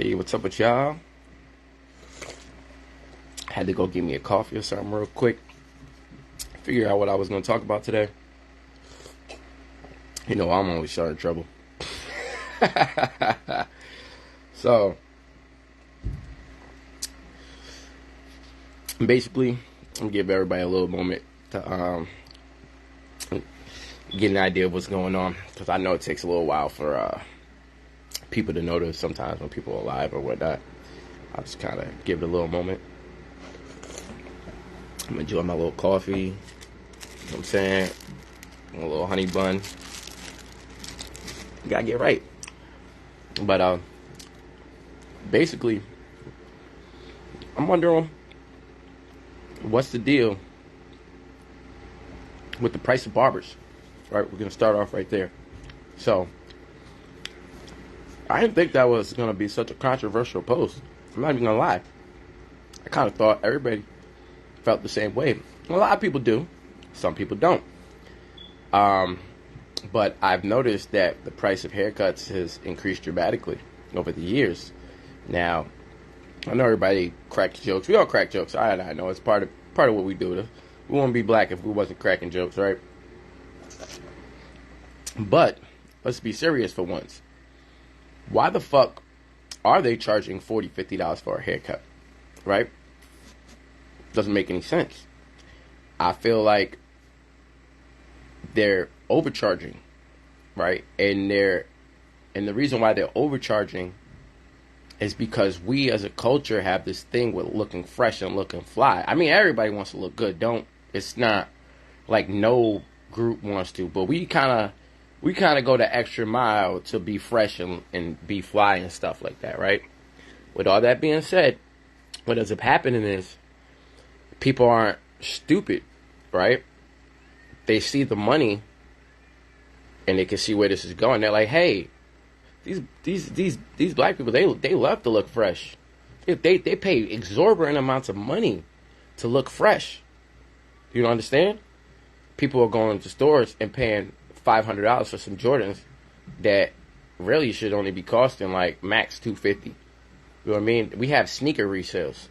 Hey, what's up with y'all? Had to go get me a coffee or something real quick. Figure out what I was going to talk about today. You know, I'm always starting trouble. So, basically, I'm going to give everybody a little moment to get an idea of what's going on. Because I know it takes a little while for people to notice sometimes when people are alive or whatnot. I'll just kind of give it a little moment. I'm enjoying my little coffee. You know what I'm saying? A little honey bun. You gotta get right. But basically, I'm wondering what's the deal with the price of barbers. Right, we're gonna start off right there. So I didn't think that was gonna be such a controversial post. I'm not even gonna lie. I kind of thought everybody felt the same way. A lot of people do. Some people don't. But I've noticed that the price of haircuts has increased dramatically over the years. Now, I know everybody cracks jokes. We all crack jokes. I know it's part of what we do. We wouldn't be black if we wasn't cracking jokes, right? But let's be serious for once. Why the fuck are they charging $40, $50 for a haircut? Right? Doesn't make any sense. I feel like they're overcharging, right? And the reason why they're overcharging is because we as a culture have this thing with looking fresh and looking fly. I mean, everybody wants to look good. It's not like no group wants to, but we kind of go the extra mile to be fresh and be fly and stuff like that, right? With all that being said, what ends up happening is people aren't stupid, right? They see the money and they can see where this is going. They're like, hey, these black people, they love to look fresh. They pay exorbitant amounts of money to look fresh. You don't understand? People are going to stores and paying $500 for some Jordans that really should only be costing like max $250. You know what I mean? We have sneaker resales.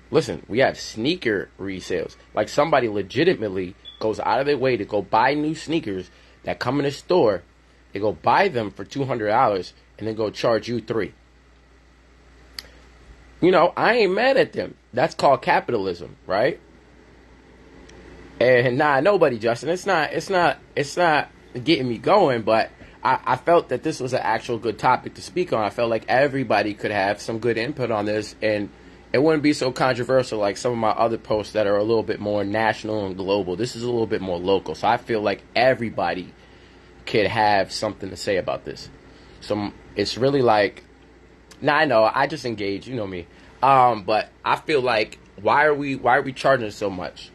Listen, we have sneaker resales. Like somebody legitimately goes out of their way to go buy new sneakers that come in the store. They go buy them for $200 and then go charge you $300. You know, I ain't mad at them. That's called capitalism, right? And nobody, Justin. It's not getting me going, but I felt that this was an actual good topic to speak on. I felt like everybody could have some good input on this, and it wouldn't be so controversial like some of my other posts that are a little bit more national and global. This is a little bit more local. So I feel like everybody could have something to say about this. So it's really like, I know, I just engage, you know me. But I feel like, why are we charging so much?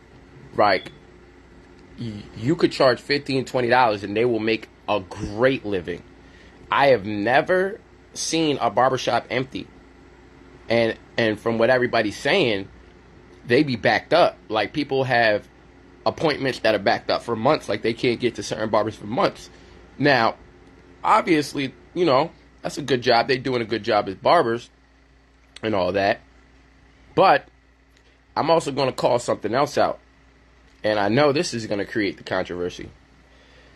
Like, you could charge $15, $20 and they will make a great living. I have never seen a barbershop empty. And from what everybody's saying, they be backed up. Like, people have appointments that are backed up for months. Like, they can't get to certain barbers for months. Now, obviously, you know, that's a good job. They're doing a good job as barbers and all that. But I'm also going to call something else out. And I know this is going to create the controversy.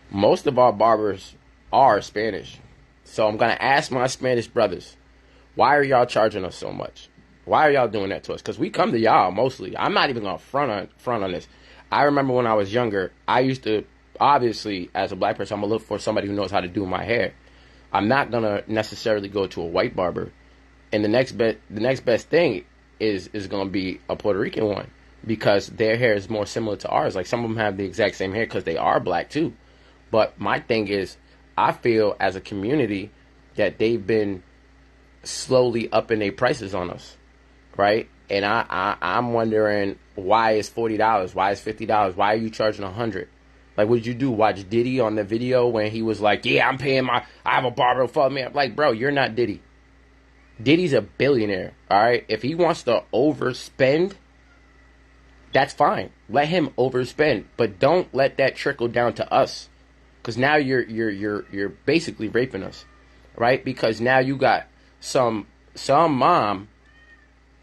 Most of our barbers are Spanish. So I'm going to ask my Spanish brothers, why are y'all charging us so much? Why are y'all doing that to us? Because we come to y'all mostly. I'm not even going to front on this. I remember when I was younger, I used to, obviously, as a black person, I'm going to look for somebody who knows how to do my hair. I'm not going to necessarily go to a white barber. And the next best thing is going to be a Puerto Rican one, because their hair is more similar to ours. Like, some of them have the exact same hair because they are black too. But my thing is, I feel as a community that they've been slowly upping their prices on us, right? And I'm wondering, why is $40? Why is $50? Why are you charging $100? Like, what did you do? Watch Diddy on the video when he was like, yeah, I have a barber follow me. I'm like, bro, you're not Diddy. Diddy's a billionaire, all right? If he wants to overspend, that's fine. Let him overspend, but don't let that trickle down to us, because now you're basically raping us, right? Because now you got some some mom,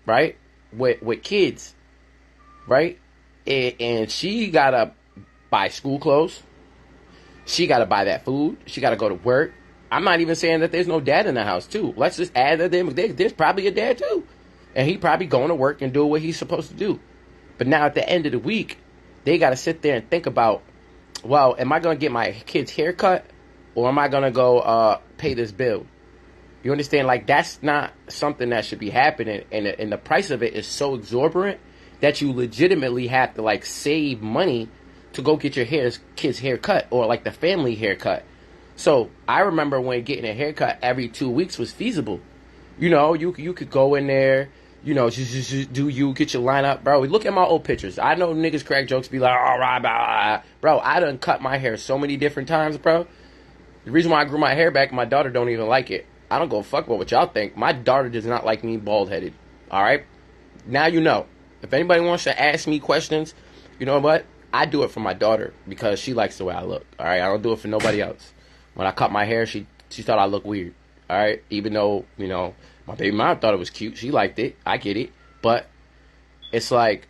right, with kids, right, and she gotta buy school clothes. She gotta buy that food. She gotta go to work. I'm not even saying that there's no dad in the house too. Let's just add that there's probably a dad too, and he probably going to work and doing what he's supposed to do. But now at the end of the week, they gotta sit there and think about, well, am I gonna get my kid's haircut, or am I gonna go pay this bill? You understand? Like, that's not something that should be happening, and the price of it is so exorbitant that you legitimately have to like save money to go get your kid's haircut, or like the family haircut. So I remember when getting a haircut every 2 weeks was feasible. You know, you could go in there, you know, just do you, get your line up, bro. Look at my old pictures. I know niggas crack jokes, be like, all right, blah. Bro, I done cut my hair so many different times, bro. The reason why I grew my hair back, my daughter don't even like it. I don't go fuck about what y'all think. My daughter does not like me bald-headed, all right? Now you know. If anybody wants to ask me questions, you know what? I do it for my daughter because she likes the way I look, all right? I don't do it for nobody else. When I cut my hair, she thought I looked weird, all right? Even though, you know, my baby mom thought it was cute. She liked it. I get it. But it's like,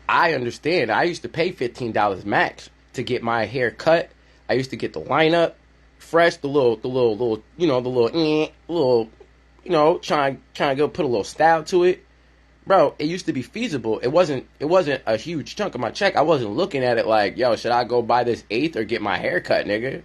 I understand. I used to pay $15 max to get my hair cut. I used to get the lineup fresh, the little, you know, trying to go put a little style to it. Bro, it used to be feasible. It wasn't a huge chunk of my check. I wasn't looking at it like, yo, should I go buy this eighth or get my hair cut, nigga?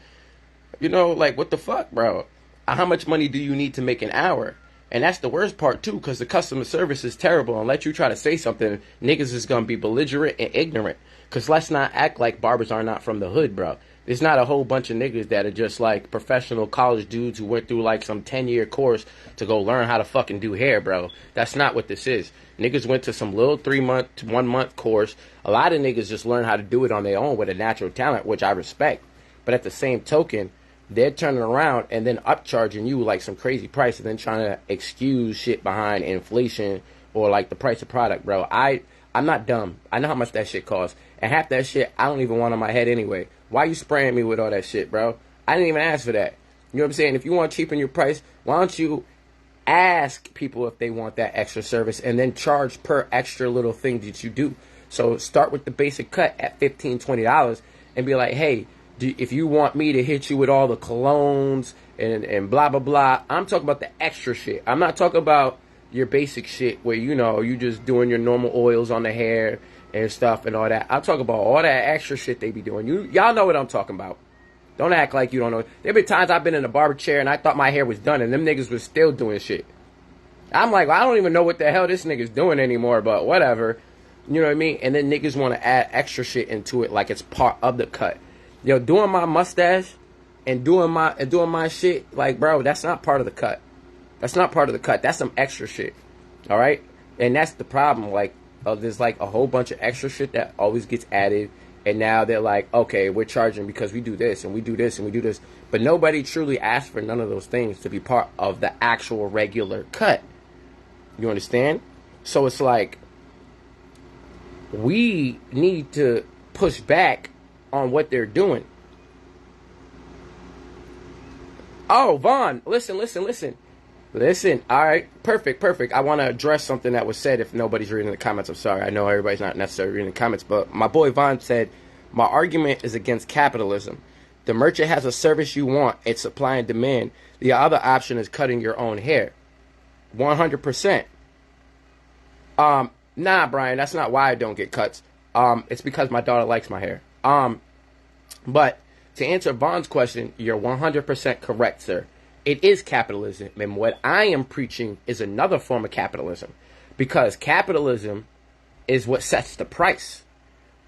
You know, like, what the fuck, bro? How much money do you need to make an hour? And that's the worst part, too, because the customer service is terrible. And let you try to say something, niggas is going to be belligerent and ignorant. Because let's not act like barbers are not from the hood, bro. There's not a whole bunch of niggas that are just like professional college dudes who went through like some 10-year course to go learn how to fucking do hair, bro. That's not what this is. Niggas went to some little 3-month to 1-month course. A lot of niggas just learn how to do it on their own with a natural talent, which I respect. But at the same token, they're turning around and then upcharging you like some crazy price and then trying to excuse shit behind inflation or like the price of product, bro. I'm not dumb. I know how much that shit costs. And half that shit I don't even want on my head anyway. Why you spraying me with all that shit, bro? I didn't even ask for that. You know what I'm saying? If you want to cheapen your price, why don't you ask people if they want that extra service and then charge per extra little thing that you do? So start with the basic cut at $15, $20 and be like, hey, if you want me to hit you with all the colognes and blah, blah, blah, I'm talking about the extra shit. I'm not talking about your basic shit where, you know, you just doing your normal oils on the hair and stuff and all that. I'll talk about all that extra shit they be doing. Y'all know what I'm talking about. Don't act like you don't know. There been times I've been in a barber chair and I thought my hair was done and them niggas was still doing shit. I'm like, well, I don't even know what the hell this nigga's doing anymore, but whatever. You know what I mean? And then niggas want to add extra shit into it like it's part of the cut. Yo, doing my mustache and doing my shit, like, bro, that's not part of the cut. That's not part of the cut. That's some extra shit. All right? And that's the problem. Like, there's like a whole bunch of extra shit that always gets added. And now they're like, okay, we're charging because we do this and we do this and we do this. But nobody truly asked for none of those things to be part of the actual regular cut. You understand? So it's like, we need to push back on what they're doing. Oh, Vaughn, listen. Listen, all right, perfect. I want to address something that was said if nobody's reading the comments. I'm sorry. I know everybody's not necessarily reading the comments, but my boy Vaughn said, my argument is against capitalism. The merchant has a service you want. It's supply and demand. The other option is cutting your own hair. 100%. Nah, Brian, that's not why I don't get cuts. It's because my daughter likes my hair. But to answer Vaughn's question, you're 100% correct, sir. It is capitalism, and what I am preaching is another form of capitalism, because capitalism is what sets the price.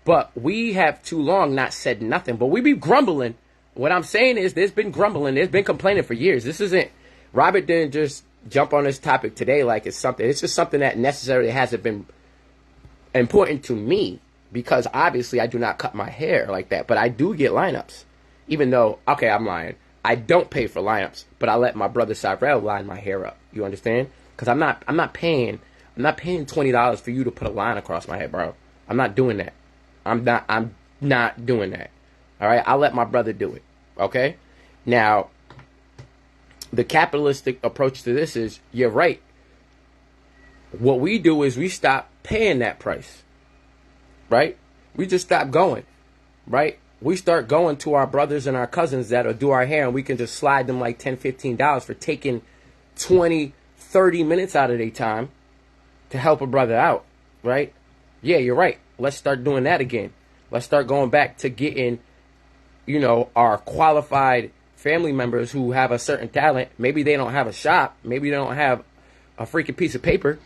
But we have too long not said nothing, but we be grumbling. What I'm saying is there's been grumbling, there's been complaining for years. This isn't, Robert didn't just jump on this topic today like it's something. It's just something that necessarily hasn't been important to me, because obviously I do not cut my hair like that, but I do get lineups. Even though, okay, I'm lying. I don't pay for lineups, but I let my brother Cyrell line my hair up. You understand? Because I'm not paying $20 for you to put a line across my head, bro. I'm not doing that. I'm not doing that. All right? I'll let my brother do it. Okay? Now, the capitalistic approach to this is, you're right. What we do is we stop paying that price, right? We just stop going, right? We start going to our brothers and our cousins that'll do our hair, and we can just slide them like $10, $15 for taking 20, 30 minutes out of their time to help a brother out, right? Yeah, you're right. Let's start doing that again. Let's start going back to getting, our qualified family members who have a certain talent. Maybe they don't have a shop. Maybe they don't have a freaking piece of paper,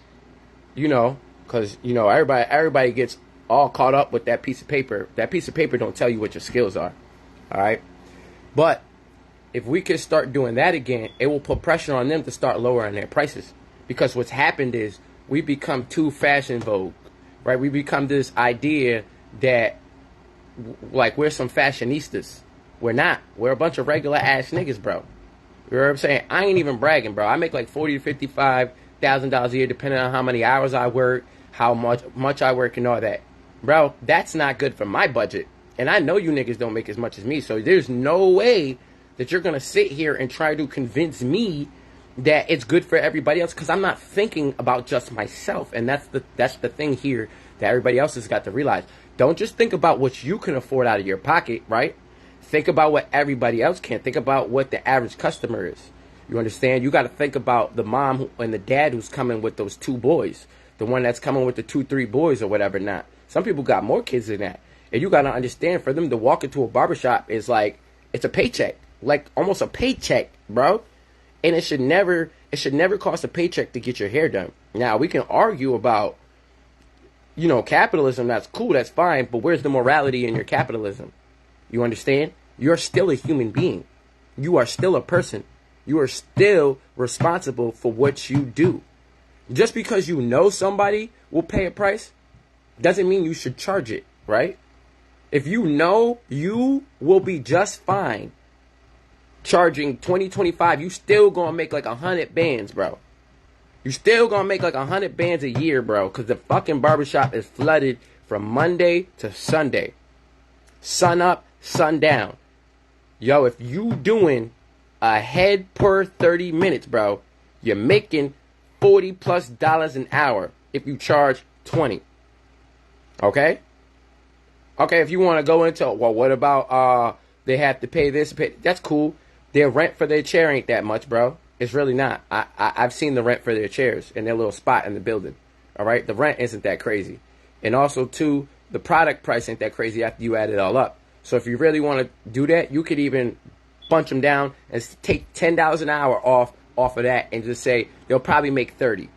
because, everybody gets all caught up with that piece of paper. That piece of paper don't tell you what your skills are, all right? But if we can start doing that again, it will put pressure on them to start lowering their prices. Because what's happened is we become too fashion vogue, right? We become this idea that, like, we're some fashionistas. We're not. We're a bunch of regular ass niggas, bro. You know what I'm saying? I ain't even bragging, bro. I make like $40,000 to $55,000 a year, depending on how many hours I work, how much I work, and all that. Bro, that's not good for my budget. And I know you niggas don't make as much as me, so there's no way that you're going to sit here and try to convince me that it's good for everybody else, because I'm not thinking about just myself. And that's the thing here that everybody else has got to realize. Don't just think about what you can afford out of your pocket, right? Think about what everybody else can. Think about what the average customer is. You understand? You got to think about the mom and the dad who's coming with those 2 boys. The one that's coming with the 2, 3 boys or whatever not. Some people got more kids than that. And you got to understand, for them to walk into a barbershop is like, it's a paycheck. Like almost a paycheck, bro. And it should never cost a paycheck to get your hair done. Now, we can argue about, capitalism. That's cool. That's fine. But where's the morality in your capitalism? You understand? You're still a human being. You are still a person. You are still responsible for what you do. Just because you know somebody will pay a price doesn't mean you should charge it, right? If you know you will be just fine charging $20, $25, you still gonna make like 100 bands, bro. You still gonna make like 100 bands a year, bro, because the fucking barbershop is flooded from Monday to Sunday. Sun up, sun down. Yo, if you doing a head per 30 minutes, bro, you're making $40+ an hour if you charge 20. Okay? Okay, if you want to go into, well, what about they have to pay this, that's cool. Their rent for their chair ain't that much, bro. It's really not. I've seen the rent for their chairs in their little spot in the building. All right? The rent isn't that crazy. And also, too, the product price ain't that crazy after you add it all up. So if you really want to do that, you could even bunch them down and take $10 an hour off of that and just say they'll probably make 30.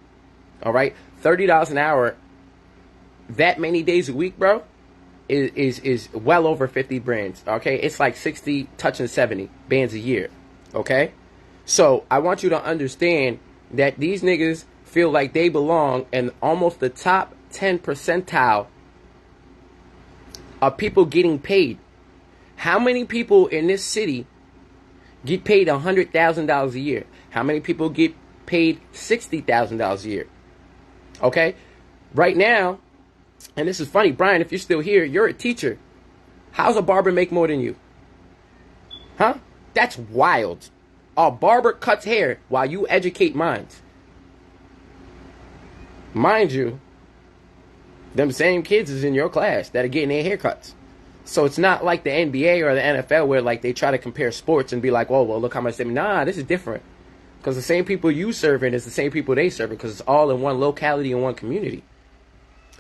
All right? $30 an hour, that many days a week, bro, is well over 50 brands. Okay? It's like 60, touching 70 bands a year. Okay? So I want you to understand that these niggas feel like they belong in almost the top 10 percentile of people getting paid. How many people in this city get paid $100,000 a year? How many people get paid $60,000 a year? Okay? Right now, and this is funny, Brian, if you're still here, you're a teacher. How's a barber make more than you? Huh? That's wild. A barber cuts hair while you educate minds. Mind you, them same kids is in your class that are getting their haircuts. So it's not like the NBA or the NFL where like they try to compare sports and be like, oh, well, look how much they... Nah, this is different. Because the same people you serving is the same people they serving, because it's all in one locality and one community.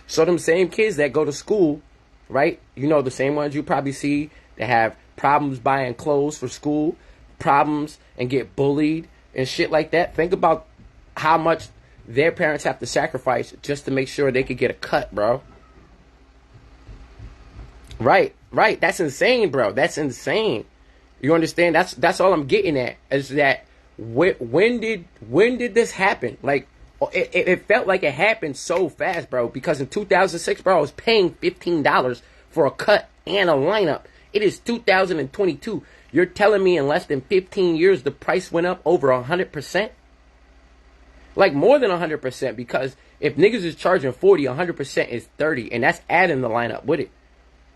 So them same kids that go to school, right? The same ones you probably see that have problems buying clothes for school, problems and get bullied and shit like that. Think about how much their parents have to sacrifice just to make sure they could get a cut, bro. Right. That's insane, bro. That's insane. You understand? That's all I'm getting at, is that when did this happen? Like, it felt like it happened so fast, bro, because in 2006, bro, I was paying $15 for a cut and a lineup. It is 2022. You're telling me in less than 15 years the price went up over 100%? Like more than 100%, because if niggas is charging 40, 100% is 30, and that's adding the lineup with it.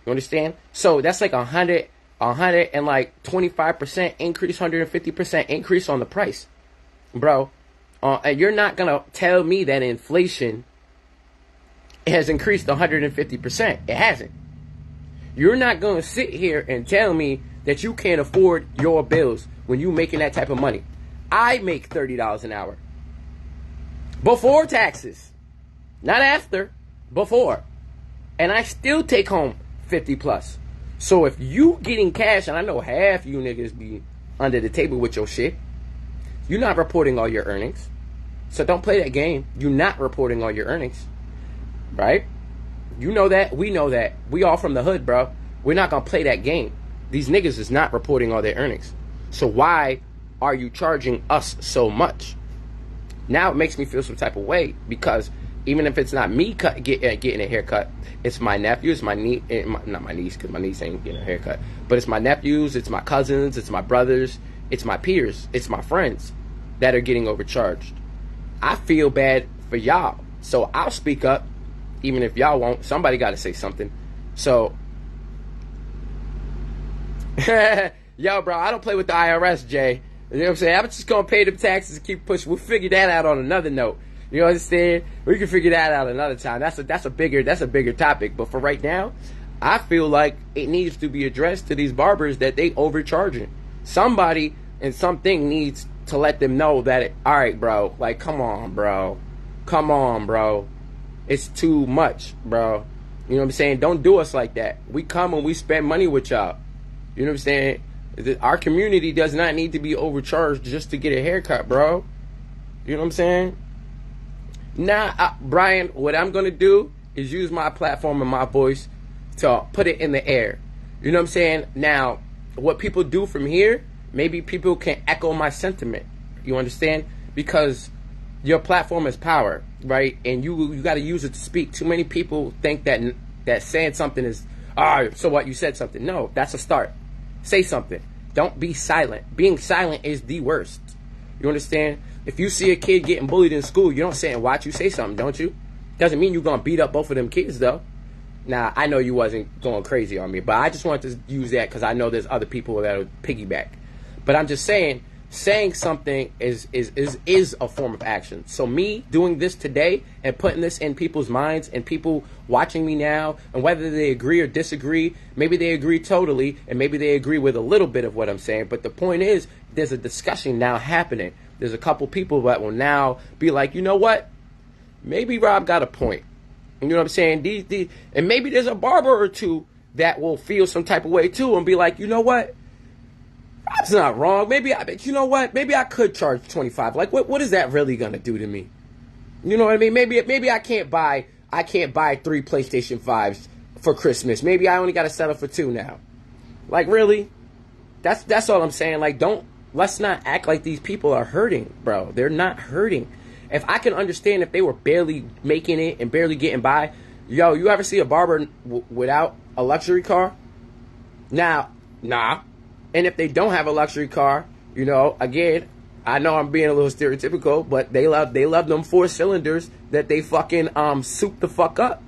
You understand? So that's like 100 25% increase, 150% increase on the price, bro. And you're not gonna tell me that inflation has increased 150%. It hasn't. You're not gonna sit here and tell me that you can't afford your bills when you making that type of money. I make $30 an hour before taxes, not after, before, and I still take home 50 plus. So if you getting cash, and I know half you niggas be under the table with your shit, you're not reporting all your earnings. So don't play that game. You're not reporting all your earnings, right? You know that. We know that. We all from the hood, bro. We're not going to play that game. These niggas is not reporting all their earnings. So why are you charging us so much? Now it makes me feel some type of way, because even if it's not me getting a haircut, it's my nephews, my niece, not my niece, because my niece ain't getting a haircut, but it's my nephews, it's my cousins, it's my brothers, it's my peers, it's my friends that are getting overcharged. I feel bad for y'all, so I'll speak up, even if y'all won't. Somebody got to say something. So, yo, bro, I don't play with the IRS, Jay. You know what I'm saying? I'm just gonna pay them taxes and keep pushing. We'll figure that out on another note. You understand? We can figure that out another time. That's a bigger topic. But for right now, I feel like it needs to be addressed to these barbers that they overcharging. Somebody and something needs to let them know that all right, bro. Like, come on, bro. It's too much, bro. You know what I'm saying? Don't do us like that. We come and we spend money with y'all. You know what I'm saying? Our community does not need to be overcharged just to get a haircut, bro. You know what I'm saying? Now, Brian, what I'm going to do is use my platform and my voice to put it in the air. You know what I'm saying? Now, what people do from here, maybe people can echo my sentiment. You understand? Because your platform is power, right? And you got to use it to speak. Too many people think that saying something is, so what, you said something. No, that's a start. Say something. Don't be silent. Being silent is the worst. You understand? If you see a kid getting bullied in school, you don't sit and watch. You say something, don't you? Doesn't mean you're going to beat up both of them kids, though. Now, I know you wasn't going crazy on me, but I just wanted to use that because I know there's other people that would piggyback. But I'm just saying something is a form of action. So me doing this today and putting this in people's minds and people watching me now, and whether they agree or disagree, maybe they agree totally and maybe they agree with a little bit of what I'm saying. But the point is, there's a discussion now happening. There's a couple people that will now be like, you know what? Maybe Rob got a point. You know what I'm saying? And maybe there's a barber or two that will feel some type of way too and be like, you know what? Rob's not wrong. You know what? Maybe I could charge 25. Like, what is that really gonna do to me? You know what I mean? Maybe I can't buy 3 PlayStation 5s for Christmas. Maybe I only gotta settle for 2 now. Like, really? That's all I'm saying. Like, let's not act like these people are hurting, bro. They're not hurting. If I can understand if they were barely making it and barely getting by, yo, you ever see a barber without a luxury car? Now, nah. And if they don't have a luxury car, you know, again, I know I'm being a little stereotypical, but they love them 4 cylinders that they fucking soup the fuck up.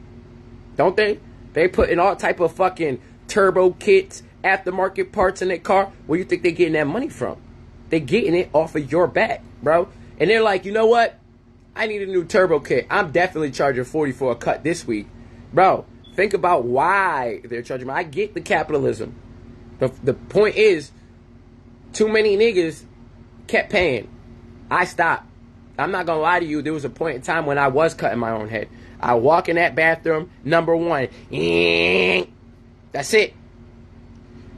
Don't they? They put in all type of fucking turbo kits, aftermarket parts in their car. Where you think they getting that money from? They getting it off of your back, bro. And they're like, you know what? I need a new turbo kit. I'm definitely charging 40 for a cut this week. Bro, think about why they're charging me. I get the capitalism. The point is, too many niggas kept paying. I stopped. I'm not going to lie to you. There was a point in time when I was cutting my own head. I walk in that bathroom, number 1. That's it.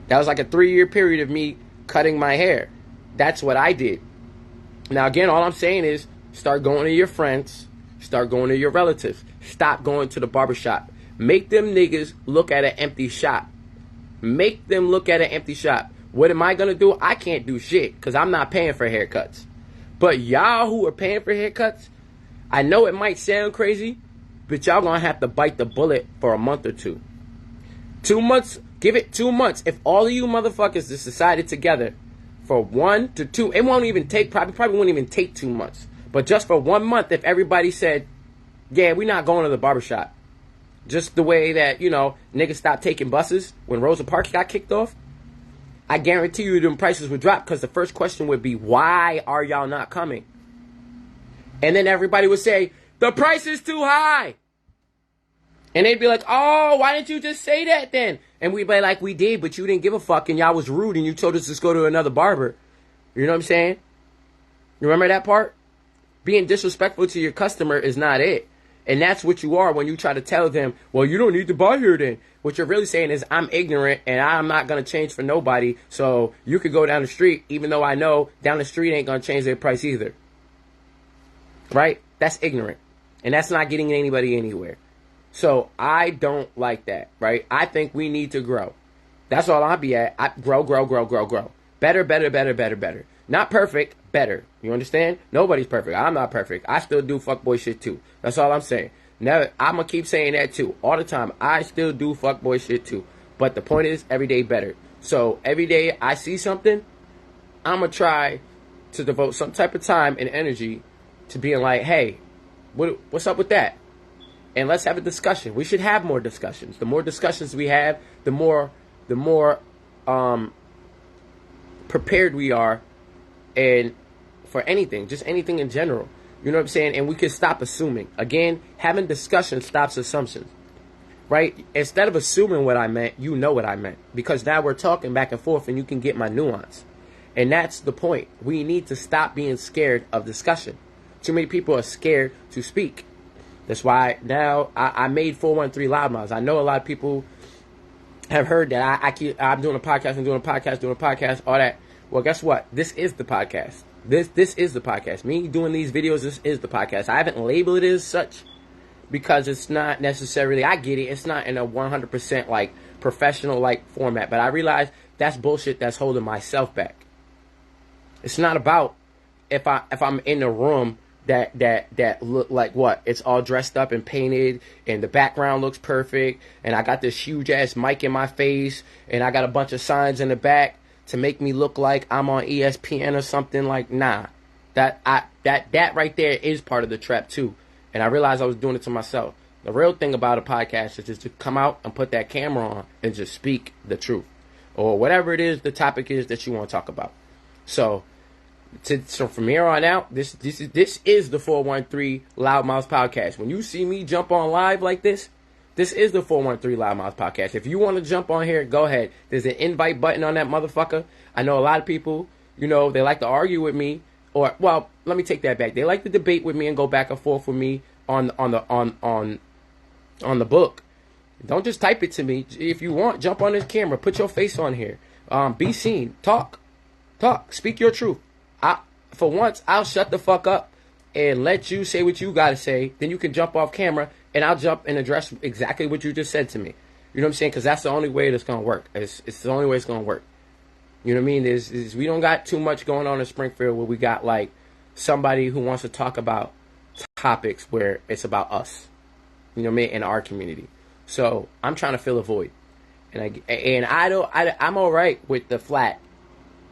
That was like a 3-year period of me cutting my hair. That's what I did. Now, again, all I'm saying is start going to your friends. Start going to your relatives. Stop going to the barbershop. Make them niggas look at an empty shop. Make them look at an empty shop. What am I going to do? I can't do shit because I'm not paying for haircuts. But y'all who are paying for haircuts, I know it might sound crazy, but y'all going to have to bite the bullet for a month or 2. 2 months, give it 2 months. If all of you motherfuckers just decided together for 1 to 2, it won't even take, probably won't even take 2 months. But just for 1 month, if everybody said, yeah, we're not going to the barbershop. Just the way that, you know, niggas stopped taking buses when Rosa Parks got kicked off. I guarantee you them prices would drop because the first question would be, why are y'all not coming? And then everybody would say, the price is too high. And they'd be like, oh, why didn't you just say that then? And we'd be like, we did, but you didn't give a fuck and y'all was rude and you told us to go to another barber. You know what I'm saying? You remember that part? Being disrespectful to your customer is not it. And that's what you are when you try to tell them, well, you don't need to buy here then. What you're really saying is I'm ignorant and I'm not going to change for nobody. So you could go down the street, even though I know down the street ain't going to change their price either. Right? That's ignorant. And that's not getting anybody anywhere. So I don't like that, right? I think we need to grow. That's all I'll be at. Grow. Better. Not perfect, better. You understand? Nobody's perfect. I'm not perfect. I still do fuckboy shit too. That's all I'm saying. Never. I'm going to keep saying that too. All the time. I still do fuckboy shit too. But the point is, every day better. So every day I see something, I'm going to try to devote some type of time and energy to being like, hey, what's up with that? And let's have a discussion. We should have more discussions. The more discussions we have, the more prepared we are, and for anything, just anything in general. You know what I'm saying? And we can stop assuming. Again, having discussion stops assumptions. Right? Instead of assuming what I meant, you know what I meant. Because now we're talking back and forth and you can get my nuance. And that's the point. We need to stop being scared of discussion. Too many people are scared to speak. That's why now I made 413 Loudmouths. I know a lot of people have heard that I'm doing a podcast, all that. Well, guess what? This is the podcast. This is the podcast. Me doing these videos, this is the podcast. I haven't labeled it as such because it's not necessarily, I get it, it's not in a 100% like professional like format, but I realize that's bullshit that's holding myself back. It's not about if I'm in a room that look like what? It's all dressed up and painted and the background looks perfect and I got this huge ass mic in my face and I got a bunch of signs in the back to make me look like I'm on ESPN or something. Like, nah. That right there is part of the trap too. And I realized I was doing it to myself. The real thing about a podcast is just to come out and put that camera on and just speak the truth. Or whatever it is the topic is that you want to talk about. So from here on out, this is the 413 Loudmouths podcast. When you see me jump on live like this is the 413 Loudmouths podcast. If you want to jump on here, go ahead. There's an invite button on that motherfucker. I know a lot of people, you know, they like to argue with me, or well, let me take that back. They like to debate with me and go back and forth with me on the book. Don't just type it to me. If you want, jump on this camera, put your face on here, be seen, talk, speak your truth. For once, I'll shut the fuck up and let you say what you gotta say. Then you can jump off camera and I'll jump and address exactly what you just said to me. You know what I'm saying? Because that's the only way that's gonna work. It's the only way it's gonna work. You know what I mean? We don't got too much going on in Springfield where we got like somebody who wants to talk about topics where it's about us. You know what I mean? In our community. So I'm trying to fill a void, and I'm all right with the flat.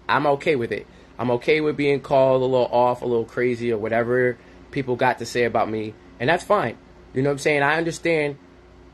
I'm okay with it. I'm okay with being called a little off, a little crazy, or whatever people got to say about me, and that's fine. You know what I'm saying? I understand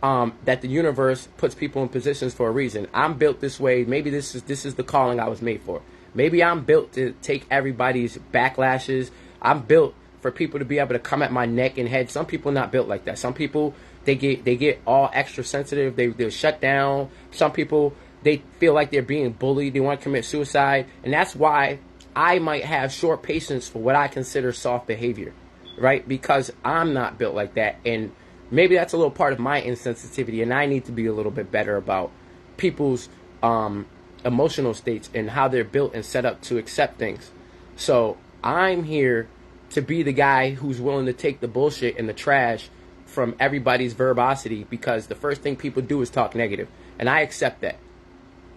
that the universe puts people in positions for a reason. I'm built this way. Maybe this is the calling I was made for. Maybe I'm built to take everybody's backlashes. I'm built for people to be able to come at my neck and head. Some people not built like that. Some people they get all extra sensitive. They're shut down. Some people they feel like they're being bullied. They want to commit suicide, and that's why I might have short patience for what I consider soft behavior, right? Because I'm not built like that, and maybe that's a little part of my insensitivity, and I need to be a little bit better about people's emotional states and how they're built and set up to accept things. So I'm here to be the guy who's willing to take the bullshit and the trash from everybody's verbosity, because the first thing people do is talk negative, and I accept that.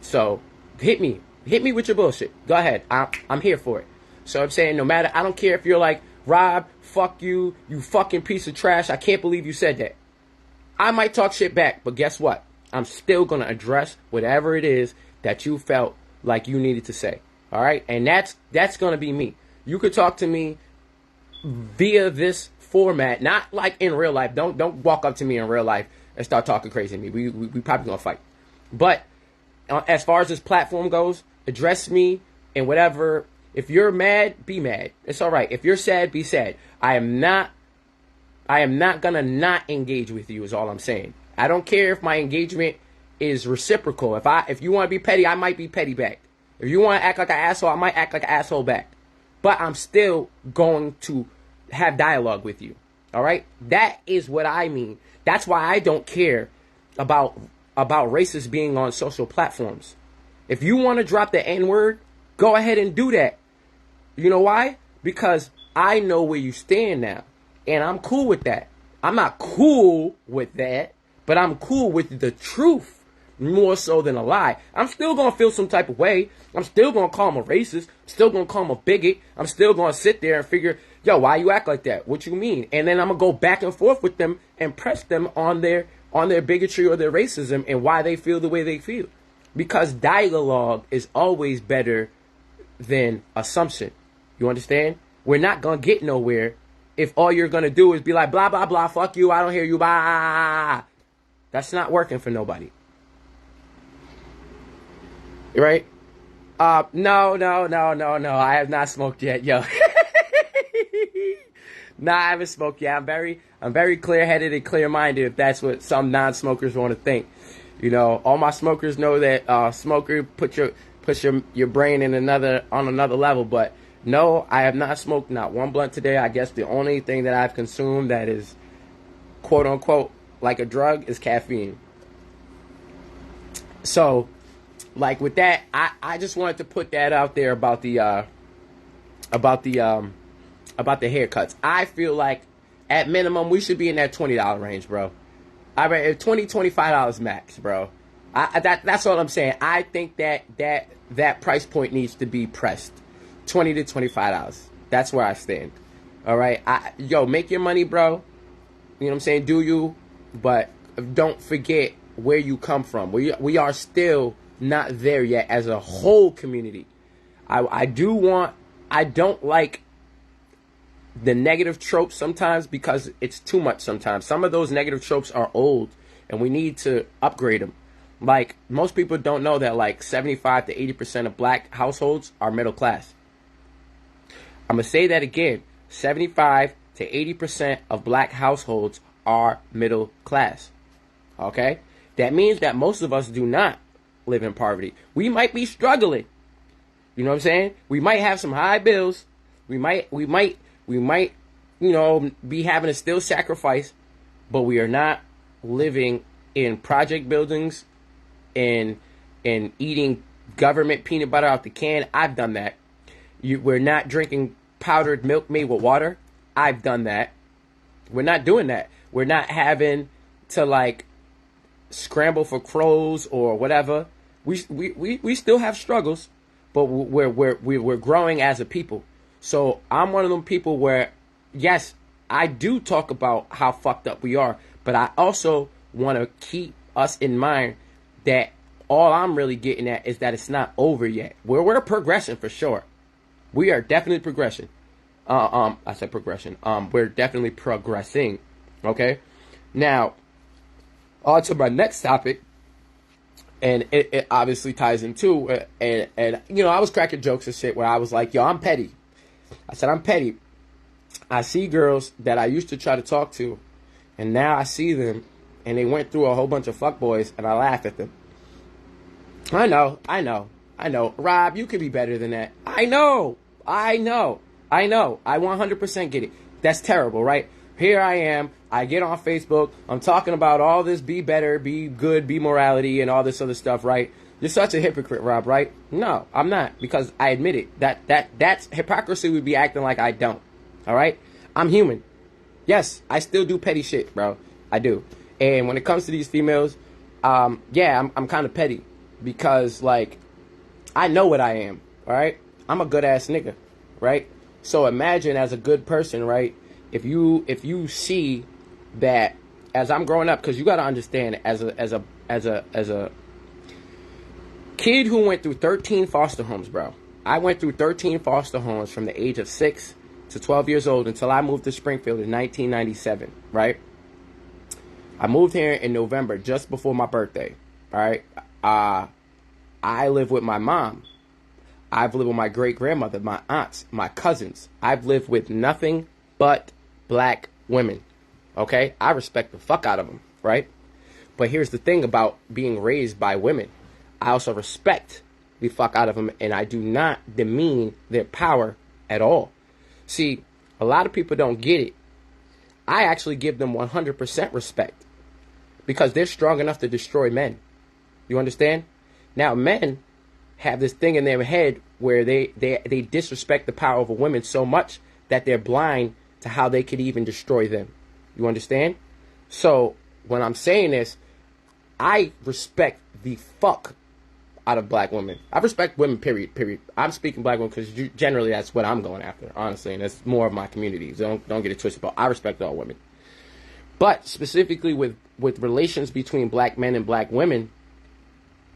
So hit me with your bullshit. Go ahead. I'm here for it. So I'm saying, no matter, I don't care if you're like, Rob, fuck you, you fucking piece of trash, I can't believe you said that. I might talk shit back, but guess what? I'm still going to address whatever it is that you felt like you needed to say. All right? And that's going to be me. You could talk to me via this format, not like in real life. Don't walk up to me in real life and start talking crazy to me. We probably going to fight. But as far as this platform goes, address me and whatever. If you're mad, be mad. It's all right. If you're sad, be sad. I am not gonna not engage with you. Is all I'm saying. I don't care if my engagement is reciprocal. If you want to be petty, I might be petty back. If you want to act like an asshole, I might act like an asshole back. But I'm still going to have dialogue with you. All right? That is what I mean. That's why I don't care about racists being on social platforms. If you want to drop the N-word, go ahead and do that. You know why? Because I know where you stand now. And I'm cool with that. I'm not cool with that, but I'm cool with the truth more so than a lie. I'm still going to feel some type of way. I'm still going to call him a racist. I'm still going to call him a bigot. I'm still going to sit there and figure, yo, why you act like that? What you mean? And then I'm going to go back and forth with them and press them on their bigotry or their racism and why they feel the way they feel. Because dialogue is always better than assumption. You understand? We're not going to get nowhere if all you're going to do is be like, blah, blah, blah, fuck you, I don't hear you, blah. That's not working for nobody. Right? No. I have not smoked yet, yo. Nah, I haven't smoked yet. I'm very clear-headed and clear-minded if that's what some non-smokers want to think. You know, all my smokers know that smoker puts your brain in on another level, but no, I have not smoked not one blunt today. I guess the only thing that I've consumed that is quote unquote like a drug is caffeine. So, like with that, I just wanted to put that out there about the haircuts. I feel like at minimum we should be in that $20 range, bro. I mean, $25 max, bro. That's all I'm saying. I think that price point needs to be pressed. $20 to $25. That's where I stand. All right? Make your money, bro. You know what I'm saying? Do you? But don't forget where you come from. We are still not there yet as a whole community. I don't like the negative tropes sometimes because it's too much sometimes. Some of those negative tropes are old and we need to upgrade them. Like, most people don't know that like 75 to 80% of black households are middle class. I'm going to say that again. 75 to 80% of black households are middle class. Okay? That means that most of us do not live in poverty. We might be struggling. You know what I'm saying? We might have some high bills. We might, be having to still sacrifice, but we are not living in project buildings and eating government peanut butter out the can. I've done that. We're not drinking powdered milk made with water. I've done that. We're not doing that. We're not having to like scramble for crows or whatever. We still have struggles, but we're growing as a people. So I'm one of them people where, yes, I do talk about how fucked up we are, but I also want to keep us in mind that all I'm really getting at is that it's not over yet. We're progressing for sure. We are definitely progressing. I said progression. We're definitely progressing. Okay. Now, on to my next topic, and it obviously ties into and I was cracking jokes and shit where I was like, yo, I'm petty. I said I'm petty. I see girls that I used to try to talk to, and now I see them, and they went through a whole bunch of fuckboys, and I laugh at them. I know. Rob, you could be better than that. I know. I 100% get it. That's terrible, right? Here I am. I get on Facebook. I'm talking about all this be better, be good, be morality, and all this other stuff, right? You're such a hypocrite, Rob, right? No, I'm not, because I admit it. That's hypocrisy would be acting like I don't. All right? I'm human. Yes, I still do petty shit, bro. I do. And when it comes to these females, I'm kind of petty because, like, I know what I am, all right? I'm a good-ass nigga, right? So imagine as a good person, right, if you see that as I'm growing up, because you got to understand, as a kid who went through 13 foster homes, bro. I went through 13 foster homes from the age of 6 to 12 years old until I moved to Springfield in 1997, right? I moved here in November, just before my birthday, all right? I live with my mom, I've lived with my great-grandmother, my aunts, my cousins. I've lived with nothing but black women, okay? I respect the fuck out of them, right? But here's the thing about being raised by women. I also respect the fuck out of them, and I do not demean their power at all. See, a lot of people don't get it. I actually give them 100% respect because they're strong enough to destroy men. You understand? Now, men have this thing in their head where they disrespect the power of a woman so much that they're blind to how they could even destroy them. You understand? So, when I'm saying this, I respect the fuck out of black women. I respect women, period. I'm speaking black women because generally that's what I'm going after, honestly, and that's more of my community. So don't get it twisted, but I respect all women. But specifically with relations between black men and black women,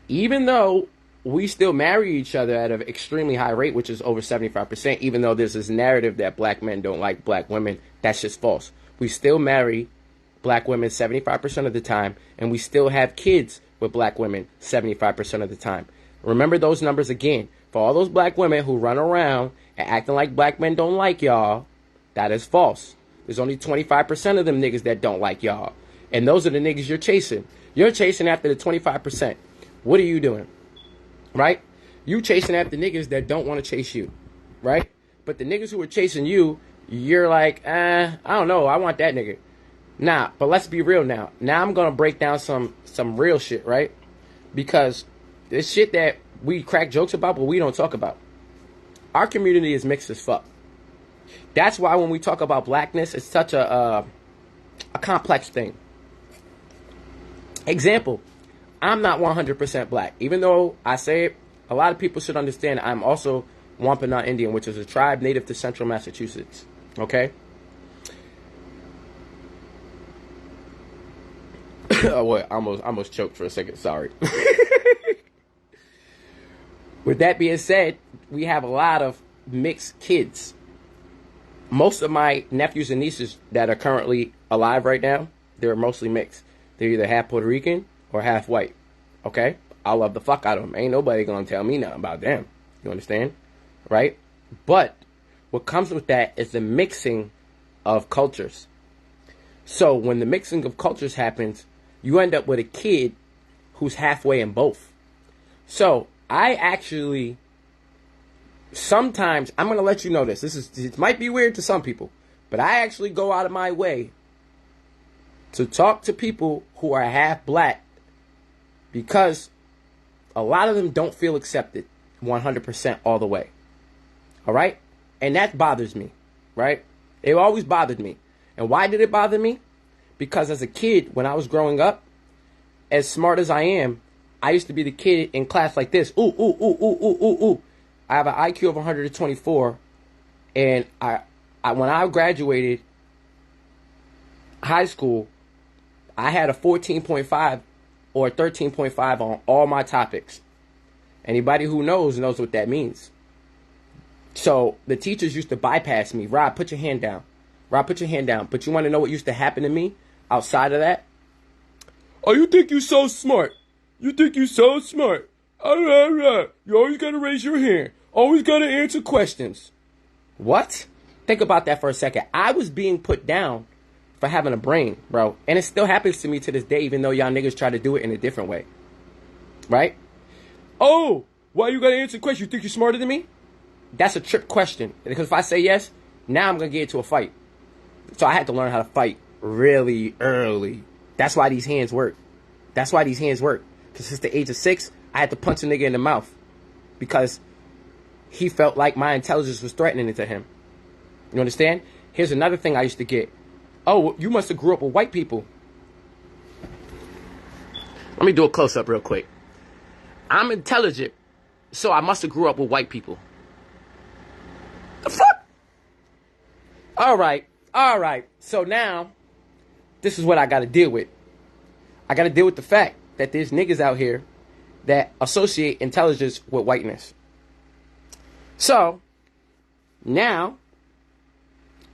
even though we still marry each other at an extremely high rate, which is over 75%, even though there's this narrative that black men don't like black women, that's just false. We still marry black women 75% of the time, and we still have kids with black women 75% of the time. Remember those numbers again. For all those black women who run around and acting like black men don't like y'all, that is false. There's only 25% of them niggas that don't like y'all. And those are the niggas you're chasing. You're chasing after the 25%. What are you doing? Right? You chasing after niggas that don't want to chase you. Right? But the niggas who are chasing you, you're like, I don't know, I want that nigga. Nah, but let's be real now. Now I'm going to break down some real shit, right? Because this shit that we crack jokes about, but we don't talk about. Our community is mixed as fuck. That's why when we talk about blackness, it's such a complex thing. Example, I'm not 100% black. Even though I say it, a lot of people should understand I'm also Wampanoag Indian, which is a tribe native to central Massachusetts. Okay? Oh, wait, I almost choked for a second. Sorry. With that being said, we have a lot of mixed kids. Most of my nephews and nieces that are currently alive right now, they're mostly mixed. They're either half Puerto Rican or half white. Okay? I love the fuck out of them. Ain't nobody gonna tell me nothing about them. You understand? Right? But what comes with that is the mixing of cultures. So when the mixing of cultures happens, you end up with a kid who's halfway in both. So I actually, sometimes, I'm going to let you know this. It might be weird to some people, but I actually go out of my way to talk to people who are half black because a lot of them don't feel accepted 100% all the way. All right? And that bothers me, right? It always bothered me. And why did it bother me? Because as a kid, when I was growing up, as smart as I am, I used to be the kid in class like this. Ooh, ooh, ooh, ooh, ooh, ooh, ooh. I have an IQ of 124. And I when I graduated high school, I had a 14.5 or 13.5 on all my topics. Anybody who knows what that means. So the teachers used to bypass me. Rob, put your hand down. Rob, put your hand down. But you want to know what used to happen to me outside of that? Oh, you think you so smart. You think you so smart. You always got to raise your hand. Always got to answer questions. What? Think about that for a second. I was being put down for having a brain, bro. And it still happens to me to this day, even though y'all niggas try to do it in a different way. Right? Oh, why you got to answer questions? You think you're smarter than me? That's a trick question. Because if I say yes, now I'm going to get into a fight. So I had to learn how to fight really early. That's why these hands work. Because since the age of 6, I had to punch a nigga in the mouth. Because he felt like my intelligence was threatening it to him. You understand? Here's another thing I used to get. Oh, you must have grew up with white people. Let me do a close-up real quick. I'm intelligent, so I must have grew up with white people. The fuck? All right. So now, this is what I got to deal with. I got to deal with the fact that there's niggas out here that associate intelligence with whiteness. So, now,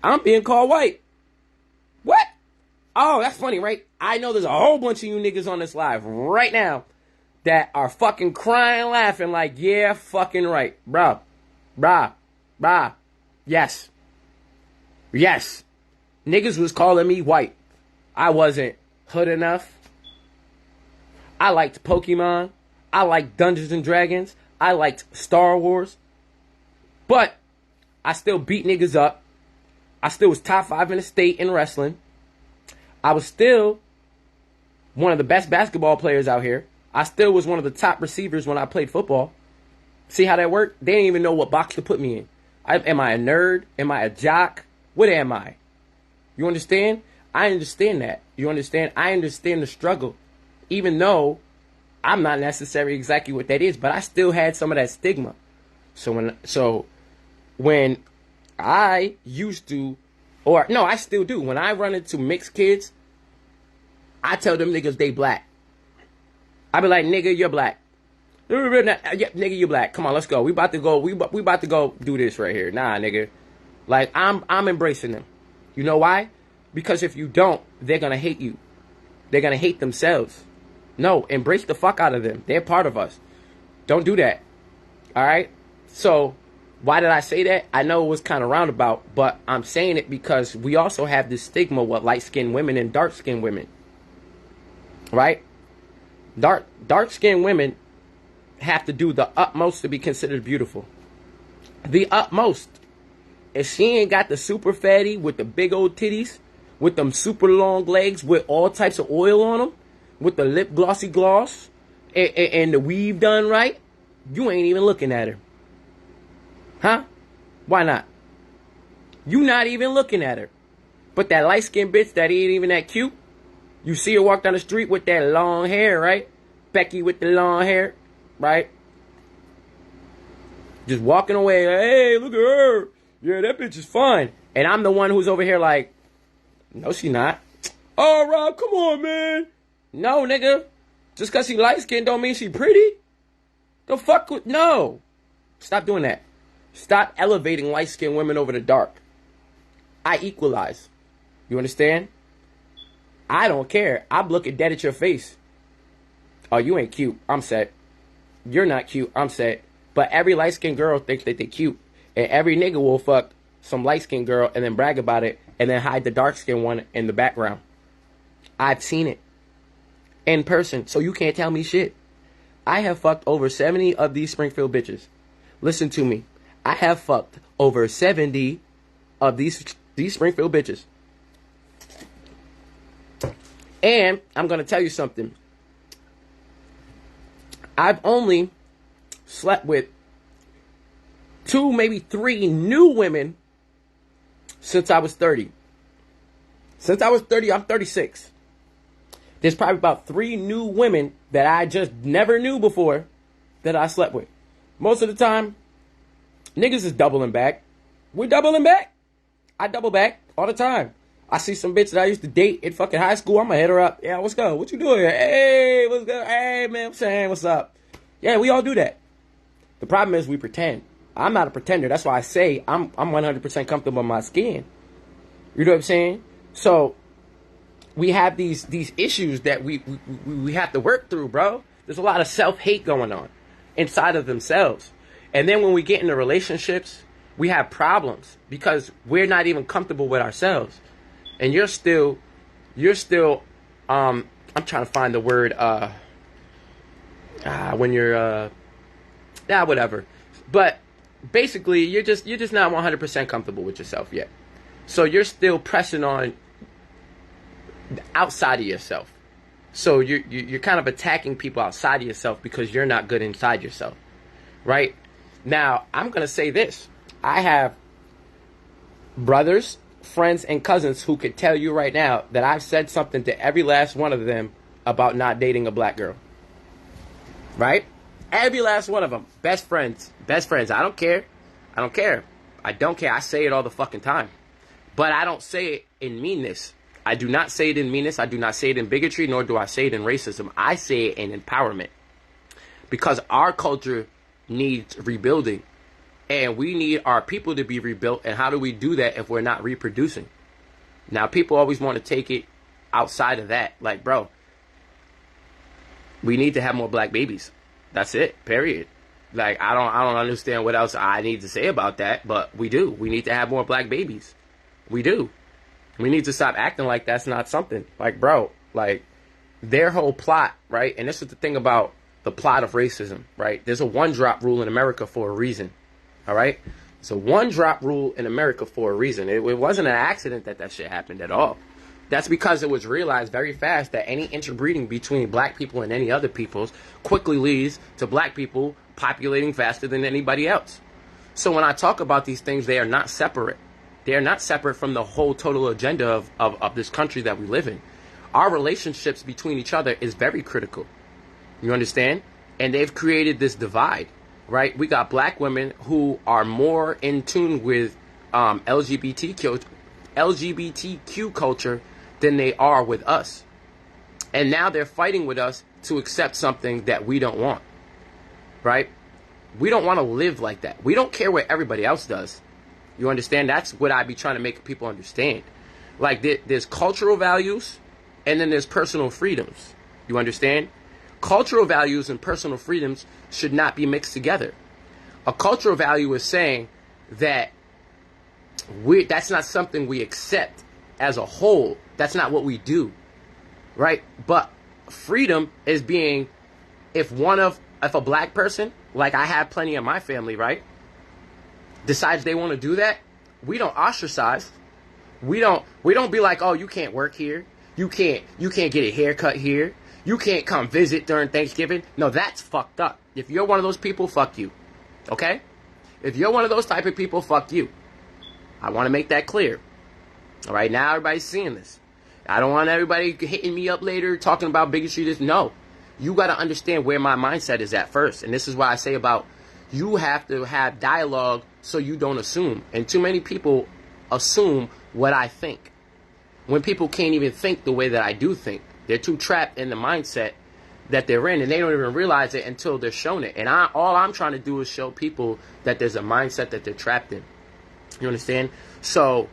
I'm being called white. What? Oh, that's funny, right? I know there's a whole bunch of you niggas on this live right now that are fucking crying, laughing like, yeah, fucking right. Bruh. Yes. Yes. Niggas was calling me white. I wasn't hood enough. I liked Pokemon. I liked Dungeons and Dragons. I liked Star Wars. But I still beat niggas up. I still was top 5 in the state in wrestling. I was still one of the best basketball players out here. I still was one of the top receivers when I played football. See how that worked? They didn't even know what box to put me in. Am I a nerd? Am I a jock? What am I? You understand? I understand that. You understand? I understand the struggle. Even though I'm not necessarily exactly what that is, but I still had some of that stigma. So when I used to, or no, I still do. When I run into mixed kids, I tell them niggas they black. I be like, nigga, you're black. Nigga, you black. Come on, let's go. We about to go. We about to go do this right here. Nah, nigga. Like I'm embracing them. You know why? Because if you don't, they're gonna hate you. They're gonna hate themselves. No, embrace the fuck out of them. They're part of us. Don't do that. All right. So why did I say that? I know it was kind of roundabout, but I'm saying it because we also have this stigma with light-skinned women and dark-skinned women. Right? Dark-skinned women have to do the utmost to be considered beautiful. The utmost. If she ain't got the super fatty with the big old titties, with them super long legs, with all types of oil on them, with the lip glossy gloss, and the weave done right, you ain't even looking at her. Huh? Why not? You not even looking at her. But that light-skinned bitch that ain't even that cute, you see her walk down the street with that long hair, right? Becky with the long hair, right? Just walking away, like, hey, look at her. Yeah, that bitch is fine. And I'm the one who's over here like, no, she not. Oh, Rob, come on, man. No, nigga. Just because she light-skinned don't mean she pretty. The fuck with... No. Stop doing that. Stop elevating light-skinned women over the dark. I equalize. You understand? I don't care. I'm looking dead at your face. Oh, you ain't cute. I'm set. You're not cute. I'm set. But every light-skinned girl thinks that they're cute. And every nigga will fuck some light-skinned girl and then brag about it and then hide the dark-skinned one in the background. I've seen it. In person. So you can't tell me shit. I have fucked over 70 of these Springfield bitches. Listen to me. I have fucked over 70 of these Springfield bitches. And I'm going to tell you something. I've only slept with 2, maybe 3 new women since I was 30. Since I was 30, I'm 36. There's probably about 3 new women that I just never knew before that I slept with. Most of the time, niggas is doubling back. We're doubling back. I double back all the time. I see some bitch that I used to date in fucking high school. I'm gonna hit her up. Yeah, what's good? What you doing here? Hey, what's good? Hey, man, I'm saying, what's up? Yeah, we all do that. The problem is we pretend. I'm not a pretender. That's why I say I'm 100% comfortable in my skin. You know what I'm saying? So we have these issues that we have to work through, bro. There's a lot of self-hate going on inside of themselves. And then when we get into relationships, we have problems because we're not even comfortable with ourselves. And you're still I'm trying to find the word when you're whatever. But basically you're just not 100% comfortable with yourself yet. So you're still pressing on outside of yourself. So you're kind of attacking people outside of yourself because you're not good inside yourself. Right? Now, I'm going to say this. I have brothers, friends, and cousins who could tell you right now that I've said something to every last one of them about not dating a black girl. Right? Every last one of them. Best friends. I don't care. I say it all the fucking time. But I don't say it in meanness. I do not say it in meanness. I do not say it in bigotry, nor do I say it in racism. I say it in empowerment. Because our culture needs rebuilding. And we need our people to be rebuilt. And how do we do that if we're not reproducing? Now, people always want to take it outside of that. Like, bro, We need to have more black babies. That's it. Period. Like I don't understand what else I need to say about that, but we do. We need to have more black babies. We do. We need to stop acting like that's not something. Like, bro, like their whole plot, right? And this is the thing about the plot of racism, right? There's a one-drop rule in America for a reason. All right? It's a one-drop rule in America for a reason. It wasn't an accident that shit happened at all. That's because it was realized very fast that any interbreeding between black people and any other peoples quickly leads to black people populating faster than anybody else. So when I talk about these things, they are not separate. They are not separate from the whole total agenda of this country that we live in. Our relationships between each other is very critical. You understand? And they've created this divide, right? We got black women who are more in tune with LGBTQ culture than they are with us. And now they're fighting with us to accept something that we don't want, right? We don't want to live like that. We don't care what everybody else does. You understand? That's what I be trying to make people understand. Like there's cultural values and then there's personal freedoms. You understand? Cultural values and personal freedoms should not be mixed together. A cultural value is saying that that's not something we accept as a whole. That's not what we do, right? But freedom is being, if a black person, like I have plenty in my family, right, decides they want to do that, we don't ostracize. We don't be like, oh, you can't work here. You can't get a haircut here. You can't come visit during Thanksgiving. No, that's fucked up. If you're one of those people, fuck you. Okay? If you're one of those type of people, fuck you. I want to make that clear. All right, now everybody's seeing this. I don't want everybody hitting me up later talking about bigotry. No. You got to understand where my mindset is at first. And this is why I say about you have to have dialogue so you don't assume. And too many people assume what I think. When people can't even think the way that I do think. They're too trapped in the mindset that they're in, and they don't even realize it until they're shown it. And all I'm trying to do is show people that there's a mindset that they're trapped in. You understand? So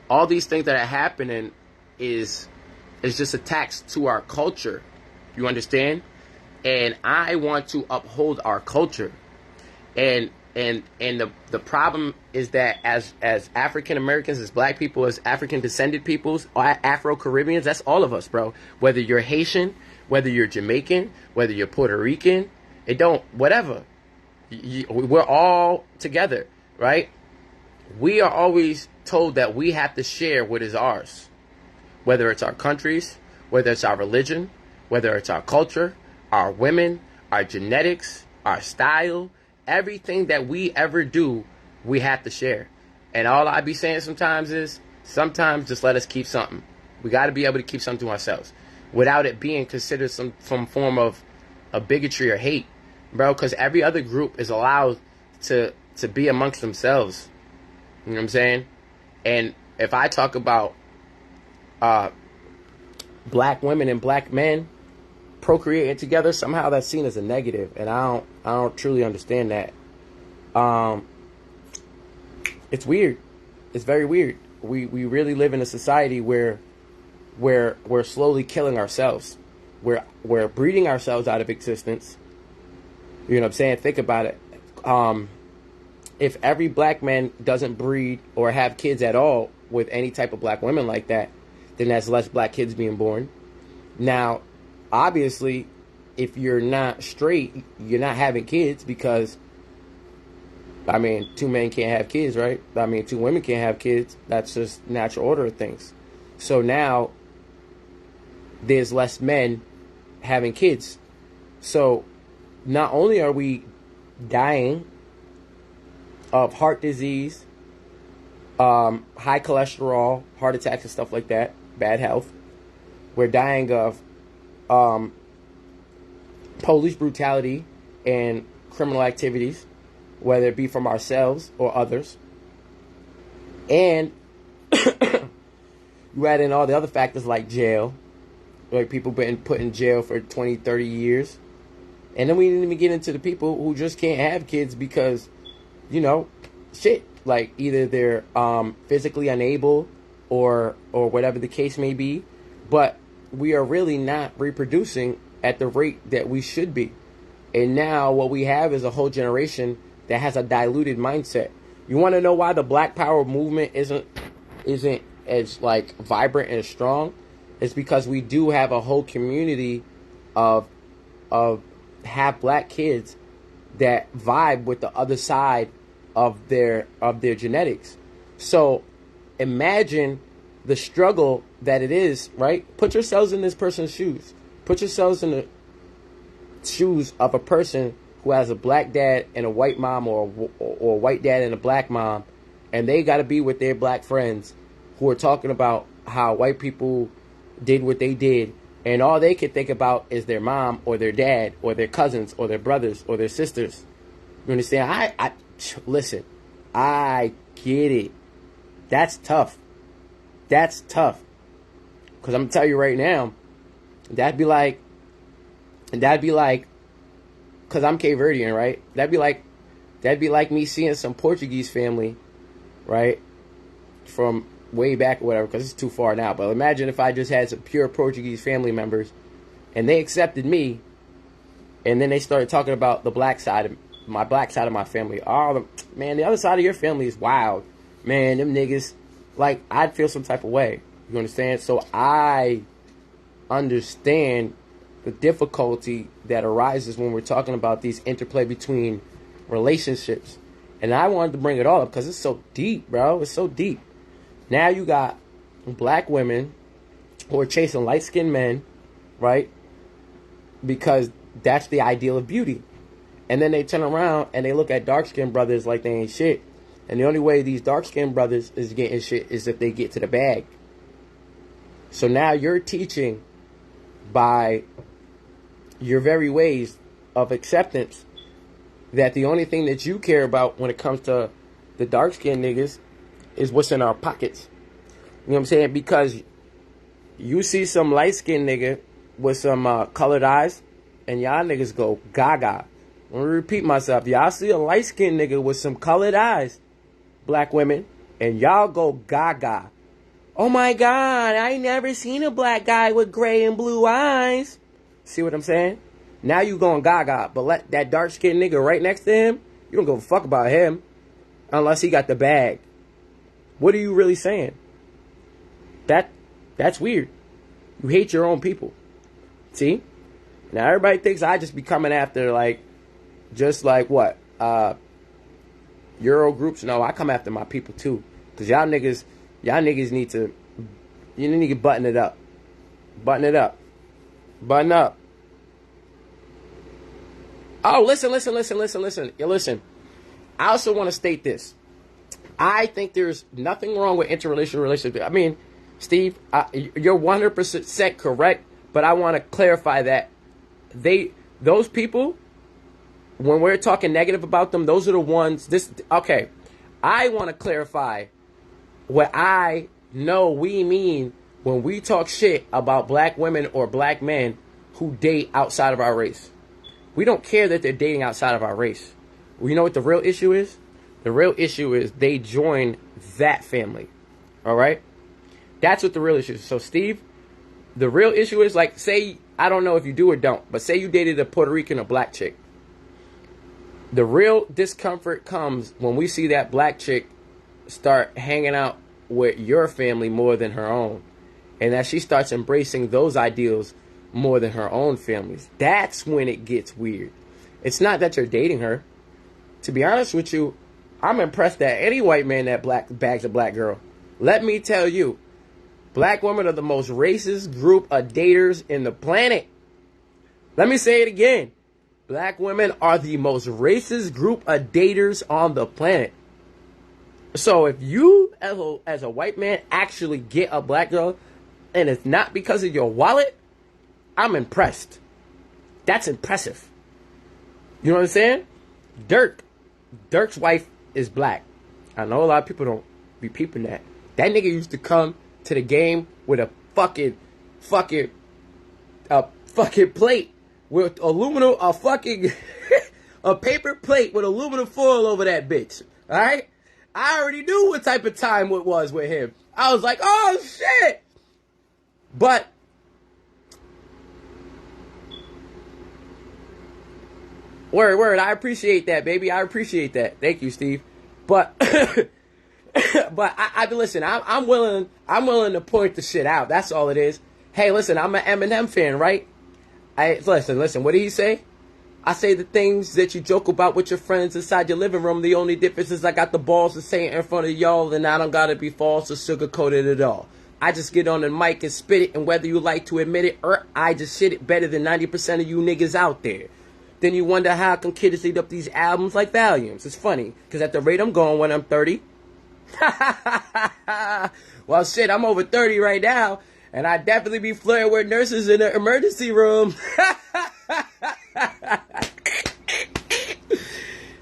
all these things that are happening is just attacks to our culture. You understand? And I want to uphold our culture. And the problem is that as African Americans, as black people, as African descended peoples, Afro Caribbeans, that's all of us, bro. Whether you're Haitian, whether you're Jamaican, whether you're Puerto Rican, whatever. We're all together, right? We are always told that we have to share what is ours. Whether it's our countries, whether it's our religion, whether it's our culture, our women, our genetics, our style, everything that we ever do, we have to share. And all I be saying sometimes just let us keep something. We got to be able to keep something to ourselves without it being considered some form of a bigotry or hate, bro, because every other group is allowed to be amongst themselves. You know what I'm saying? And if I talk about black women and black men procreating together, somehow that's seen as a negative, and I don't truly understand that. It's weird. It's very weird. We really live in a society where we're slowly killing ourselves. We're breeding ourselves out of existence. You know what I'm saying? Think about it. If every black man doesn't breed or have kids at all with any type of black women like that, then that's less black kids being born. Now, obviously, if you're not straight, you're not having kids because, I mean, two men can't have kids, right? I mean, two women can't have kids. That's just natural order of things. So now, there's less men having kids. So, not only are we dying of heart disease, high cholesterol, heart attacks and stuff like that, bad health, we're dying of police brutality and criminal activities, whether it be from ourselves or others. And you add in all the other factors like jail, like people being put in jail for 20, 30 years. And then we didn't even get into the people who just can't have kids because, you know, shit, like either they're physically unable or whatever the case may be. But we are really not reproducing at the rate that we should be. And now what we have is a whole generation that has a diluted mindset. You want to know why the Black Power movement isn't as like vibrant and strong? It's because we do have a whole community of half black kids that vibe with the other side of their genetics. So imagine the struggle that it is, right? Put yourselves in this person's shoes. Put yourselves in the shoes of a person who has a black dad and a white mom, or a white dad and a black mom, and they got to be with their black friends who are talking about how white people did what they did, and all they can think about is their mom or their dad or their cousins or their brothers or their sisters. You understand? I listen, I get it. That's tough. That's tough. Because I'm going to tell you right now, that'd be like, because I'm Cape Verdean, right? That'd be like me seeing some Portuguese family, right? From way back or whatever, because it's too far now. But imagine if I just had some pure Portuguese family members and they accepted me, and then they started talking about the black side of my family. Oh, man, the other side of your family is wild. Man, them niggas, like, I'd feel some type of way. You understand? So I understand the difficulty that arises when we're talking about these interplay between relationships. And I wanted to bring it all up because it's so deep, bro. It's so deep. Now you got black women who are chasing light-skinned men, right? Because that's the ideal of beauty. And then they turn around and they look at dark-skinned brothers like they ain't shit. And the only way these dark-skinned brothers is getting shit is if they get to the bag. So now you're teaching by your very ways of acceptance that the only thing that you care about when it comes to the dark-skinned niggas is what's in our pockets. You know what I'm saying? Because you see some light-skinned nigga with some colored eyes, and y'all niggas go gaga. Let me repeat myself. Y'all see a light-skinned nigga with some colored eyes, black women, and y'all go gaga. Oh my God, I ain't never seen a black guy with gray and blue eyes. See what I'm saying? Now you going gaga, but let that dark-skinned nigga right next to him, you don't give a fuck about him unless he got the bag. What are you really saying? That's weird. You hate your own people. See? Now everybody thinks I just be coming after just like what? Euro groups? No, I come after my people too. Cause y'all niggas need to button it up. Button it up. Button up. Oh, listen. You listen. I also want to state this. I think there's nothing wrong with interracial relationships. I mean, Steve, you're 100% correct, but I want to clarify that those people, when we're talking negative about them, those are the ones. Okay, I want to clarify what I know we mean when we talk shit about black women or black men who date outside of our race. We don't care that they're dating outside of our race. You know what the real issue is? The real issue is they join that family. All right? That's what the real issue is. So, Steve, the real issue is, like, say, I don't know if you do or don't, but say you dated a Puerto Rican or black chick. The real discomfort comes when we see that black chick start hanging out with your family more than her own. And that she starts embracing those ideals more than her own family's. That's when it gets weird. It's not that you're dating her. To be honest with you, I'm impressed that any white man that bags a black girl. Let me tell you, black women are the most racist group of daters in the planet. Let me say it again. Black women are the most racist group of daters on the planet. So if you, as a white man, actually get a black girl, and it's not because of your wallet, I'm impressed. That's impressive. You know what I'm saying? Dirk's wife is black. I know a lot of people don't be peeping that. That nigga used to come to the game with a fucking plate with aluminum, a paper plate with aluminum foil over that bitch. All right? I already knew what type of time it was with him. I was like, oh shit. But Word, word. I appreciate that, baby. I appreciate that. Thank you, Steve. But, but I listen. I'm willing. I'm willing to point the shit out. That's all it is. Hey, listen. I'm an Eminem fan, right? Listen. What did he say? I say the things that you joke about with your friends inside your living room. The only difference is I got the balls to say it in front of y'all, and I don't gotta be false or sugarcoated at all. I just get on the mic and spit it, and whether you like to admit it or I just shit it better than 90% of you niggas out there. Then you wonder how come kids eat up these albums like volumes. It's funny, because at the rate I'm going when I'm 30, well, shit, I'm over 30 right now, and I definitely be flirting with nurses in the emergency room.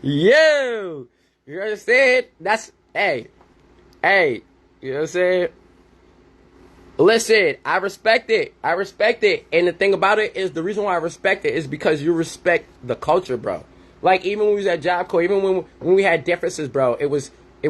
Yo, you understand? That's, hey, you know what I'm saying? Listen, I respect it. And the thing about it is, the reason why I respect it is because you respect the culture, bro. Like, even when we was at Job Corps, even when we had differences, bro, it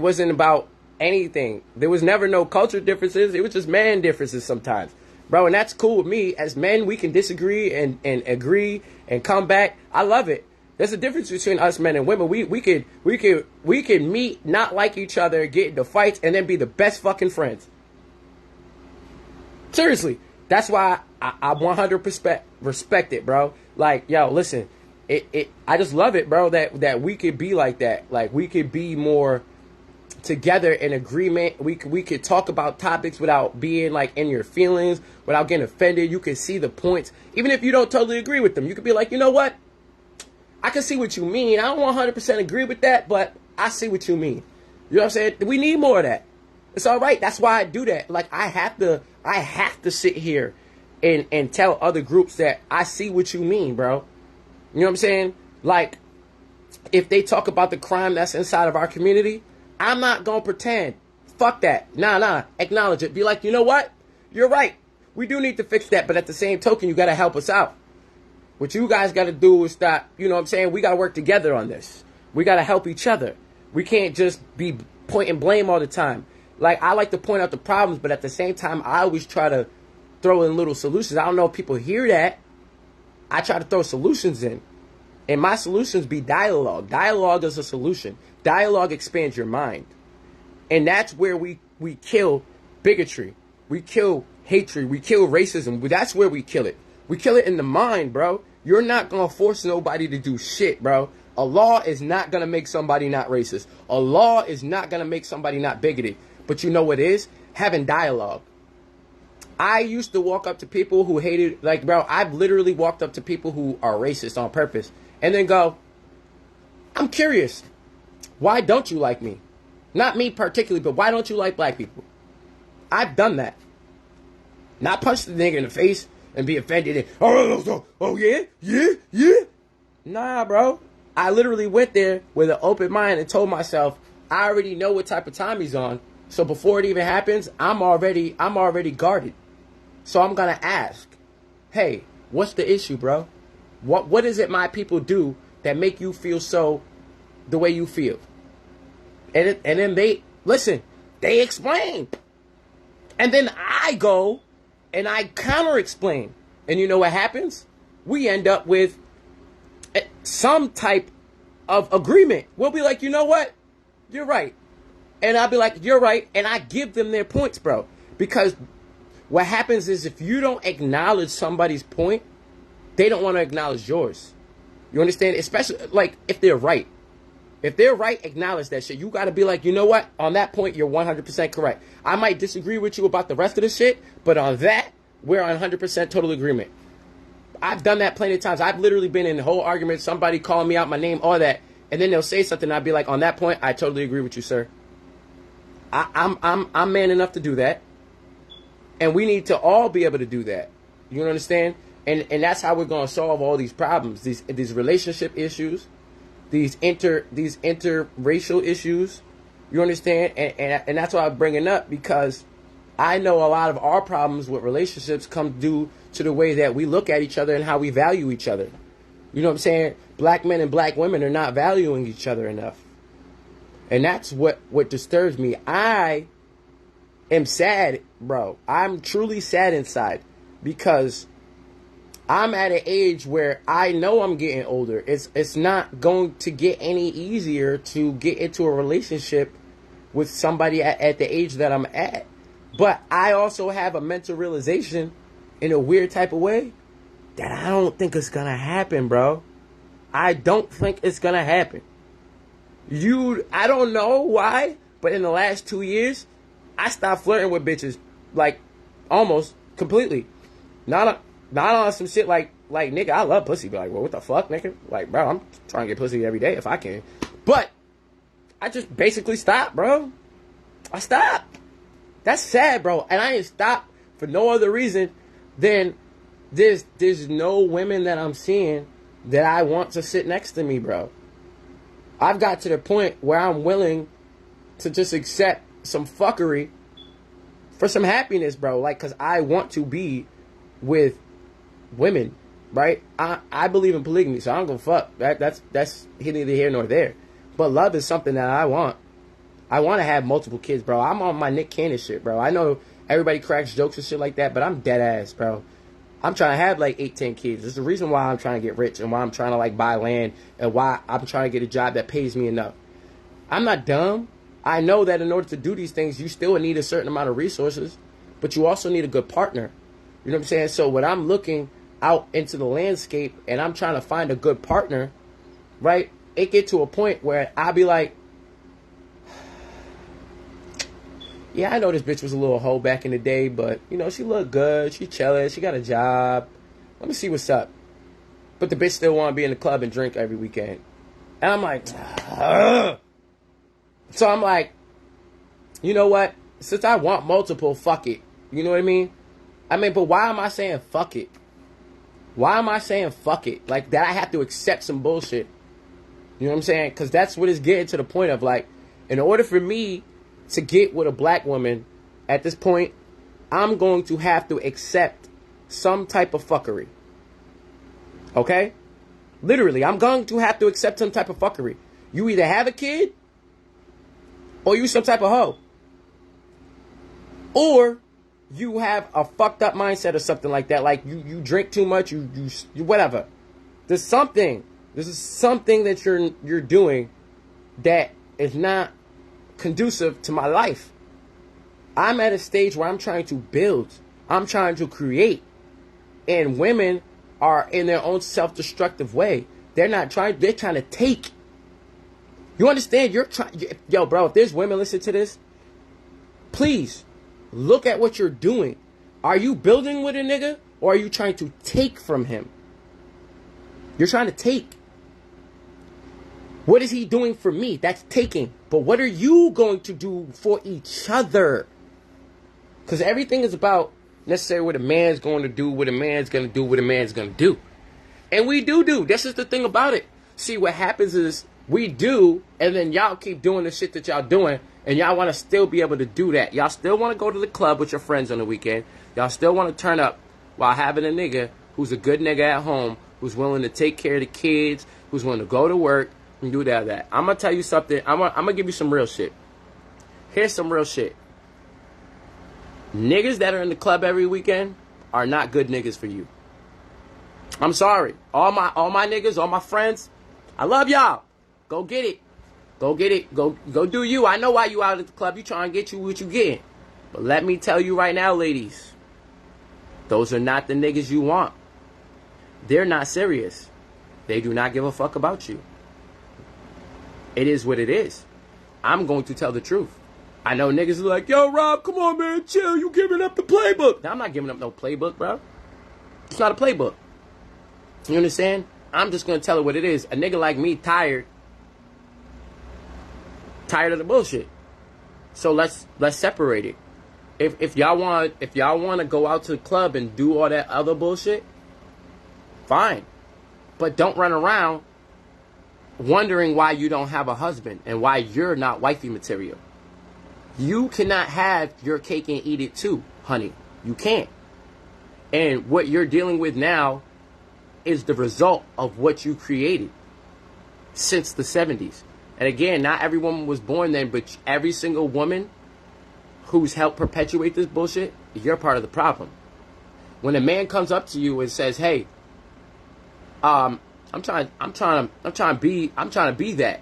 wasn't about anything. There was never no culture differences. It was just man differences sometimes. Bro, and that's cool with me. As men, we can disagree and agree and come back. I love it. There's a difference between us men and women. We could meet, not like each other, get into fights, and then be the best fucking friends. Seriously, that's why I 100% respect it, bro. Like, yo, listen, I just love it, bro, that we could be like that. Like, we could be more together in agreement. We could talk about topics without being, like, in your feelings, without getting offended. You can see the points. Even if you don't totally agree with them, you could be like, you know what? I can see what you mean. I don't 100% agree with that, but I see what you mean. You know what I'm saying? We need more of that. It's all right. That's why I do that. Like, I have to sit here and tell other groups that I see what you mean, bro. You know what I'm saying? Like, if they talk about the crime that's inside of our community, I'm not going to pretend. Fuck that. Nah. Acknowledge it. Be like, you know what? You're right. We do need to fix that. But at the same token, you got to help us out. What you guys got to do is stop. You know what I'm saying? We got to work together on this. We got to help each other. We can't just be pointing blame all the time. Like, I like to point out the problems, but at the same time, I always try to throw in little solutions. I don't know if people hear that. I try to throw solutions in. And my solutions be dialogue. Dialogue is a solution. Dialogue expands your mind. And that's where we kill bigotry. We kill hatred. We kill racism. That's where we kill it. We kill it in the mind, bro. You're not going to force nobody to do shit, bro. A law is not going to make somebody not racist. A law is not going to make somebody not bigoted. But you know what is? Having dialogue. I used to walk up to people who hated, like, bro, I've literally walked up to people who are racist on purpose and then go, I'm curious. Why don't you like me? Not me particularly, but why don't you like black people? I've done that. Not punch the nigga in the face and be offended and, oh yeah. Nah, bro. I literally went there with an open mind and told myself, I already know what type of time he's on. So before it even happens, I'm already guarded. So I'm going to ask, hey, what's the issue, bro? What is it my people do that make you feel so the way you feel? And then they explain. And then I go and I counter explain. And you know what happens? We end up with some type of agreement. We'll be like, you know what? You're right. And I'll be like, you're right. And I give them their points, bro. Because what happens is if you don't acknowledge somebody's point, they don't want to acknowledge yours. You understand? Especially, like, if they're right. If they're right, acknowledge that shit. You got to be like, you know what? On that point, you're 100% correct. I might disagree with you about the rest of the shit, but on that, we're on 100% total agreement. I've done that plenty of times. I've literally been in the whole argument, somebody calling me out my name, all that, and then they'll say something, and I'll be like, on that point, I totally agree with you, sir. I'm man enough to do that. And we need to all be able to do that. You understand? And that's how we're going to solve all these problems, these relationship issues, these interracial issues. You understand? And that's why I'm bringing up, because I know a lot of our problems with relationships come due to the way that we look at each other and how we value each other. You know what I'm saying? Black men and black women are not valuing each other enough. And that's what disturbs me. I am sad, bro. I'm truly sad inside because I'm at an age where I know I'm getting older. It's not going to get any easier to get into a relationship with somebody at the age that I'm at. But I also have a mental realization in a weird type of way that I don't think it's gonna happen, bro. I don't think it's gonna happen. I don't know why, but in the last 2 years, I stopped flirting with bitches, like, almost completely. Not on some shit like, nigga, I love pussy. But like, well, what the fuck, nigga? Like, bro, I'm trying to get pussy every day if I can. But I just basically stopped, bro. I stopped. That's sad, bro. And I didn't stop for no other reason than there's no women that I'm seeing that I want to sit next to me, bro. I've got to the point where I'm willing to just accept some fuckery for some happiness, bro. Like, because I want to be with women, right? I believe in polygamy, so I don't give a fuck. That's neither here nor there. But love is something that I want. I want to have multiple kids, bro. I'm on my Nick Cannon shit, bro. I know everybody cracks jokes and shit like that, but I'm dead ass, bro. I'm trying to have like 8-10 kids. There's the reason why I'm trying to get rich and why I'm trying to like buy land and why I'm trying to get a job that pays me enough. I'm not dumb. I know that in order to do these things, you still need a certain amount of resources, but you also need a good partner. You know what I'm saying? So when I'm looking out into the landscape and I'm trying to find a good partner, right? It get to a point where I'll be like, yeah, I know this bitch was a little hoe back in the day, but, you know, she looked good. She chilling. She got a job. Let me see what's up. But the bitch still want to be in the club and drink every weekend. And I'm like, ugh. So I'm like, you know what? Since I want multiple, fuck it. You know what I mean? But why am I saying fuck it? Why am I saying fuck it? Like, that I have to accept some bullshit. You know what I'm saying? Because that's what it's getting to the point of, like, in order for me to get with a black woman at this point, I'm going to have to accept some type of fuckery. Okay? Literally, I'm going to have to accept some type of fuckery. You either have a kid or you some type of hoe. Or you have a fucked up mindset or something like that. Like you drink too much, you whatever. There's something. This is something that you're doing that is not conducive to my life. I'm at a stage where I'm trying to build. I'm trying to create. And women are in their own self-destructive way. They're trying to take. You understand? Yo, bro, if there's women listen to this, please look at what you're doing. Are you building with a nigga or are you trying to take from him? You're trying to take. What is he doing for me? That's taking. But what are you going to do for each other? Because everything is about necessarily what a man's going to do, what a man's going to do, what a man's going to do. And we do. This is the thing about it. See, what happens is we do, and then y'all keep doing the shit that y'all doing, and y'all want to still be able to do that. Y'all still want to go to the club with your friends on the weekend. Y'all still want to turn up while having a nigga who's a good nigga at home, who's willing to take care of the kids, who's willing to go to work, and do that. I'm going to tell you something. I'm going to give you some real shit. Here's some real shit. Niggas that are in the club every weekend are not good niggas for you. I'm sorry. All my niggas, all my friends, I love y'all. Go get it. Go get it. Go do you. I know why you out at the club. You trying to get you what you getting. But let me tell you right now, ladies. Those are not the niggas you want. They're not serious. They do not give a fuck about you. It is what it is. I'm going to tell the truth. I know niggas are like, yo, Rob, come on, man, chill. You giving up the playbook. Now, I'm not giving up no playbook, bro. It's not a playbook. You understand? I'm just going to tell it what it is. A nigga like me tired of the bullshit. So let's separate it. If y'all want to go out to the club and do all that other bullshit, fine. But don't run around wondering why you don't have a husband and why you're not wifey material. You cannot have your cake and eat it too, honey. You can't. And what you're dealing with now is the result of what you created since the 70s. And again, not every woman was born then, but every single woman who's helped perpetuate this bullshit, you're part of the problem. When a man comes up to you and says, hey, I'm trying to be that.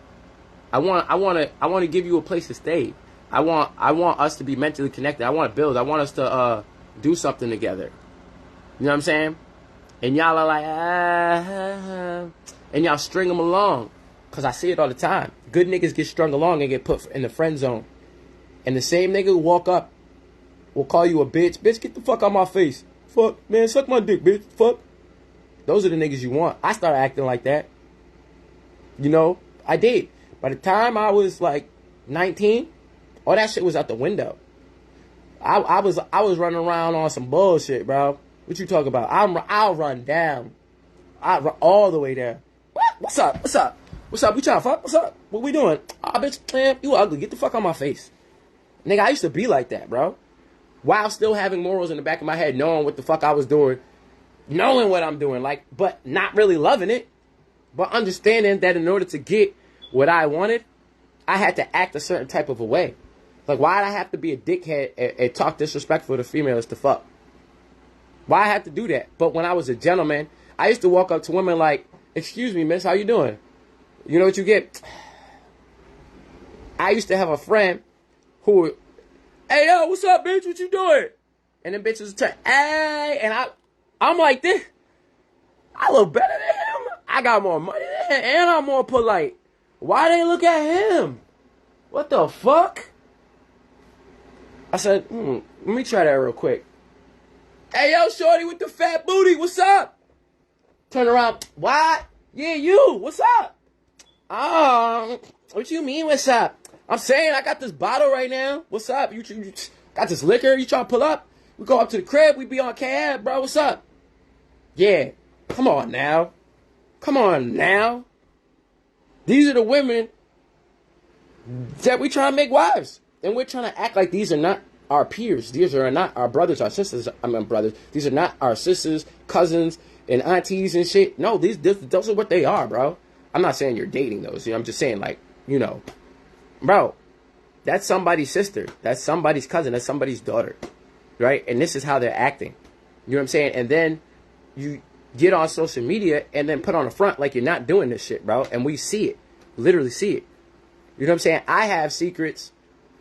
I want to give you a place to stay. I want us to be mentally connected. I want to build. I want us to do something together. You know what I'm saying? And y'all are like, and y'all string them along. Because I see it all the time. Good niggas get strung along and get put in the friend zone. And the same nigga who walk up will call you a bitch. Bitch, get the fuck out my face. Fuck, man, suck my dick, bitch. Fuck. Those are the niggas you want. I started acting like that. You know, I did. By the time I was like 19, all that shit was out the window. I was running around on some bullshit, bro. What you talking about? I'll run down. I run all the way down. What's up? What's up? What's up? We trying to fuck? What's up? What we doing? Ah, bitch, man, you ugly. Get the fuck out my face. Nigga, I used to be like that, bro. While still having morals in the back of my head, knowing what the fuck I was doing, knowing what I'm doing, like, but not really loving it, but understanding that in order to get what I wanted, I had to act a certain type of a way. Like, why'd I have to be a dickhead and talk disrespectful to females to fuck? Why I have to do that? But when I was a gentleman, I used to walk up to women like, excuse me, miss, how you doing? You know what you get? I used to have a friend who would, hey, yo, what's up, bitch? What you doing? And then bitches would turn, hey, and I'm like this. I look better than him. I got more money than him, and I'm more polite. Why they look at him? What the fuck? I said, let me try that real quick. Hey, yo, shorty with the fat booty, what's up? Turn around, what? Yeah, you, what's up? What you mean, what's up? I'm saying I got this bottle right now. What's up? You got this liquor? You trying to pull up? We go up to the crib. We be on cab, bro. What's up? Yeah. Come on now. Come on now. These are the women that we try to make wives. And we're trying to act like these are not our peers. These are not our brothers, our sisters. I mean, brothers. These are not our sisters, cousins, and aunties and shit. No, those are what they are, bro. I'm not saying you're dating those. You know, I'm just saying, like, you know, bro, that's somebody's sister. That's somebody's cousin. That's somebody's daughter. Right? And this is how they're acting. You know what I'm saying? And then you get on social media and then put on a front like you're not doing this shit, bro. And we see it. Literally see it. You know what I'm saying? I have secrets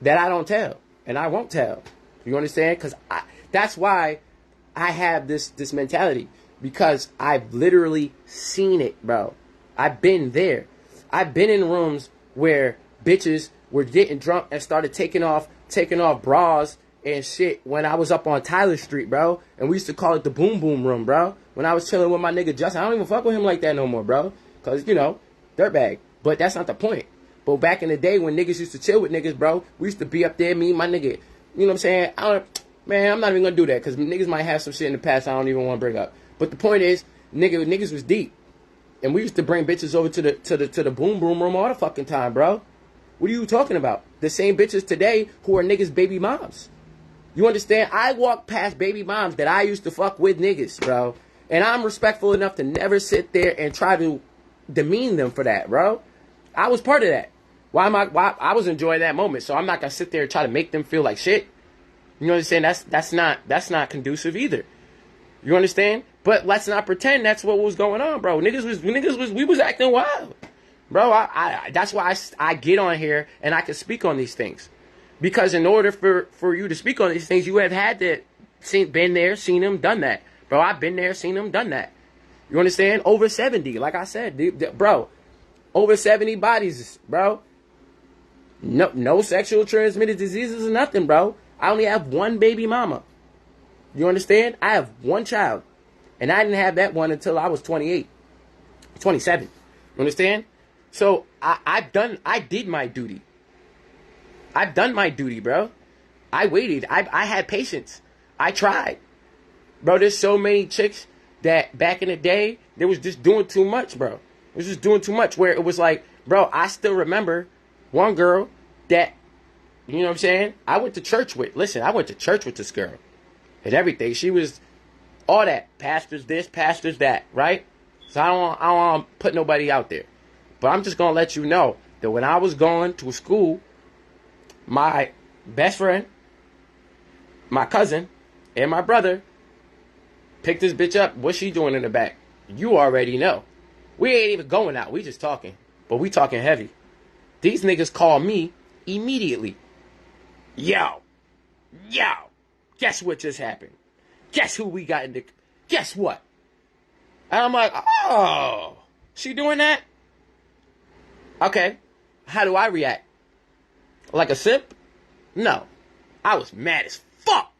that I don't tell. And I won't tell. You understand? Because that's why I have this mentality. Because I've literally seen it, bro. I've been there. I've been in rooms where bitches were getting drunk and started taking off bras and shit when I was up on Tyler Street, bro. And we used to call it the boom boom room, bro. When I was chilling with my nigga Justin, I don't even fuck with him like that no more, bro. Because, you know, dirtbag. But that's not the point. But back in the day when niggas used to chill with niggas, bro, we used to be up there, me and my nigga. You know what I'm saying? Man, I'm not even going to do that because niggas might have some shit in the past I don't even want to bring up. But the point is, niggas was deep. And we used to bring bitches over to the boom boom room all the fucking time, bro. What are you talking about? The same bitches today who are niggas' baby moms. You understand? I walk past baby moms that I used to fuck with niggas, bro. And I'm respectful enough to never sit there and try to demean them for that, bro. I was part of that. Why I was enjoying that moment, so I'm not gonna sit there and try to make them feel like shit. You know what I'm saying? That's not conducive either. You understand? But let's not pretend that's what was going on, bro. We was acting wild. Bro, that's why I get on here and I can speak on these things. Because in order for you to speak on these things, you have had to been there, seen them, done that. Bro, I've been there, seen them, done that. You understand? Over 70, like I said, bro. Over 70 bodies, bro. No sexual transmitted diseases or nothing, bro. I only have one baby mama. You understand? I have one child. And I didn't have that one until I was 28. 27. You understand? So I did my duty. I've done my duty, bro. I waited. I had patience. I tried. Bro, there's so many chicks that back in the day, they was just doing too much, bro. It was just doing too much where it was like, bro, I still remember one girl that, you know what I'm saying? I went to church with. Listen, I went to church with this girl and everything. She was all that. Pastors this, pastors that, right? So I don't want to put nobody out there. But I'm just going to let you know that when I was going to school, my best friend, my cousin, and my brother picked this bitch up. What's she doing in the back? You already know. We ain't even going out. We just talking. But we talking heavy. These niggas call me immediately. Yo. Guess what just happened? Guess who we got in the... Guess what? And I'm like, oh. She doing that? Okay. How do I react? Like a simp? No. I was mad as fuck.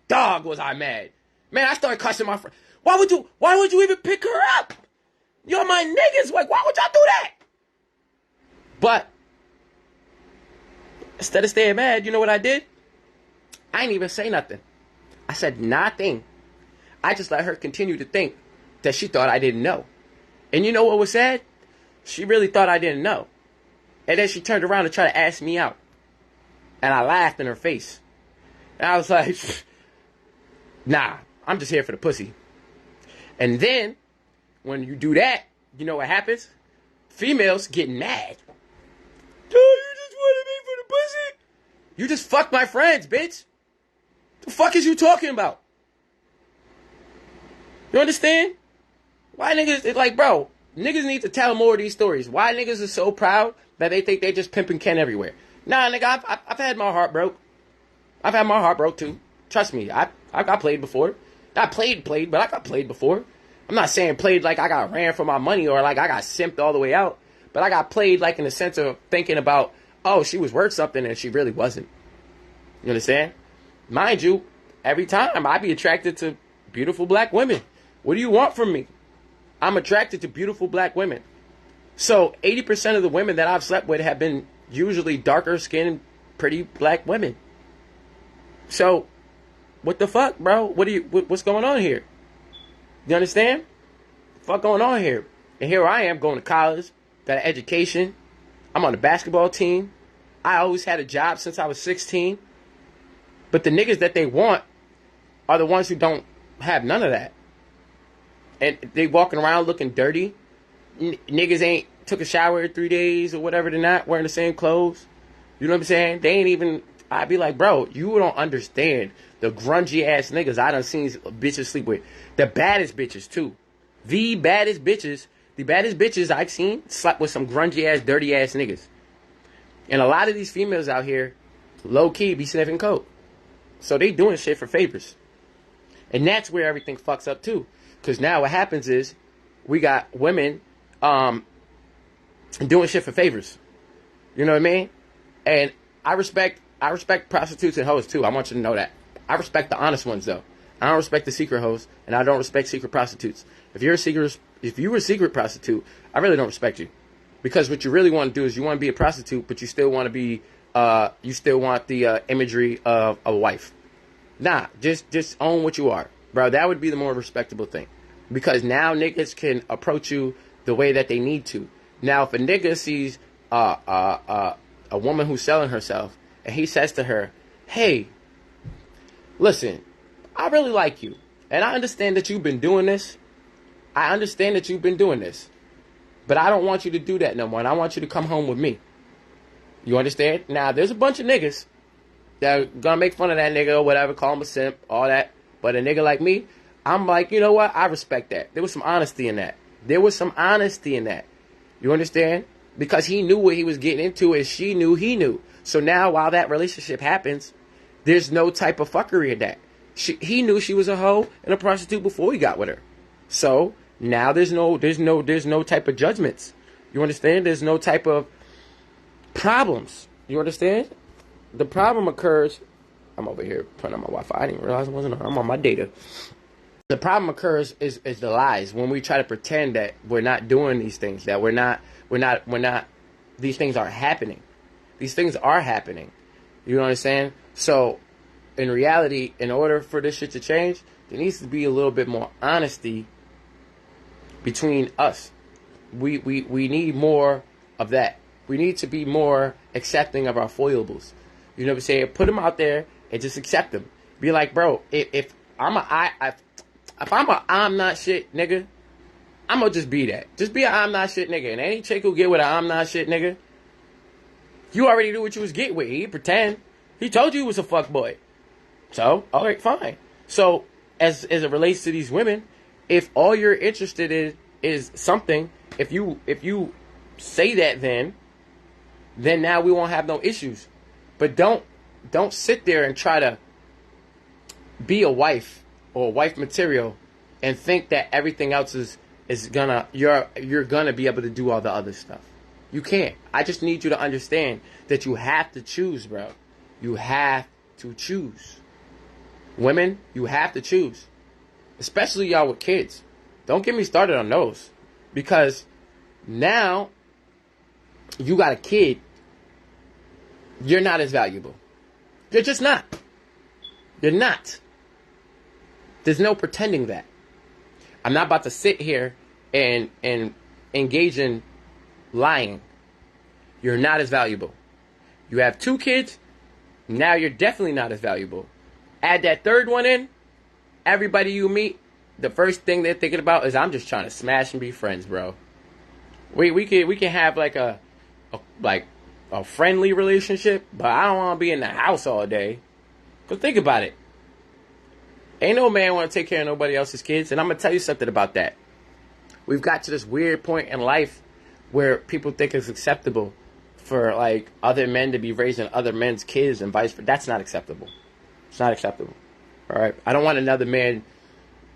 Dog, was I mad. Man, I started cussing my friend. Why would you even pick her up? You're my niggas. Like, why would y'all do that? But instead of staying mad, you know what I did? I didn't even say nothing. I said nothing. I just let her continue to think that she thought I didn't know. And you know what was sad? She really thought I didn't know. And then she turned around and tried to ask me out. And I laughed in her face. And I was like, nah, I'm just here for the pussy. And then, when you do that, you know what happens? Females get mad. Oh, you just wanted me for the pussy? You just fucked my friends, bitch. The fuck is you talking about? You understand? Why niggas, like, bro, niggas need to tell more of these stories. Why niggas are so proud that they think they just pimping Ken everywhere? Nah, nigga, I've had my heart broke. I've had my heart broke, too. Trust me, I got played before. Not played, but I got played before. I'm not saying played like I got ran for my money or like I got simped all the way out. But I got played like in the sense of thinking about, oh, she was worth something and she really wasn't. You understand? Mind you, every time I be attracted to beautiful black women. What do you want from me? I'm attracted to beautiful black women. So 80% of the women that I've slept with have been usually darker skinned, pretty black women. So, what the fuck, bro? What's going on here? You understand? What the fuck going on here? And here I am going to college, got an education. I'm on the basketball team. I always had a job since I was 16. But the niggas that they want are the ones who don't have none of that. And they walking around looking dirty. Niggas ain't took a shower in 3 days or whatever. They're not wearing the same clothes. You know what I'm saying? They ain't even... I'd be like, bro, you don't understand the grungy ass niggas I done seen bitches sleep with. The baddest bitches, too. The baddest bitches I've seen slept with some grungy ass, dirty ass niggas. And a lot of these females out here, low key, be sniffing coke. So they doing shit for favors. And that's where everything fucks up, too. Because now what happens is, we got women doing shit for favors. You know what I mean? And I respect prostitutes and hoes too. I want you to know that. I respect the honest ones though. I don't respect the secret hoes, and I don't respect secret prostitutes. If you were a secret prostitute, I really don't respect you. Because what you really want to do is you want to be a prostitute, but you still want to be you still want the imagery of a wife. Nah, just own what you are. Bro, that would be the more respectable thing. Because now niggas can approach you the way that they need to. Now if a nigga sees a woman who's selling herself, and he says to her, hey, listen, I really like you. And I understand that you've been doing this. But I don't want you to do that no more. And I want you to come home with me. You understand? Now, there's a bunch of niggas that are going to make fun of that nigga or whatever, call him a simp, all that. But a nigga like me, I'm like, you know what? I respect that. There was some honesty in that. You understand? Because he knew what he was getting into, and she knew he knew. So now, while that relationship happens, there's no type of fuckery in that. He knew she was a hoe and a prostitute before he got with her. So now there's no type of judgments. You understand? There's no type of problems. You understand? The problem occurs. I'm over here putting on my Wi-Fi. I didn't realize I wasn't on. I'm on my data. The problem occurs is the lies when we try to pretend that we're not doing these things, that we're not. These things aren't happening. These things are happening. You know what I'm saying? So, in reality, in order for this shit to change, there needs to be a little bit more honesty between us. We need more of that. We need to be more accepting of our foibles. You know what I'm saying? Put them out there and just accept them. Be like, bro, if I'm not shit nigga, I'm gonna just be that. Just be a I'm not shit nigga. And any chick who get with a I'm not shit nigga, you already knew what you was getting with. He didn't pretend. He told you he was a fuck boy. So, alright, fine. So, as it relates to these women, If all you're interested in is something, if you say that, then now we won't have no issues. But don't sit there and try to be a wife or wife material and think that everything else is gonna you're gonna be able to do all the other stuff. You can't. I just need you to understand that you have to choose, bro. You have to choose. Women, you have to choose. Especially y'all with kids. Don't get me started on those. Because now you got a kid, you're not as valuable. You're just not. You're not. There's no pretending that. I'm not about to sit here and engage in lying. You're not as valuable. You have 2 kids, now you're definitely not as valuable. Add that 3rd one in, everybody you meet, the first thing they're thinking about is, I'm just trying to smash and be friends, bro. We can have like a friendly relationship, but I don't want to be in the house all day. Cause think about it. Ain't no man want to take care of nobody else's kids, and I'm gonna tell you something about that. We've got to this weird point in life where people think it's acceptable for like other men to be raising other men's kids and vice versa. That's not acceptable. It's not acceptable. All right. I don't want another man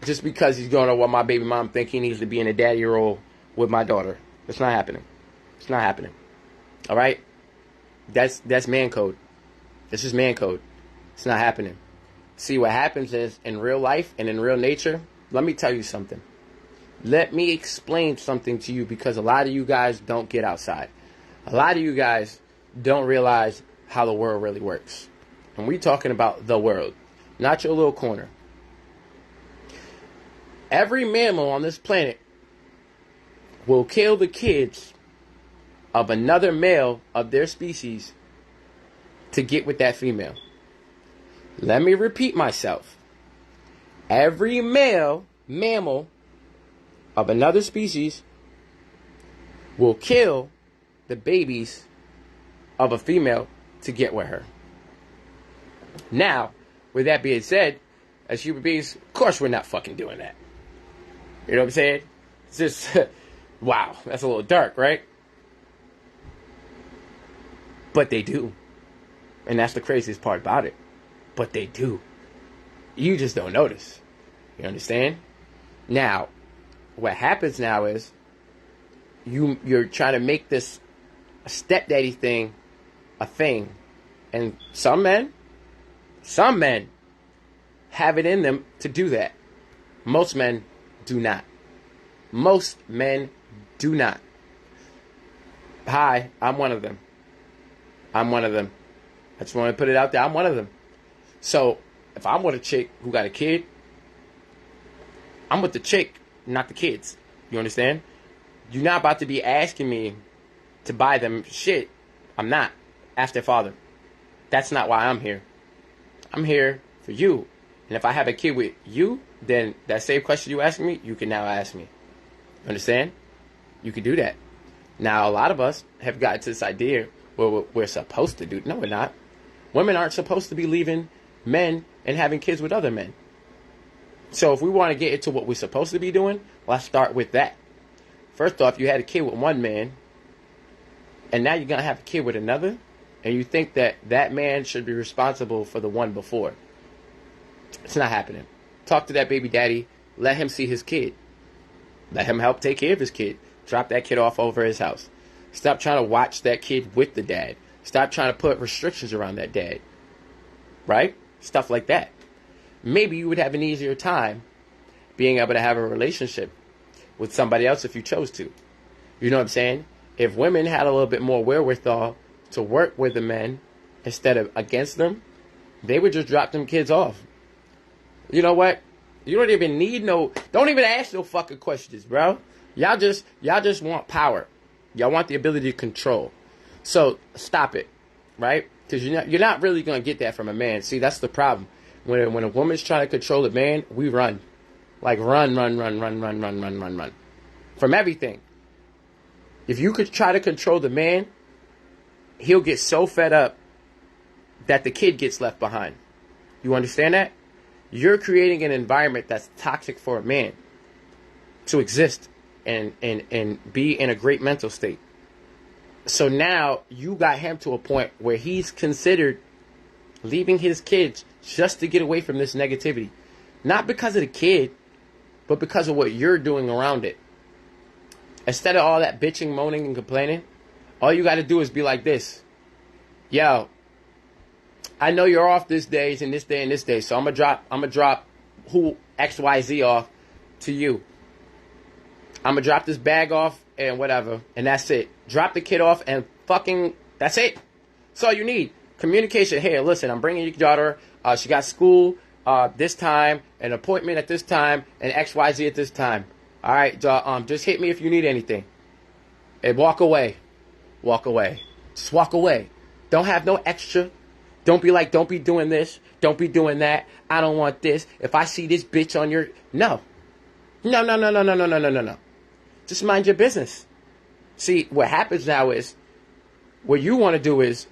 just because he's going to what my baby mom think he needs to be in a daddy role with my daughter. It's not happening. It's not happening. All right. That's man code. This is man code. It's not happening. See, what happens is in real life and in real nature, let me tell you something. Let me explain something to you, because a lot of you guys don't get outside. A lot of you guys don't realize how the world really works. And we're talking about the world, not your little corner. Every mammal on this planet will kill the kids of another male of their species to get with that female. Let me repeat myself. Every male mammal of another species will kill the babies of a female to get with her. Now, with that being said, as human beings, of course we're not fucking doing that. You know what I'm saying? It's just, wow, that's a little dark, right? But they do. And that's the craziest part about it. But they do. You just don't notice. You understand? Now, what happens now is you're trying to make this stepdaddy thing a thing. And some men have it in them to do that. Most men do not. Most men do not. Hi, I'm one of them. I'm one of them. I just want to put it out there. I'm one of them. So, if I'm with a chick who got a kid, I'm with the chick, not the kids. You understand? You're not about to be asking me to buy them shit. I'm not. Ask their father. That's not why I'm here. I'm here for you. And if I have a kid with you, then that same question you asking me, you can now ask me. Understand? You can do that. Now, a lot of us have gotten to this idea where we're supposed to do. No, we're not. Women aren't supposed to be leaving men and having kids with other men. So if we want to get into what we're supposed to be doing, let's start with that. First off, you had a kid with one man, and now you're going to have a kid with another, and you think that that man should be responsible for the one before. It's not happening. Talk to that baby daddy. Let him see his kid. Let him help take care of his kid. Drop that kid off over his house. Stop trying to watch that kid with the dad. Stop trying to put restrictions around that dad. Right? Stuff like that. Maybe you would have an easier time being able to have a relationship with somebody else if you chose to. You know what I'm saying? If women had a little bit more wherewithal to work with the men instead of against them, they would just drop them kids off. You know what? You don't even need don't even ask no fucking questions, bro. Y'all just want power. Y'all want the ability to control. So stop it, right? Because you're not really going to get that from a man. See, that's the problem. When a woman's trying to control a man, we run. Like run. From everything. If you could try to control the man, he'll get so fed up that the kid gets left behind. You understand that? You're creating an environment that's toxic for a man. to exist and be in a great mental state. So now you got him to a point where he's considered leaving his kids just to get away from this negativity. Not because of the kid, but because of what you're doing around it. Instead of all that bitching, moaning, and complaining, all you got to do is be like this. Yo, I know you're off this day and this day and this day, so I'm gonna drop who XYZ off to you. I'm gonna drop this bag off and whatever, and that's it. Drop the kid off and fucking, that's it. That's all you need. Communication. Hey, listen, I'm bringing your daughter. She got school this time, an appointment at this time, and XYZ at this time. All right, just hit me if you need anything. And walk away. Walk away. Just walk away. Don't have no extra. Don't be like, don't be doing this. Don't be doing that. I don't want this. If I see this bitch on your... No. No. Just mind your business. See, what happens now is, what you want to do is,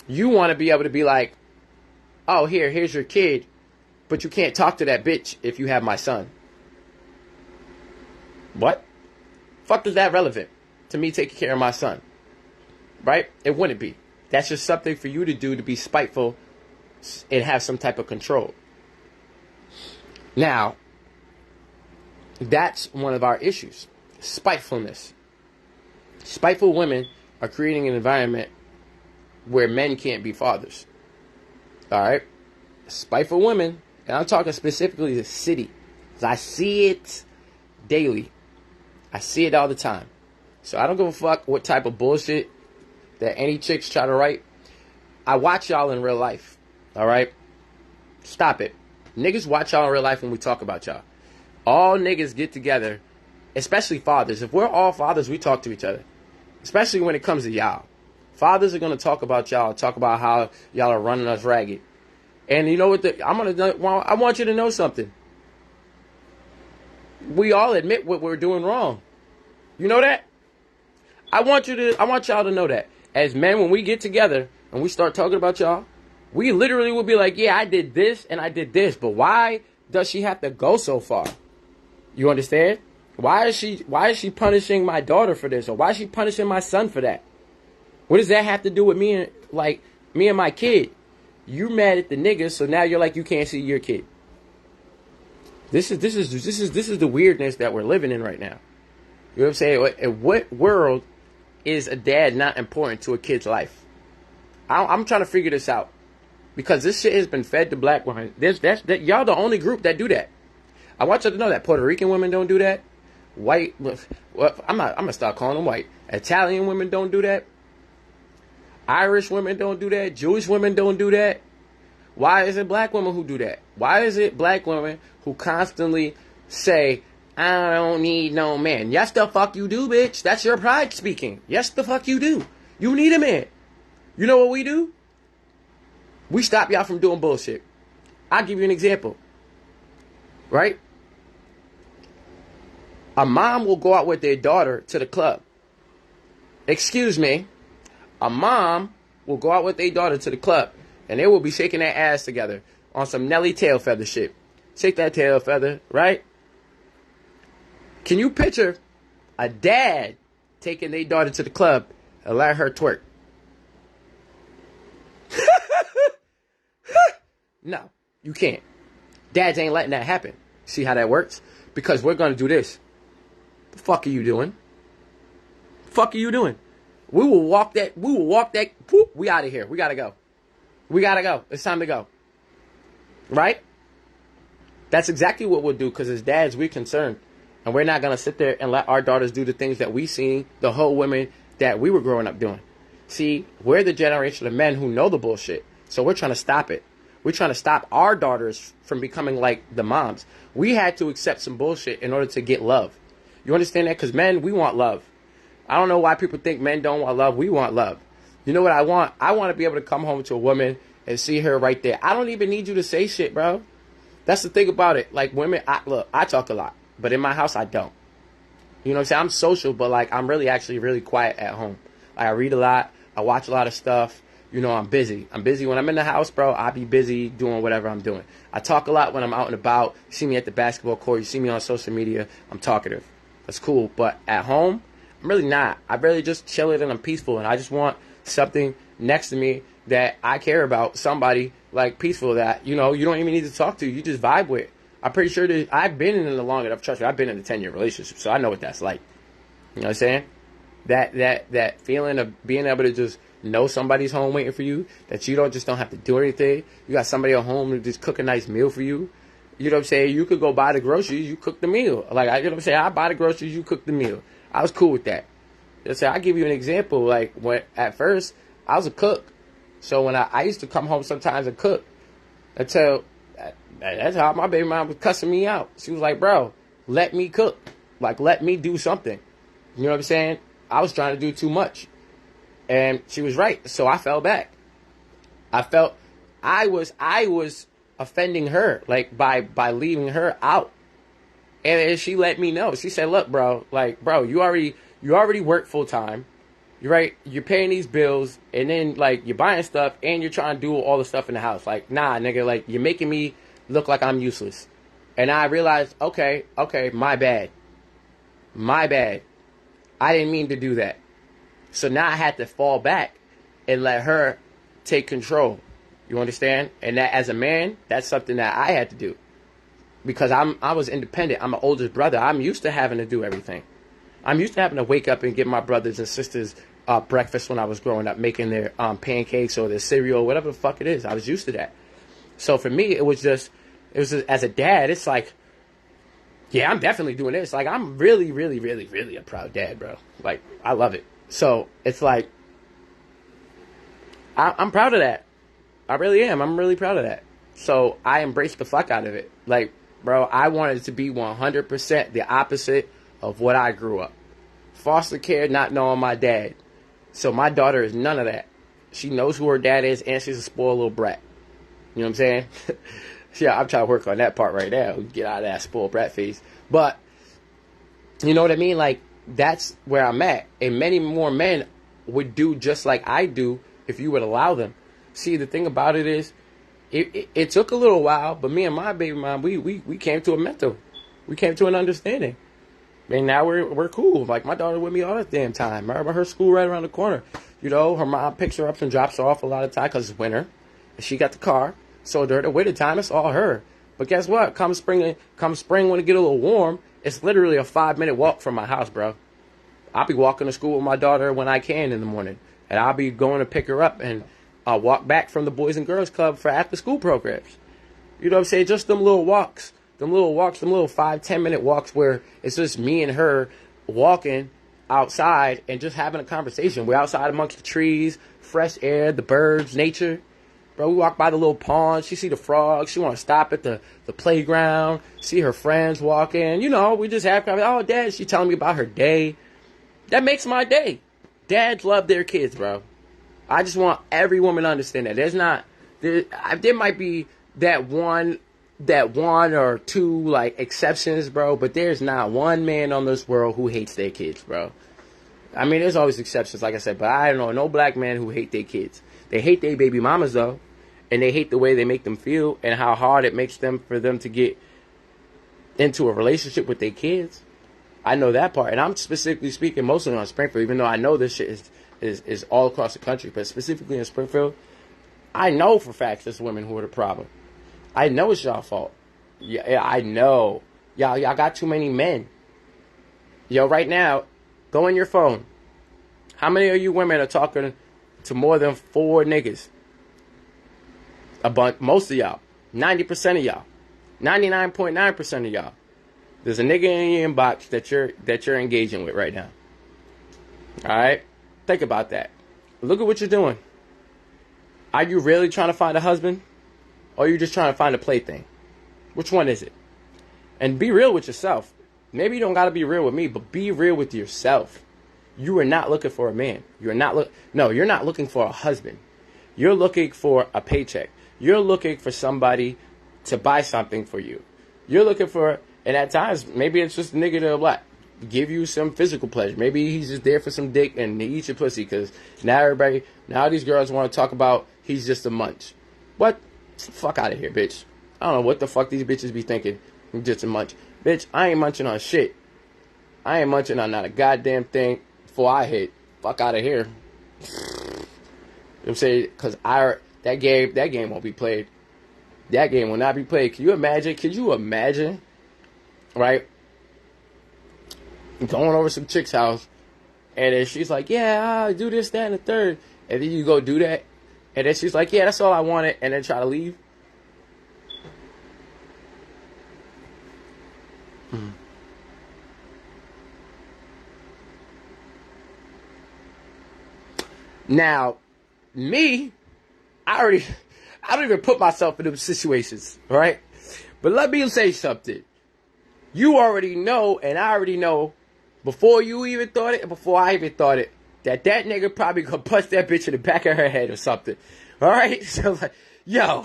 you want to be able to be like, oh, here's your kid, but you can't talk to that bitch if you have my son. What? Fuck is that relevant to me taking care of my son? Right? It wouldn't be. That's just something for you to do to be spiteful and have some type of control. Now, that's one of our issues. Spitefulness. Spiteful women are creating an environment where men can't be fathers. Alright? Spiteful women, and I'm talking specifically the city, because I see it daily. I see it all the time. So I don't give a fuck what type of bullshit that any chicks try to write. I watch y'all in real life. Alright? Stop it. Niggas watch y'all in real life when we talk about y'all. All niggas get together, especially fathers. If we're all fathers, we talk to each other. Especially when it comes to y'all. Fathers are going to talk about y'all, talk about how y'all are running us ragged. And you know what? I want you to know something. We all admit what we're doing wrong. You know that? I want y'all to know that. As men, when we get together and we start talking about y'all, we literally will be like, yeah, I did this and I did this, but why does she have to go so far? You understand? Why is she punishing my daughter for this? Or why is she punishing my son for that? What does that have to do with me and my kid? You mad at the niggas, so now you're like you can't see your kid. This is the weirdness that we're living in right now. You know what I'm saying? In what world is a dad not important to a kid's life? I'm trying to figure this out. Because this shit has been fed to black women. Y'all the only group that do that. I want you to know that Puerto Rican women don't do that. White, well, I'm gonna start calling them white. Italian women don't do that. Irish women don't do that. Jewish women don't do that. Why is it black women who do that? Why is it black women who constantly say, I don't need no man? Yes, the fuck you do, bitch. That's your pride speaking. Yes, the fuck you do. You need a man. You know what we do? We stop y'all from doing bullshit. I'll give you an example. Right? A mom will go out with their daughter to the club. Excuse me. A mom will go out with their daughter to the club. And they will be shaking their ass together on some Nelly tail feather shit. Shake that tail feather, right? Can you picture a dad taking their daughter to the club and let her twerk? No, you can't. Dads ain't letting that happen. See how that works? Because we're going to do this. The fuck are you doing? The fuck are you doing? We will walk that. Whoop, we out of here. We got to go. It's time to go. Right? That's exactly what we'll do, because as dads, we're concerned. And we're not going to sit there and let our daughters do the things that we seen the whole women that we were growing up doing. See, we're the generation of men who know the bullshit. So we're trying to stop it. We're trying to stop our daughters from becoming like the moms. We had to accept some bullshit in order to get love. You understand that? Because men, we want love. I don't know why people think men don't want love. We want love. You know what I want? I want to be able to come home to a woman and see her right there. I don't even need you to say shit, bro. That's the thing about it. Like, women, I talk a lot. But in my house, I don't. You know what I'm saying? I'm social, but, like, I'm really actually really quiet at home. Like, I read a lot. I watch a lot of stuff. I'm busy. I'm busy when I'm in the house, bro. I be busy doing whatever I'm doing. I talk a lot when I'm out and about. You see me at the basketball court. You see me on social media. I'm talkative. That's cool. But at home, I'm really not. I really just chill it and I'm peaceful. And I just want something next to me that I care about. Somebody like peaceful that, you don't even need to talk to. You just vibe with. I'm pretty sure that I've been in it long enough. Trust me, I've been in a 10-year relationship. So I know what that's like. You know what I'm saying? That feeling of being able to just know somebody's home waiting for you, that you don't have to do anything. You got somebody at home to just cook a nice meal for you. You know what I'm saying? You could go buy the groceries, you cook the meal. Like, you know what I'm saying? I buy the groceries, you cook the meal. I was cool with that. You know, I'll give you an example. Like, when at first, I was a cook. So when I used to come home sometimes and cook, until that's how my baby mom was cussing me out. She was like, bro, let me cook. Like, let me do something. You know what I'm saying? I was trying to do too much. And she was right. So I fell back. I felt I was offending her, like, by leaving her out. And she let me know. She said, look, bro, you already work full time. You're right. You're paying these bills, and then, like, you're buying stuff, and you're trying to do all the stuff in the house. Like, nah, nigga, like, you're making me look like I'm useless. And I realized, okay, my bad. I didn't mean to do that. So now I had to fall back and let her take control. You understand? And that, as a man, that's something that I had to do. Because I was independent. I'm an oldest brother. I'm used to having to do everything. I'm used to having to wake up and get my brothers and sisters breakfast when I was growing up, making their pancakes or their cereal, whatever the fuck it is. I was used to that. So for me, it was just as a dad, it's like, yeah, I'm definitely doing this. Like, I'm really, really, really, really a proud dad, bro. Like, I love it. So it's like, I'm proud of that. I really am. I'm really proud of that. So I embraced the fuck out of it. Like, bro, I wanted it to be 100% the opposite of what I grew up. Foster care, not knowing my dad. So my daughter is none of that. She knows who her dad is, and she's a spoiled little brat. You know what I'm saying? Yeah, I'm trying to work on that part right now. Get out of that spoiled brat phase. But, you know what I mean? Like, that's where I'm at. And many more men would do just like I do if you would allow them. See, the thing about it is, it took a little while, but me and my baby mom, we came to a mental. We came to an understanding. And now we're cool. Like, my daughter with me all the damn time. Remember, her school right around the corner. You know, her mom picks her up and drops her off a lot of time because it's winter. And she got the car. So during the winter time, it's all her. But guess what? Come spring when it get a little warm, it's literally a 5-minute walk from my house, bro. I'll be walking to school with my daughter when I can in the morning. And I'll be going to pick her up and walk back from the Boys and Girls Club for after school programs. You know what I'm saying? Just them little walks. Them little 5-10 minute walks where it's just me and her walking outside and just having a conversation. We're outside amongst the trees, fresh air, the birds, nature. Bro, we walk by the little pond. She see the frogs. She want to stop at the playground, see her friends walking. You know, we just have conversation. Oh, Dad, she telling me about her day. That makes my day. Dads love their kids, bro. I just want every woman to understand that. There might be that one or two, like, exceptions, bro, but there's not one man on this world who hates their kids, bro. I mean, there's always exceptions, like I said, but I don't know no black man who hate their kids. They hate their baby mamas, though, and they hate the way they make them feel and how hard it makes for them to get into a relationship with their kids. I know that part, and I'm specifically speaking mostly on Springfield, even though I know this shit is all across the country, but specifically in Springfield, I know for facts there's women who are the problem. I know it's y'all fault. Yeah, I know. Y'all got too many men. Yo, right now, go in your phone. How many of you women are talking to more than 4 niggas? A bunch. Most of y'all. 90% of y'all. 99.9% of y'all. There's a nigga in your inbox that you're engaging with right now. Alright? Think about that. Look at what you're doing. Are you really trying to find a husband? Or are you just trying to find a plaything? Which one is it? And be real with yourself. Maybe you don't got to be real with me, but be real with yourself. You are not looking for a man. You're not looking for a husband. You're looking for a paycheck. You're looking for somebody to buy something for you. You're looking for, and at times, maybe it's just a nigga to give you some physical pleasure. Maybe he's just there for some dick and he eats your pussy. Because now these girls want to talk about he's just a munch. What? Fuck out of here, bitch. I don't know what the fuck these bitches be thinking. I'm just a munch. Bitch, I ain't munching on shit. I ain't munching on not a goddamn thing before I hit. Fuck out of here. You know what I'm saying? Because that game won't be played. That game will not be played. Can you imagine? Right? Going over some chick's house, and then she's like, yeah, I'll do this, that, and the third. And then you go do that, and then she's like, yeah, that's all I wanted, and then try to leave. Now, me, I don't even put myself in those situations, right? But let me say something. You already know, and I already know, before you even thought it, and before I even thought it, that nigga probably gonna punch that bitch in the back of her head or something. Alright? So, like, yo.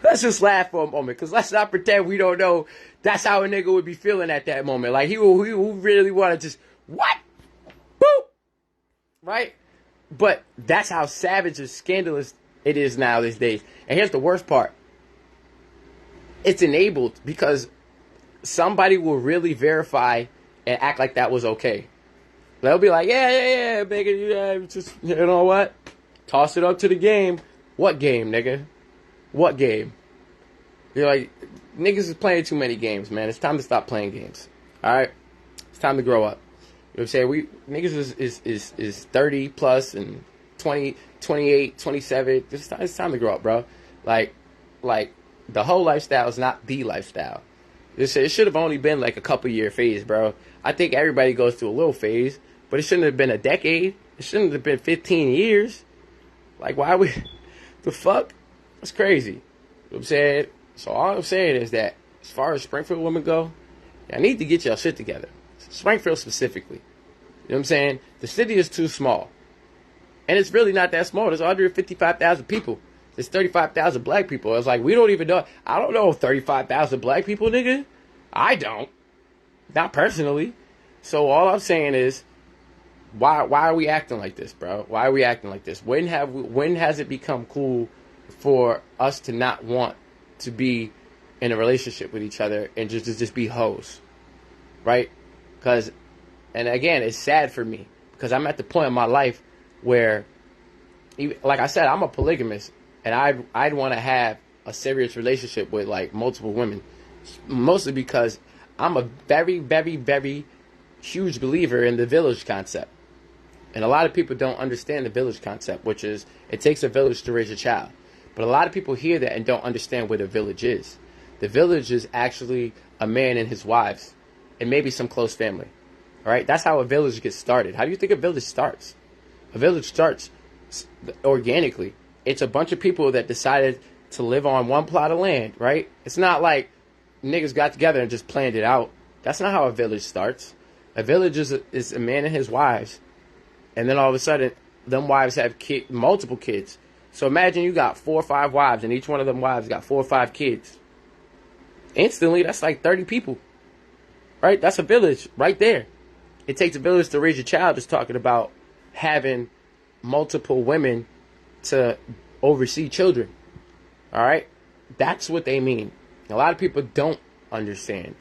Let's just laugh for a moment, because let's not pretend we don't know that's how a nigga would be feeling at that moment. Like, he really want to just, what? Boop! Right? But that's how savage and scandalous it is now these days. And here's the worst part. It's enabled because somebody will really verify and act like that was okay. They'll be like, yeah, nigga, just, you know what? Toss it up to the game. What game, nigga? What game? You're like, niggas is playing too many games, man. It's time to stop playing games. Alright? It's time to grow up. You know what I'm saying? Niggas is 30 plus and 20, 28, 27. It's time to grow up, bro. Like, the whole lifestyle is not the lifestyle. It should have only been like a couple year phase, bro. I think everybody goes through a little phase, but it shouldn't have been a decade. It shouldn't have been 15 years. Like, why we... The fuck? That's crazy. You know what I'm saying? So all I'm saying is that as far as Springfield women go, I need to get y'all shit together. Springfield specifically. You know what I'm saying? The city is too small. And it's really not that small. There's 155,000 people. There's 35,000 black people. It's like, we don't even know. I don't know 35,000 black people, nigga. I don't. Not personally. So all I'm saying is, why are we acting like this, bro? Why are we acting like this? When has it become cool for us to not want to be in a relationship with each other and just be hoes? Right? Because, and again, it's sad for me. Because I'm at the point in my life where, like I said, I'm a polygamist. And I'd want to have a serious relationship with, like, multiple women. Mostly because I'm a very, very, very huge believer in the village concept. And a lot of people don't understand the village concept, which is it takes a village to raise a child. But a lot of people hear that and don't understand what a village is. The village is actually a man and his wives and maybe some close family. All right? That's how a village gets started. How do you think a village starts? A village starts organically. It's a bunch of people that decided to live on one plot of land, right? It's not like niggas got together and just planned it out. That's not how a village starts. A village is a man and his wives. And then all of a sudden, them wives have multiple kids. So imagine you got 4 or 5 wives, and each one of them wives got 4 or 5 kids. Instantly, that's like 30 people. Right? That's a village right there. It takes a village to raise a child. Just talking about having multiple women to oversee children. Alright? That's what they mean. A lot of people don't understand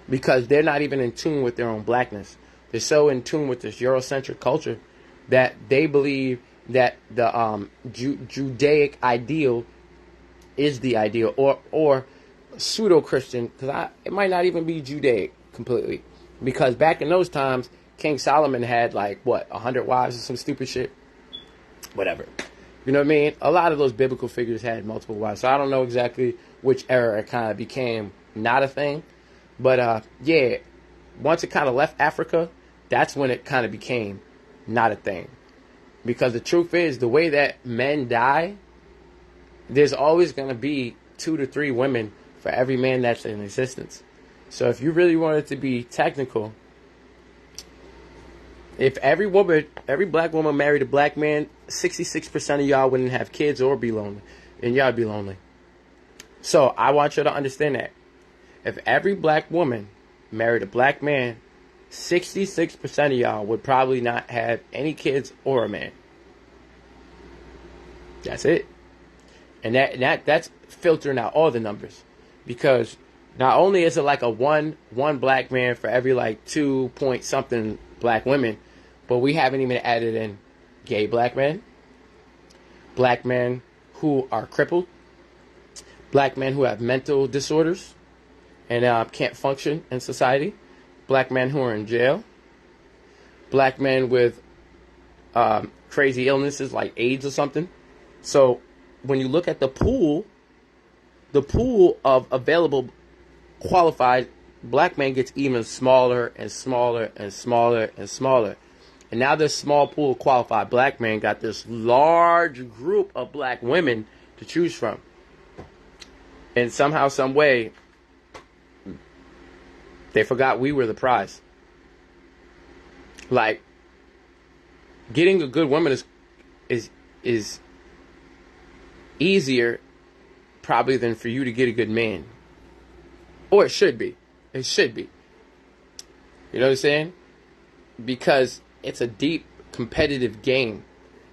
because they're not even in tune with their own blackness. They're so in tune with this Eurocentric culture that they believe that the Judaic ideal is the ideal, or pseudo-Christian, because it might not even be Judaic completely. Because back in those times, King Solomon had, like, 100 wives or some stupid shit? Whatever. You know what I mean? A lot of those biblical figures had multiple wives. So I don't know exactly which era it kind of became not a thing. But, yeah, once it kind of left Africa, that's when it kind of became not a thing. Because the truth is, the way that men die, there's always going to be 2 to 3 women for every man that's in existence. So if you really wanted to be technical, if every black woman married a black man, 66% of y'all wouldn't have kids or be lonely. And y'all be lonely. So I want you to understand that. If every black woman married a black man, 66% of y'all would probably not have any kids or a man. That's it. And that's filtering out all the numbers. Because not only is it like a one black man for every like 2 point something black women, but we haven't even added in gay black men who are crippled, black men who have mental disorders and can't function in society, black men who are in jail, black men with crazy illnesses like AIDS or something. So when you look at the pool of available qualified black men gets even smaller and smaller and smaller and smaller. And now this small pool of qualified black men got this large group of black women to choose from. And somehow, some way, they forgot we were the prize. Like, getting a good woman is easier probably than for you to get a good man. Or it should be. It should be. You know what I'm saying? Because it's a deep competitive game.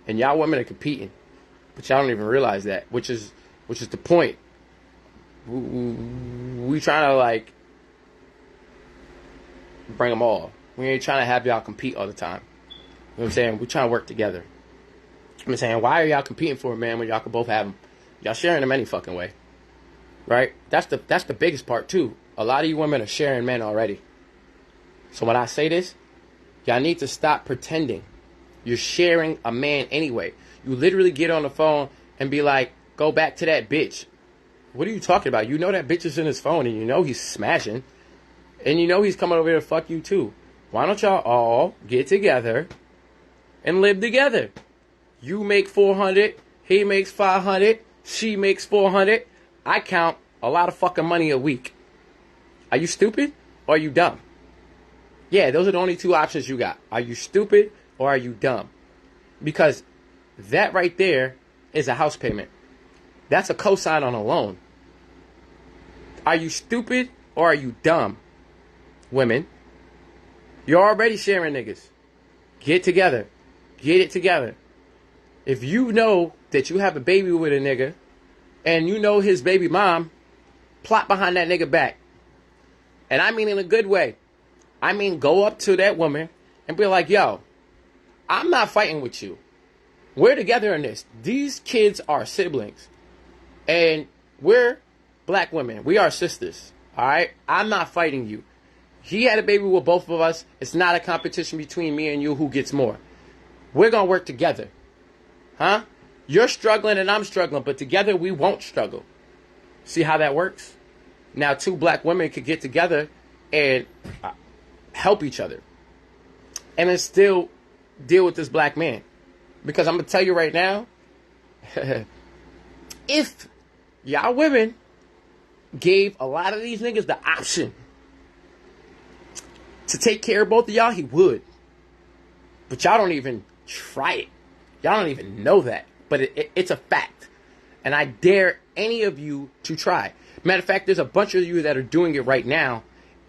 And y'all women are competing. But y'all don't even realize that. Which is the point. We trying to like bring them all. We ain't trying to have y'all compete all the time. You know what I'm saying? We trying to work together. I'm saying, why are y'all competing for a man when y'all can both have him? Y'all sharing them any fucking way. Right? That's the biggest part too. A lot of you women are sharing men already. So when I say this, y'all need to stop pretending. You're sharing a man anyway. You literally get on the phone and be like, go back to that bitch. What are you talking about? You know that bitch is in his phone and you know he's smashing. And you know he's coming over here to fuck you too. Why don't y'all all get together and live together? You make 400, he makes 500, she makes 400. I count a lot of fucking money a week. Are you stupid or are you dumb? Yeah, those are the only two options you got. Are you stupid or are you dumb? Because that right there is a house payment. That's a cosign on a loan. Are you stupid or are you dumb? Women, you're already sharing niggas. Get together. Get it together. If you know that you have a baby with a nigga and you know his baby mom, plot behind that nigga back. And I mean in a good way. I mean go up to that woman and be like, yo, I'm not fighting with you. We're together in this. These kids are siblings. And we're black women. We are sisters. All right? I'm not fighting you. He had a baby with both of us. It's not a competition between me and you who gets more. We're going to work together. Huh? You're struggling and I'm struggling, but together we won't struggle. See how that works? Now, two black women could get together and help each other. And then still deal with this black man. Because I'm going to tell you right now, if y'all women gave a lot of these niggas the option to take care of both of y'all, he would. But y'all don't even try it. Y'all don't even know that. But it's a fact. And I dare any of you to try. Matter of fact, there's a bunch of you that are doing it right now,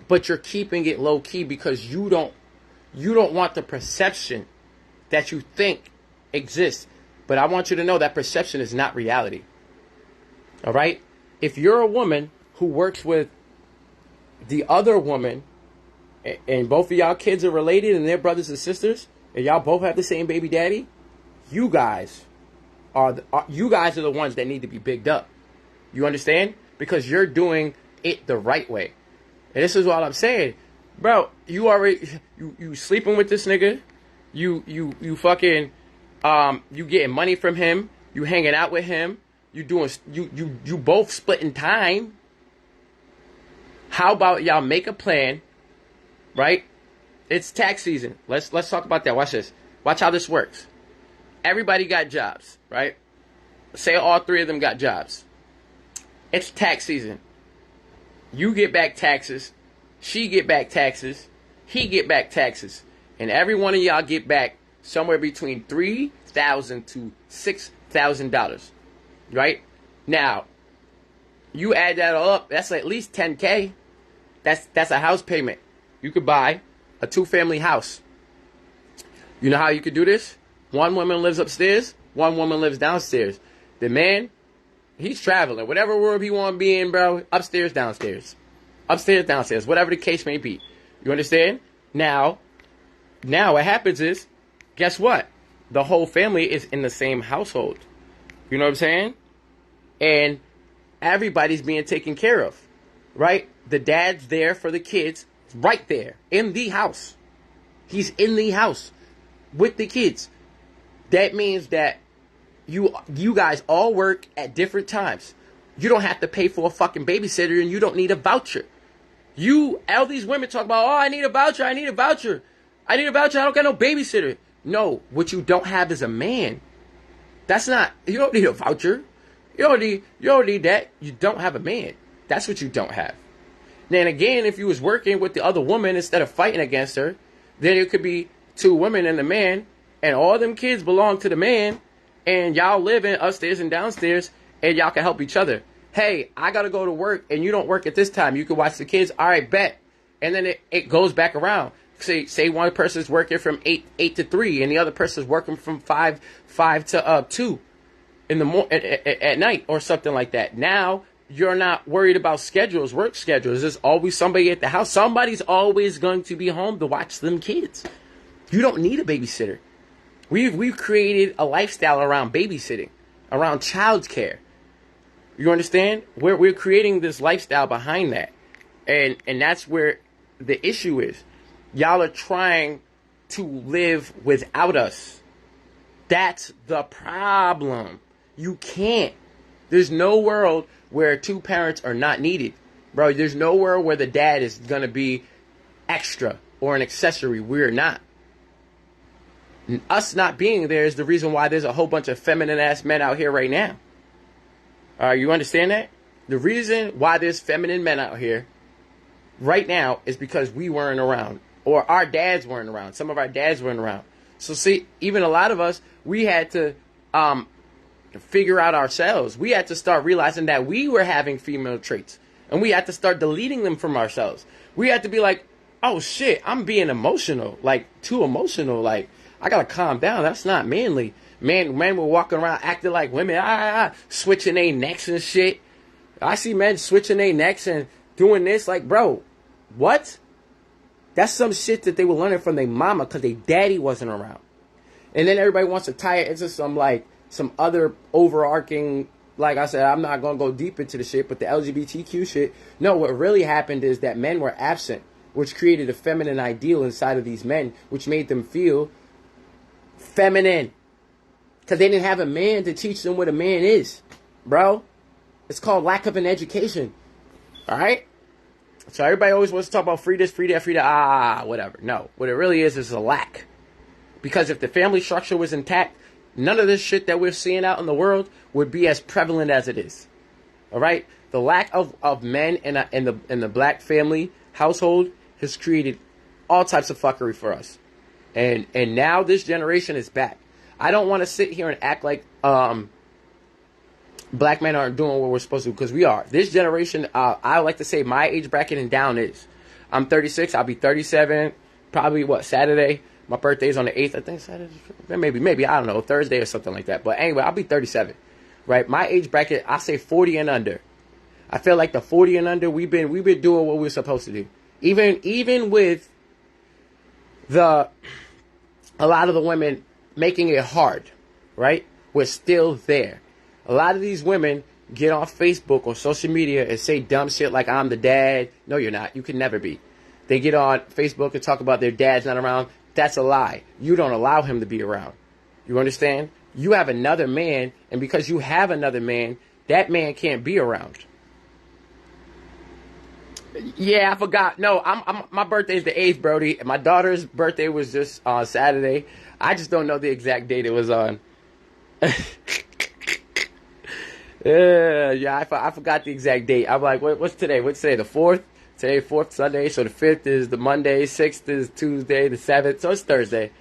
but you're keeping it low key because you don't want the perception that you think exists. But I want you to know that perception is not reality. All right? If you're a woman who works with the other woman and both of y'all kids are related and they're brothers and sisters and y'all both have the same baby daddy, you guys are the ones that need to be bigged up. You understand? Because you're doing it the right way. And this is what I'm saying. Bro, you already you sleeping with this nigga. You fucking you getting money from him. You hanging out with him. You both splitting time. How about y'all make a plan, right? It's tax season. Let's talk about that. Watch this. Watch how this works. Everybody got jobs, right? Say all three of them got jobs. It's tax season. You get back taxes. She get back taxes. He get back taxes. And every one of y'all get back somewhere between $3,000 to $6,000. Right? Now, you add that all up, that's at least $10K. That's a house payment. You could buy a 2-family house. You know how you could do this? One woman lives upstairs, one woman lives downstairs. The man, he's traveling. Whatever room he want to be in, bro, upstairs, downstairs. Upstairs, downstairs, whatever the case may be. You understand? Now what happens is, guess what? The whole family is in the same household. You know what I'm saying? And everybody's being taken care of, right? The dad's there for the kids, right there, in the house. He's in the house with the kids. That means that you guys all work at different times. You don't have to pay for a fucking babysitter, and you don't need a voucher. All these women talk about, oh, I need a voucher, I don't got no babysitter. No, what you don't have is a man. You don't need a voucher. You don't need that. You don't have a man. That's what you don't have. Then again, if you was working with the other woman instead of fighting against her, then it could be 2 women and the man, and all them kids belong to the man, and y'all live in upstairs and downstairs, and y'all can help each other. Hey, I gotta go to work, and you don't work at this time. You can watch the kids. All right, bet. And then it goes back around. Say one person's working from 8 to 3, and the other person's working from 5 to 2 in the at night or something like that. Now you're not worried about work schedules. There's always somebody at the house. Somebody's always going to be home to watch them kids. You don't need a babysitter. We've created a lifestyle around babysitting, around childcare. You understand? We're creating this lifestyle behind that, and that's where the issue is. Y'all are trying to live without us. That's the problem. You can't. There's no world where 2 parents are not needed. Bro, there's no world where the dad is going to be extra or an accessory. We're not. And us not being there is the reason why there's a whole bunch of feminine-ass men out here right now. You understand that? The reason why there's feminine men out here right now is because we weren't around. Or our dads weren't around. Some of our dads weren't around. So see, even a lot of us, we had to figure out ourselves. We had to start realizing that we were having female traits. And we had to start deleting them from ourselves. We had to be like, oh shit, I'm being emotional. Like, too emotional. Like, I gotta calm down. That's not manly. Men were walking around acting like women. Switching their necks and shit. I see men switching their necks and doing this. Like, bro, what? That's some shit that they were learning from their mama because their daddy wasn't around. And then everybody wants to tie it into some other overarching, like I said, I'm not going to go deep into the shit, but the LGBTQ shit. No, what really happened is that men were absent, which created a feminine ideal inside of these men, which made them feel feminine. Because they didn't have a man to teach them what a man is, bro. It's called lack of an education. All right? So everybody always wants to talk about free this, free that, free that, whatever. No, what it really is a lack. Because if the family structure was intact, none of this shit that we're seeing out in the world would be as prevalent as it is. All right? The lack of men in the black family household has created all types of fuckery for us. And now this generation is back. I don't want to sit here and act like black men aren't doing what we're supposed to do, because we are. This generation, I like to say my age bracket and down is. I'm 36. I'll be 37. Probably, Saturday? My birthday's on the 8th. I think Saturday. Maybe, I don't know, Thursday or something like that. But anyway, I'll be 37. Right? My age bracket, I say 40 and under. I feel like the 40 and under, we've been doing what we're supposed to do. Even with a lot of the women making it hard, right? We're still there. A lot of these women get on Facebook or social media and say dumb shit like I'm the dad. No, you're not. You can never be. They get on Facebook and talk about their dad's not around. That's a lie. You don't allow him to be around. You understand? You have another man, and because you have another man, that man can't be around. Yeah, I forgot. No, my birthday's the 8th, Brody. My daughter's birthday was just on Saturday. I just don't know the exact date it was on. I forgot the exact date. I'm like, what's today? What's today? The 4th? Today, 4th Sunday. So the 5th is the Monday. 6th is Tuesday. The 7th. So it's Thursday.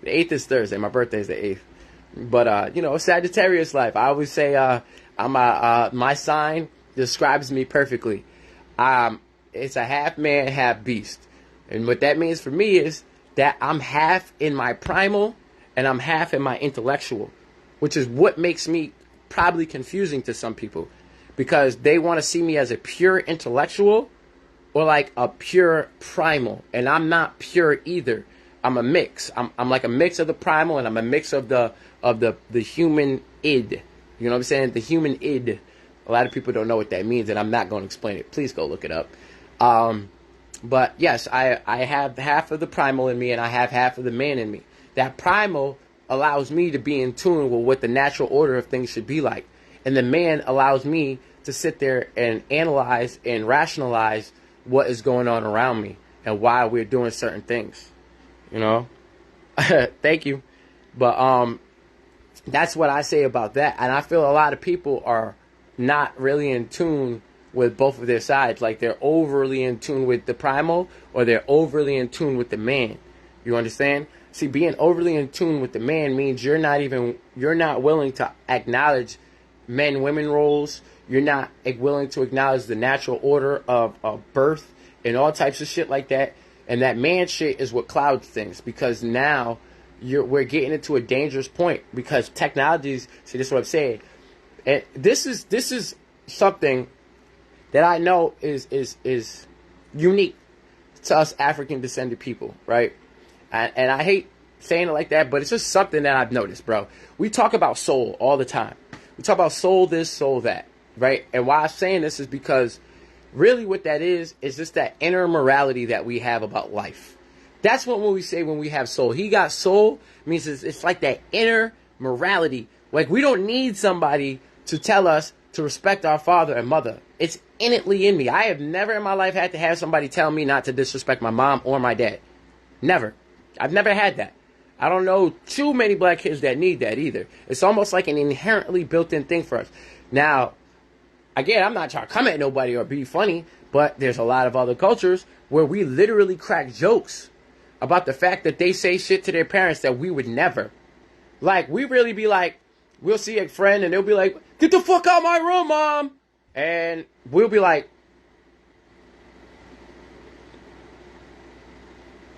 The 8th is Thursday. My birthday's the 8th. But, Sagittarius life. I always say my sign describes me perfectly. it's a half man, half beast. And what that means for me is that I'm half in my primal and I'm half in my intellectual, which is what makes me probably confusing to some people, because they want to see me as a pure intellectual or like a pure primal, and I'm not pure either. I'm a mix. I'm like a mix of the primal, and I'm a mix of the human id. You know what I'm saying? The human id. A lot of people don't know what that means, and I'm not going to explain it. Please go look it up. But yes, I have half of the primal in me, and I have half of the man in me. That primal allows me to be in tune with what the natural order of things should be like. And the man allows me to sit there and analyze and rationalize what is going on around me and why we're doing certain things. You know? Thank you. But that's what I say about that. And I feel a lot of people are not really in tune with both of their sides. Like they're overly in tune with the primal, or they're overly in tune with the man. You understand? See, being overly in tune with the man means you're not willing to acknowledge men-women roles. You're not willing to acknowledge the natural order of birth and all types of shit like that. And that man shit is what clouds things, because now we're getting into a dangerous point, because technologies. See, this is what I'm saying. And this is something that I know is unique to us African descended people, right? And I hate saying it like that, but it's just something that I've noticed, bro. We talk about soul all the time. We talk about soul this, soul that, right? And why I'm saying this is because really what that is just that inner morality that we have about life. That's what when we say when we have soul. He got soul means it's like that inner morality. Like we don't need somebody to tell us to respect our father and mother. It's innately in me. I have never in my life had to have somebody tell me not to disrespect my mom or my dad. Never. I've never had that. I don't know too many black kids that need that either. It's almost like an inherently built-in thing for us. Now, again, I'm not trying to come at nobody or be funny, but there's a lot of other cultures where we literally crack jokes about the fact that they say shit to their parents that we would never. Like, we really be like, we'll see a friend and they'll be like, "Get the fuck out of my room, Mom!" And we'll be like,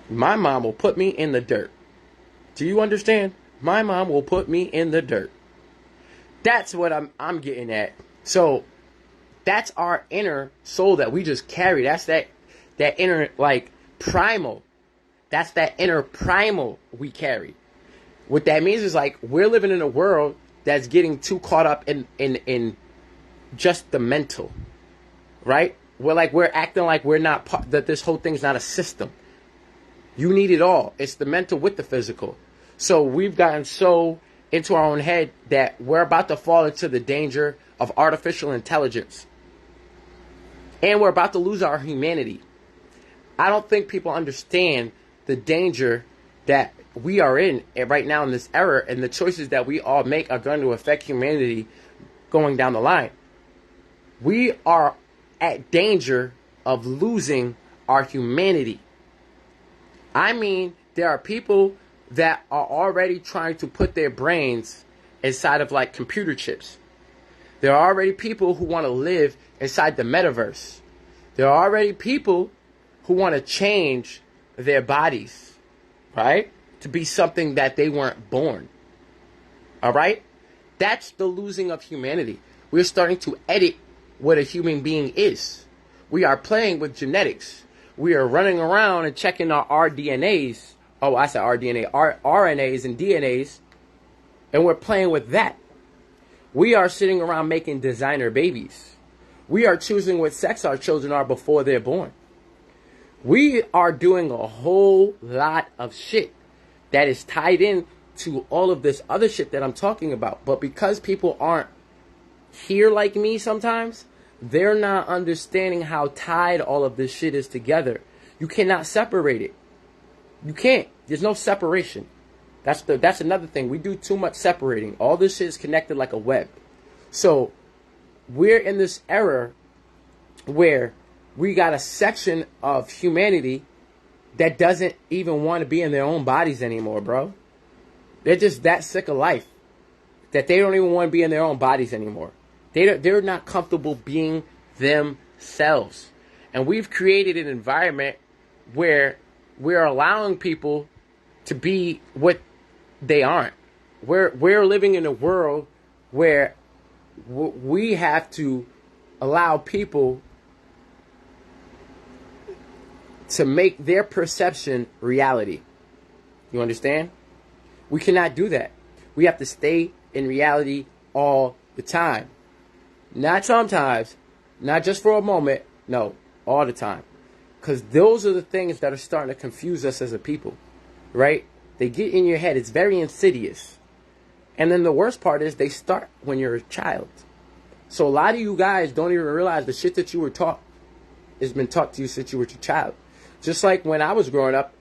"My mom will put me in the dirt." Do you understand? My mom will put me in the dirt. That's what I'm getting at. So that's our inner soul that we just carry. That's that inner like primal. That's that inner primal we carry. What that means is like we're living in a world that's getting too caught up in just the mental, right? We're acting like we're not part, that this whole thing's not a system. You need it all. It's the mental with the physical. So we've gotten so into our own head that we're about to fall into the danger of artificial intelligence. And we're about to lose our humanity. I don't think people understand the danger that we are in right now in this era, and the choices that we all make are going to affect humanity going down the line. We are at danger of losing our humanity. I mean, there are people that are already trying to put their brains inside of like computer chips. There are already people who want to live inside the metaverse. There are already people who want to change their bodies, right? To be something that they weren't born. All right? That's the losing of humanity. We're starting to edit what a human being is. We are playing with genetics. We are running around and checking our RDNAs. Oh, I said RDNA, RNAs and DNAs. And we're playing with that. We are sitting around making designer babies. We are choosing what sex our children are before they're born. We are doing a whole lot of shit that is tied in to all of this other shit that I'm talking about. But because people aren't here like me sometimes, they're not understanding how tied all of this shit is together. You cannot separate it. You can't. There's no separation. That's another thing. We do too much separating. All this shit is connected like a web. So we're in this era where we got a section of humanity that doesn't even want to be in their own bodies anymore, bro. They're just that sick of life that they don't even want to be in their own bodies anymore. They're not comfortable being themselves. And we've created an environment where we're allowing people to be what they aren't. We're living in a world where we have to allow people to make their perception reality. You understand? We cannot do that. We have to stay in reality all the time. Not sometimes, not just for a moment, no, all the time. Because those are the things that are starting to confuse us as a people, right? They get in your head. It's very insidious. And then the worst part is they start when you're a child. So a lot of you guys don't even realize the shit that you were taught has been taught to you since you were a child. Just like when I was growing up,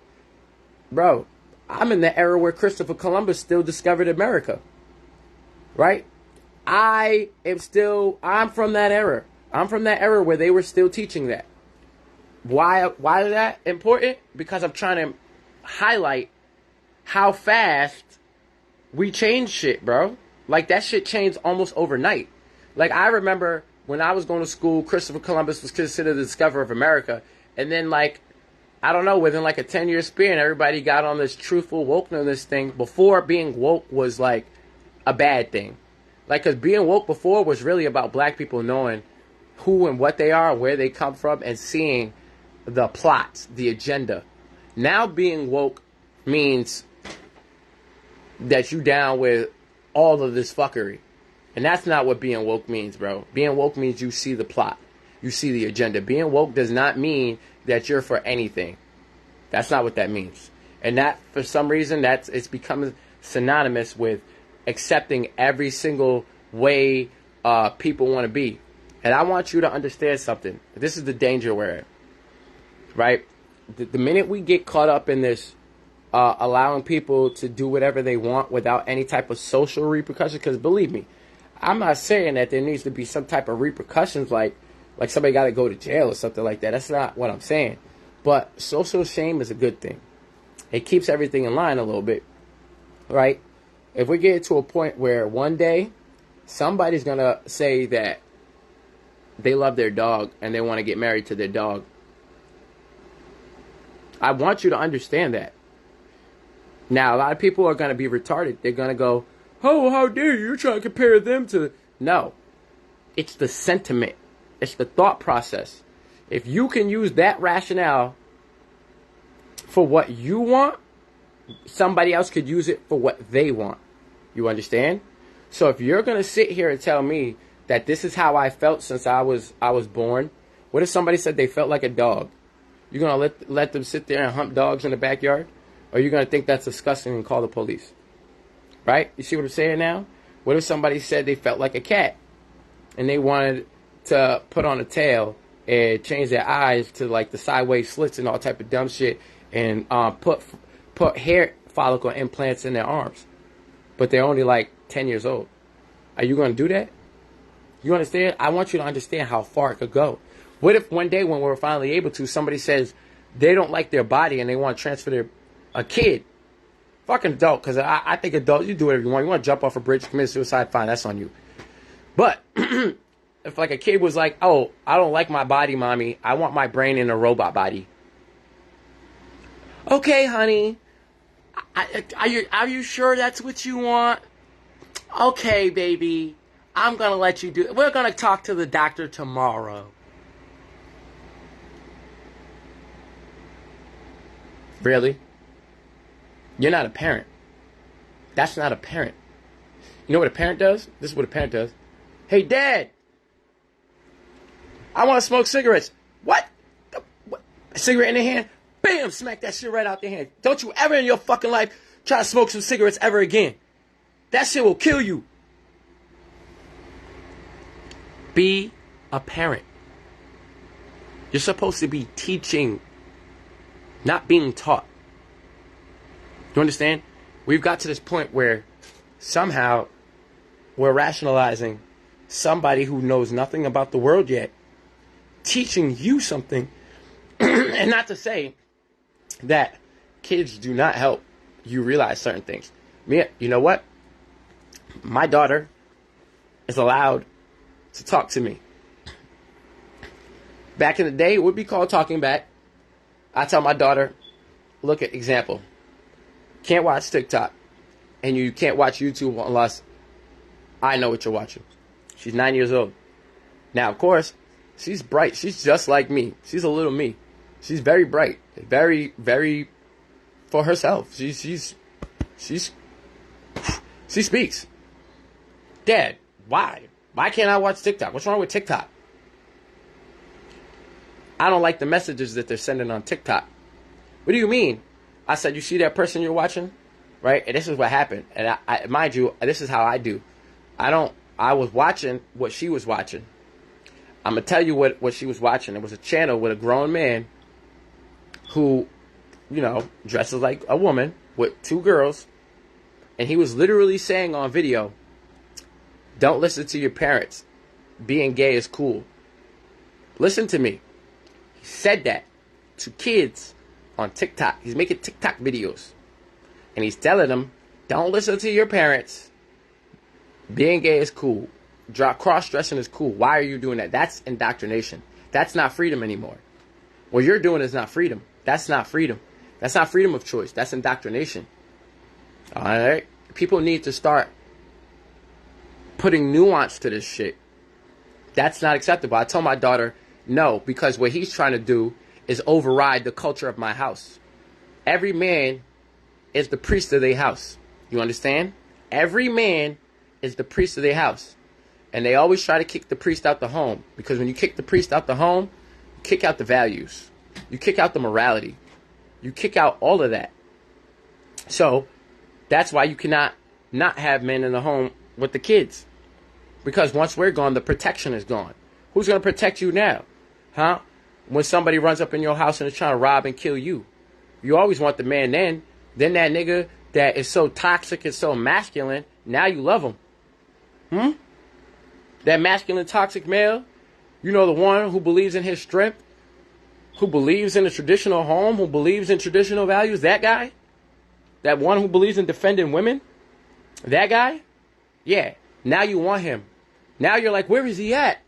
bro, I'm in the era where Christopher Columbus still discovered America, right? I'm from that era. I'm from that era where they were still teaching that. Why is that important? Because I'm trying to highlight how fast we change shit, bro. Like, that shit changed almost overnight. Like, I remember when I was going to school, Christopher Columbus was considered the discoverer of America. And then, like, I don't know, within like a 10-year span, everybody got on this truthful wokeness thing before being woke was like a bad thing. Like, because being woke before was really about black people knowing who and what they are, where they come from, and seeing the plots, the agenda. Now being woke means that you down with all of this fuckery. And that's not what being woke means, bro. Being woke means you see the plot. You see the agenda. Being woke does not mean that you're for anything. That's not what that means. And that, for some reason, it's become synonymous with accepting every single way people want to be. And I want you to understand something. This is the danger we're in. Right? The minute we get caught up in this allowing people to do whatever they want without any type of social repercussions, because believe me, I'm not saying that there needs to be some type of repercussions like somebody got to go to jail or something like that. That's not what I'm saying. But social shame is a good thing. It keeps everything in line a little bit, right? If we get to a point where one day somebody's going to say that they love their dog and they want to get married to their dog, I want you to understand that. Now, a lot of people are going to be retarded. They're going to go, oh, how dare you? You're trying to compare them to... No. It's the sentiment. It's the thought process. If you can use that rationale for what you want, somebody else could use it for what they want. You understand? So if you're going to sit here and tell me that this is how I felt since I was born, what if somebody said they felt like a dog? You're going to let them sit there and hump dogs in the backyard? Or you're going to think that's disgusting and call the police? Right? You see what I'm saying now? What if somebody said they felt like a cat and they wanted to put on a tail and change their eyes to like the sideways slits and all type of dumb shit and put hair follicle implants in their arms, but they're only like 10 years old? Are you going to do that? You understand? I want you to understand how far it could go. What if one day when we're finally able to, somebody says they don't like their body and they want to transfer a kid? Fucking adult, because I think adult, you do whatever you want. You want to jump off a bridge, commit suicide, fine, that's on you. But if like a kid was like, oh, I don't like my body, mommy, I want my brain in a robot body. Okay, honey, are you sure that's what you want? Okay, baby, I'm going to let you do it. We're going to talk to the doctor tomorrow. Really? You're not a parent. That's not a parent. You know what a parent does? This is what a parent does. Hey, Dad, I want to smoke cigarettes. What? A cigarette in the hand? Bam! Smack that shit right out their hand. Don't you ever in your fucking life try to smoke some cigarettes ever again. That shit will kill you. Be a parent. You're supposed to be teaching, not being taught. You understand? We've got to this point where somehow we're rationalizing somebody who knows nothing about the world yet, teaching you something. And not to say that kids do not help you realize certain things. You know what? My daughter is allowed to talk to me. Back in the day, it would be called talking back. I tell my daughter, look at example. Can't watch TikTok. And you can't watch YouTube unless I know what you're watching. She's 9 years old. Now, of course, she's bright. She's just like me. She's a little me. She's very bright. Very, very for herself. She speaks. Dad, why? Why can't I watch TikTok? What's wrong with TikTok? I don't like the messages that they're sending on TikTok. What do you mean? I said, you see that person you're watching? Right? And this is what happened. And I mind you, this is how I do. I was watching what she was watching. I'm going to tell you what she was watching. It was a channel with a grown man who, you know, dresses like a woman with two girls. And he was literally saying on video, don't listen to your parents. Being gay is cool. Listen to me. He said that to kids on TikTok. He's making TikTok videos. And he's telling them, don't listen to your parents. Being gay is cool. Cross-dressing is cool. Why are you doing that? That's indoctrination. That's not freedom anymore. What you're doing is not freedom. That's not freedom. That's not freedom of choice. That's indoctrination. All right? People need to start putting nuance to this shit. That's not acceptable. I told my daughter, no, because what he's trying to do is override the culture of my house. Every man is the priest of their house. You understand? Every man is the priest of their house. And they always try to kick the priest out the home. Because when you kick the priest out the home, you kick out the values. You kick out the morality. You kick out all of that. So, that's why you cannot not have men in the home with the kids. Because once we're gone, the protection is gone. Who's going to protect you now? Huh? When somebody runs up in your house and is trying to rob and kill you. You always want the man then. Then that nigga that is so toxic and so masculine, now you love him. That masculine toxic male, you know, the one who believes in his strength, who believes in a traditional home, who believes in traditional values, that guy? That one who believes in defending women? That guy? Yeah. Now you want him. Now you're like, where is he at?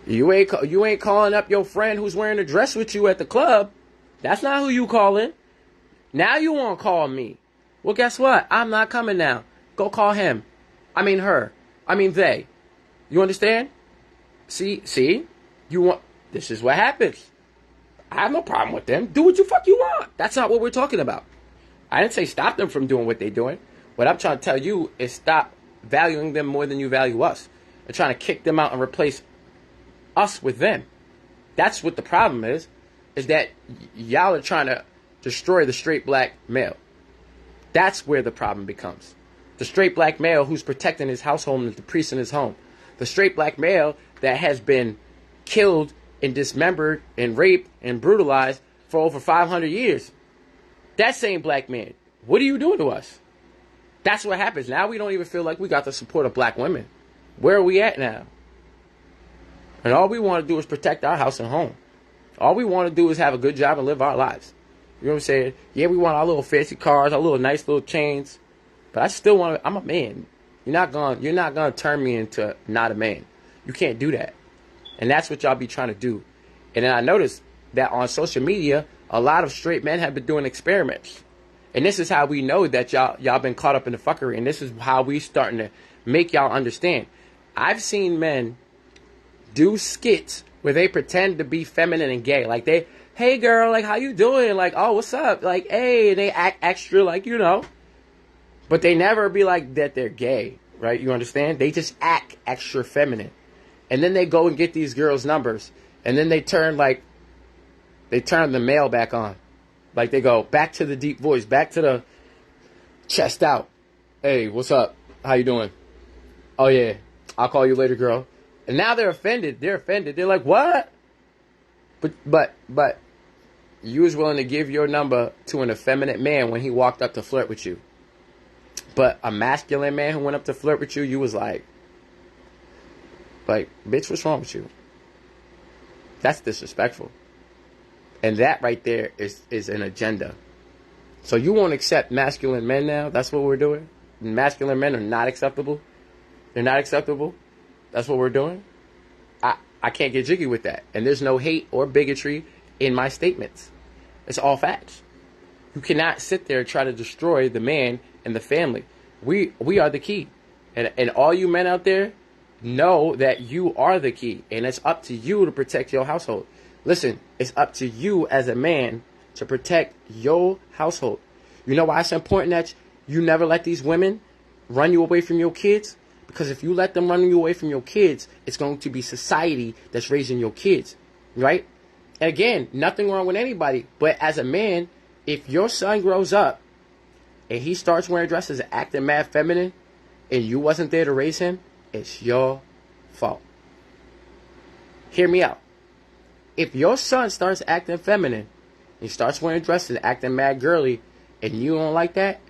You ain't calling up your friend who's wearing a dress with you at the club. That's not who you calling. Now you won't call me. Well, guess what? I'm not coming now. Go call him. I mean her. I mean they. You understand? See? This is what happens. I have no problem with them. Do what you fuck you want. That's not what we're talking about. I didn't say stop them from doing what they're doing. What I'm trying to tell you is stop valuing them more than you value us. And trying to kick them out and replace us with them. That's what the problem is that y'all are trying to destroy the straight black male. That's where the problem becomes. The straight black male who's protecting his household and the priest in his home. The straight black male that has been killed and dismembered and raped and brutalized for over 500 years. That same black man. What are you doing to us? That's what happens. Now we don't even feel like we got the support of black women. Where are we at now? And all we want to do is protect our house and home. All we want to do is have a good job and live our lives. You know what I'm saying? Yeah, we want our little fancy cars, our little nice little chains. But I still want to, I'm a man. You're not gonna turn me into not a man. You can't do that. And that's what y'all be trying to do. And then I noticed that on social media, a lot of straight men have been doing experiments. And this is how we know that y'all been caught up in the fuckery. And this is how we starting to make y'all understand. I've seen men do skits where they pretend to be feminine and gay. Like hey girl, like how you doing? Like, oh, what's up? Like, hey, and they act extra, like, you know. But they never be like that they're gay, right? You understand? They just act extra feminine. And then they go and get these girls' numbers. And then they turn the male back on. Like they go back to the deep voice, back to the chest out. Hey, what's up? How you doing? Oh yeah, I'll call you later, girl. And now they're offended. They're like, what? But you was willing to give your number to an effeminate man when he walked up to flirt with you. But a masculine man who went up to flirt with you, you was like, bitch, what's wrong with you? That's disrespectful. And that right there is an agenda. So you won't accept masculine men now? That's what we're doing? Masculine men are not acceptable? They're not acceptable? That's what we're doing? I I can't get jiggy with that. And there's no hate or bigotry in my statements. It's all facts. You cannot sit there and try to destroy the man and the family. We are the key. And all you men out there, know that you are the key. And it's up to you to protect your household. Listen, it's up to you as a man to protect your household. You know why it's important that you never let these women run you away from your kids? Because if you let them run you away from your kids, it's going to be society that's raising your kids, right? And again, nothing wrong with anybody. But as a man, if your son grows up and he starts wearing dresses and acting mad feminine and you wasn't there to raise him, it's your fault. Hear me out. If your son starts acting feminine, he starts wearing dresses and acting mad girly, and you don't like that,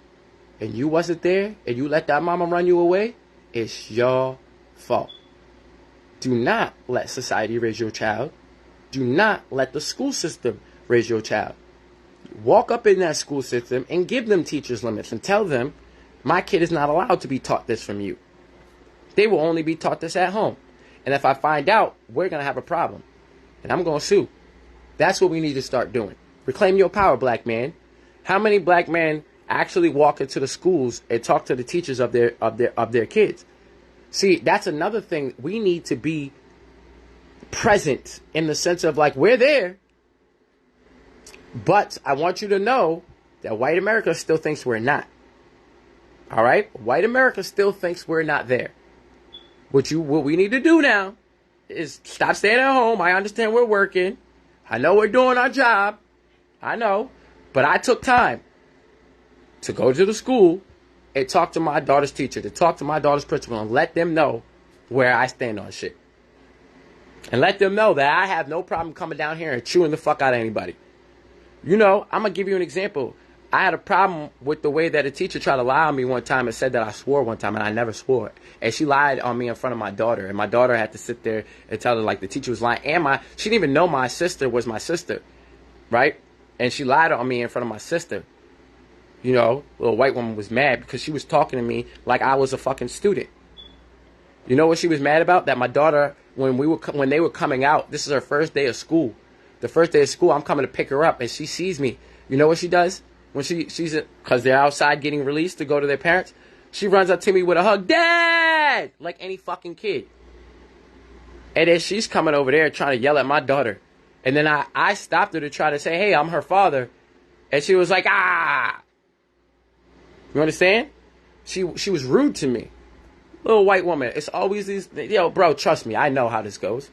and you wasn't there, and you let that mama run you away, it's your fault. Do not let society raise your child. Do not let the school system raise your child. Walk up in that school system and give them teachers limits and tell them, my kid is not allowed to be taught this from you. They will only be taught this at home. And if I find out, we're going to have a problem. And I'm going to sue. That's what we need to start doing. Reclaim your power, black man. How many black men actually walk into the schools and talk to the teachers of their kids? See, that's another thing. We need to be present in the sense of like, we're there. But I want you to know that white America still thinks we're not. All right? White America still thinks we're not there. What we need to do now is stop staying at home. I understand we're working. I know we're doing our job. I know. But I took time to go to the school and talk to my daughter's teacher, to talk to my daughter's principal, and let them know where I stand on shit. And let them know that I have no problem coming down here and chewing the fuck out of anybody. You know, I'm going to give you an example. I had a problem with the way that a teacher tried to lie on me one time and said that I swore one time, and I never swore. And she lied on me in front of my daughter. And my daughter had to sit there and tell her, like, the teacher was lying. And she didn't even know my sister was my sister, right? And she lied on me in front of my sister. You know, little white woman was mad because she was talking to me like I was a fucking student. You know what she was mad about? That my daughter, when they were coming out, this is her first day of school. The first day of school, I'm coming to pick her up, and she sees me. You know what she does? When because they're outside getting released to go to their parents, she runs up to me with a hug, Dad! Like any fucking kid. And then she's coming over there trying to yell at my daughter. And then I stopped her to try to say, hey, I'm her father. And she was like, ah! You understand? She was rude to me. Little white woman. It's always these, yo, bro, trust me, I know how this goes.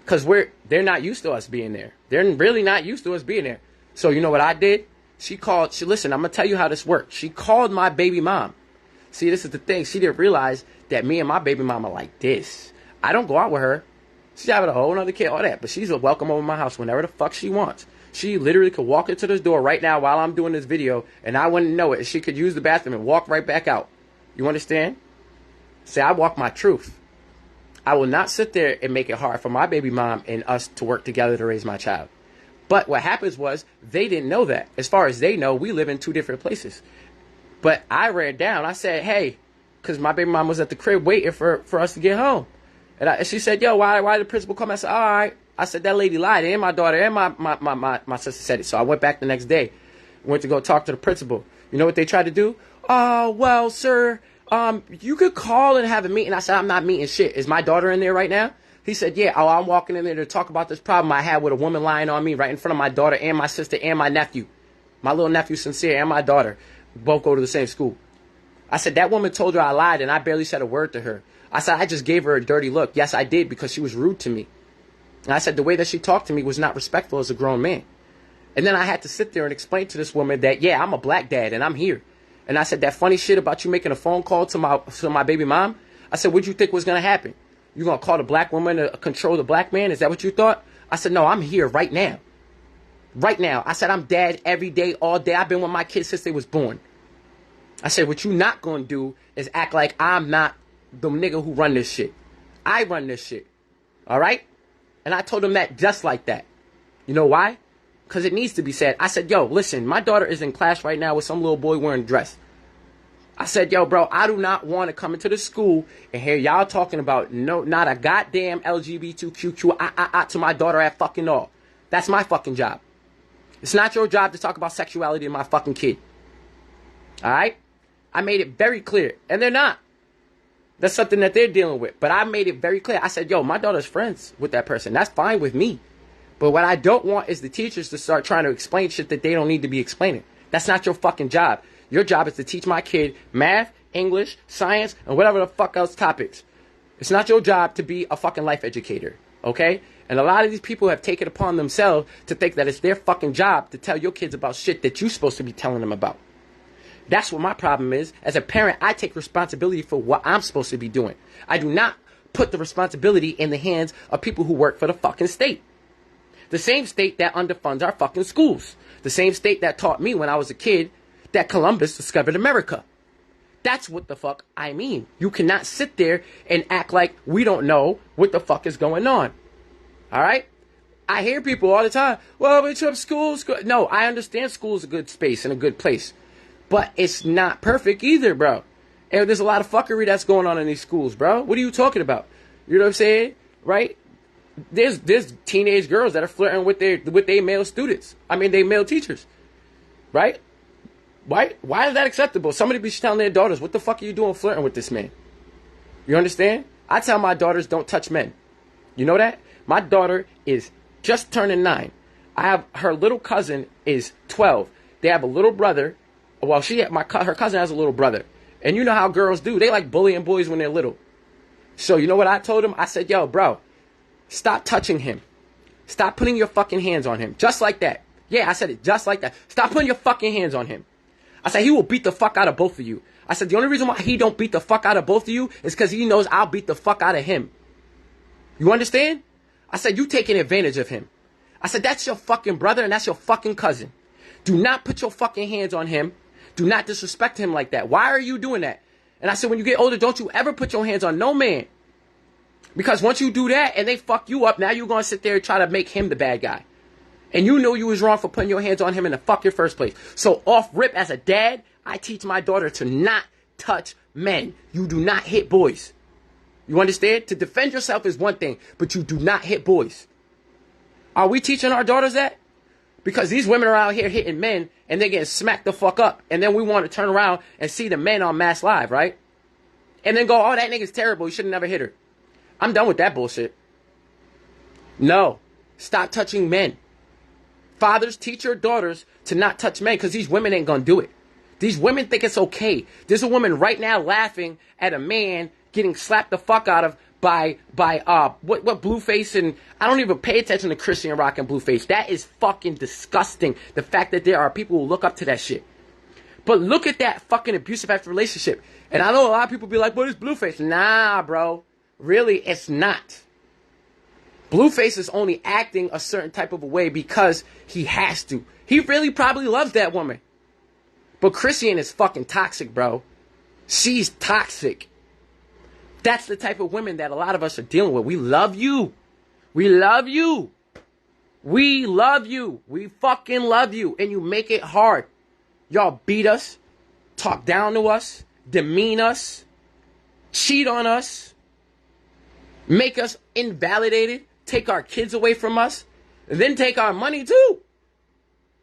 Because they're not used to us being there. They're really not used to us being there. So you know what I did? Listen, I'm going to tell you how this worked. She called my baby mom. See, this is the thing. She didn't realize that me and my baby mom are like this. I don't go out with her. She's having a whole other kid, all that. But she's welcome over my house whenever the fuck she wants. She literally could walk into this door right now while I'm doing this video, and I wouldn't know it. She could use the bathroom and walk right back out. You understand? See, I walk my truth. I will not sit there and make it hard for my baby mom and us to work together to raise my child. But what happens was, they didn't know that. As far as they know, we live in two different places. But I ran down. I said, hey, because my baby mom was at the crib waiting for us to get home. And she said, yo, why did the principal come? I said, all right. I said, that lady lied. And my daughter and my sister said it. So I went back the next day. Went to go talk to the principal. You know what they tried to do? Oh, well, sir, you could call and have a meeting. I said, I'm not meeting shit. Is my daughter in there right now? He said, yeah, I'm walking in there to talk about this problem I had with a woman lying on me right in front of my daughter and my sister and my nephew. My little nephew, Sincere, and my daughter both go to the same school. I said, that woman told her I lied, and I barely said a word to her. I said, I just gave her a dirty look. Yes, I did, because she was rude to me. And I said, the way that she talked to me was not respectful as a grown man. And then I had to sit there and explain to this woman that, yeah, I'm a black dad, and I'm here. And I said, that funny shit about you making a phone call to my baby mom, I said, what'd you think was going to happen? You going to call the black woman to control the black man? Is that what you thought? I said, no, I'm here right now. Right now. I said, I'm dad every day, all day. I've been with my kids since they was born. I said, what you not going to do is act like I'm not the nigga who run this shit. I run this shit. All right? And I told him that just like that. You know why? Because it needs to be said. I said, yo, listen, my daughter is in class right now with some little boy wearing a dress. I said, yo, bro, I do not want to come into the school and hear y'all talking about not a goddamn LGBTQ to my daughter at fucking all. That's my fucking job. It's not your job to talk about sexuality to my fucking kid. All right? I made it very clear. And they're not. That's something that they're dealing with. But I made it very clear. I said, yo, my daughter's friends with that person. That's fine with me. But what I don't want is the teachers to start trying to explain shit that they don't need to be explaining. That's not your fucking job. Your job is to teach my kid math, English, science, and whatever the fuck else topics. It's not your job to be a fucking life educator. Okay? And a lot of these people have taken upon themselves to think that it's their fucking job to tell your kids about shit that you're supposed to be telling them about. That's what my problem is. As a parent, I take responsibility for what I'm supposed to be doing. I do not put the responsibility in the hands of people who work for the fucking state. The same state that underfunds our fucking schools. The same state that taught me when I was a kid that Columbus discovered America. That's what the fuck I mean. You cannot sit there and act like we don't know what the fuck is going on. All right? I hear people all the time, well, we trip schools. No, I understand school is a good space and a good place. But it's not perfect either, bro. And there's a lot of fuckery that's going on in these schools, bro. What are you talking about? You know what I'm saying? Right? There's teenage girls that are flirting with their male students. I mean, they male teachers. Right? Why is that acceptable? Somebody be telling their daughters, what the fuck are you doing flirting with this man? You understand? I tell my daughters, don't touch men. You know that? My daughter is just turning 9. Her little cousin is 12. They have a little brother. Well, her cousin has a little brother. And you know how girls do. They like bullying boys when they're little. So you know what I told him? I said, yo, bro, stop touching him. Stop putting your fucking hands on him. Just like that. Yeah, I said it just like that. Stop putting your fucking hands on him. I said, he will beat the fuck out of both of you. I said, the only reason why he don't beat the fuck out of both of you is because he knows I'll beat the fuck out of him. You understand? I said, you taking advantage of him. I said, that's your fucking brother and that's your fucking cousin. Do not put your fucking hands on him. Do not disrespect him like that. Why are you doing that? And I said, when you get older, don't you ever put your hands on no man. Because once you do that and they fuck you up, now you're going to sit there and try to make him the bad guy. And you know you was wrong for putting your hands on him in the fucking first place. So off rip, as a dad, I teach my daughter to not touch men. You do not hit boys. You understand? To defend yourself is one thing, but you do not hit boys. Are we teaching our daughters that? Because these women are out here hitting men and they're getting smacked the fuck up. And then we want to turn around and see the men on Mass Live, right? And then go, oh, that nigga's terrible. You should have never hit her. I'm done with that bullshit. No. Stop touching men. Fathers, teach your daughters to not touch men because these women ain't going to do it. These women think it's okay. There's a woman right now laughing at a man getting slapped the fuck out of by what Blueface, and I don't even pay attention to Christian Rock and Blueface. That is fucking disgusting. The fact that there are people who look up to that shit. But look at that fucking abusive after relationship. And I know a lot of people be like, what is Blueface? Nah, bro. Really, it's not. Blueface is only acting a certain type of a way because he has to. He really probably loves that woman. But Christian is fucking toxic, bro. She's toxic. That's the type of women that a lot of us are dealing with. We love you. We love you. We love you. We fucking love you. And you make it hard. Y'all beat us, talk down to us, demean us, cheat on us, make us invalidated, take our kids away from us, and then take our money too.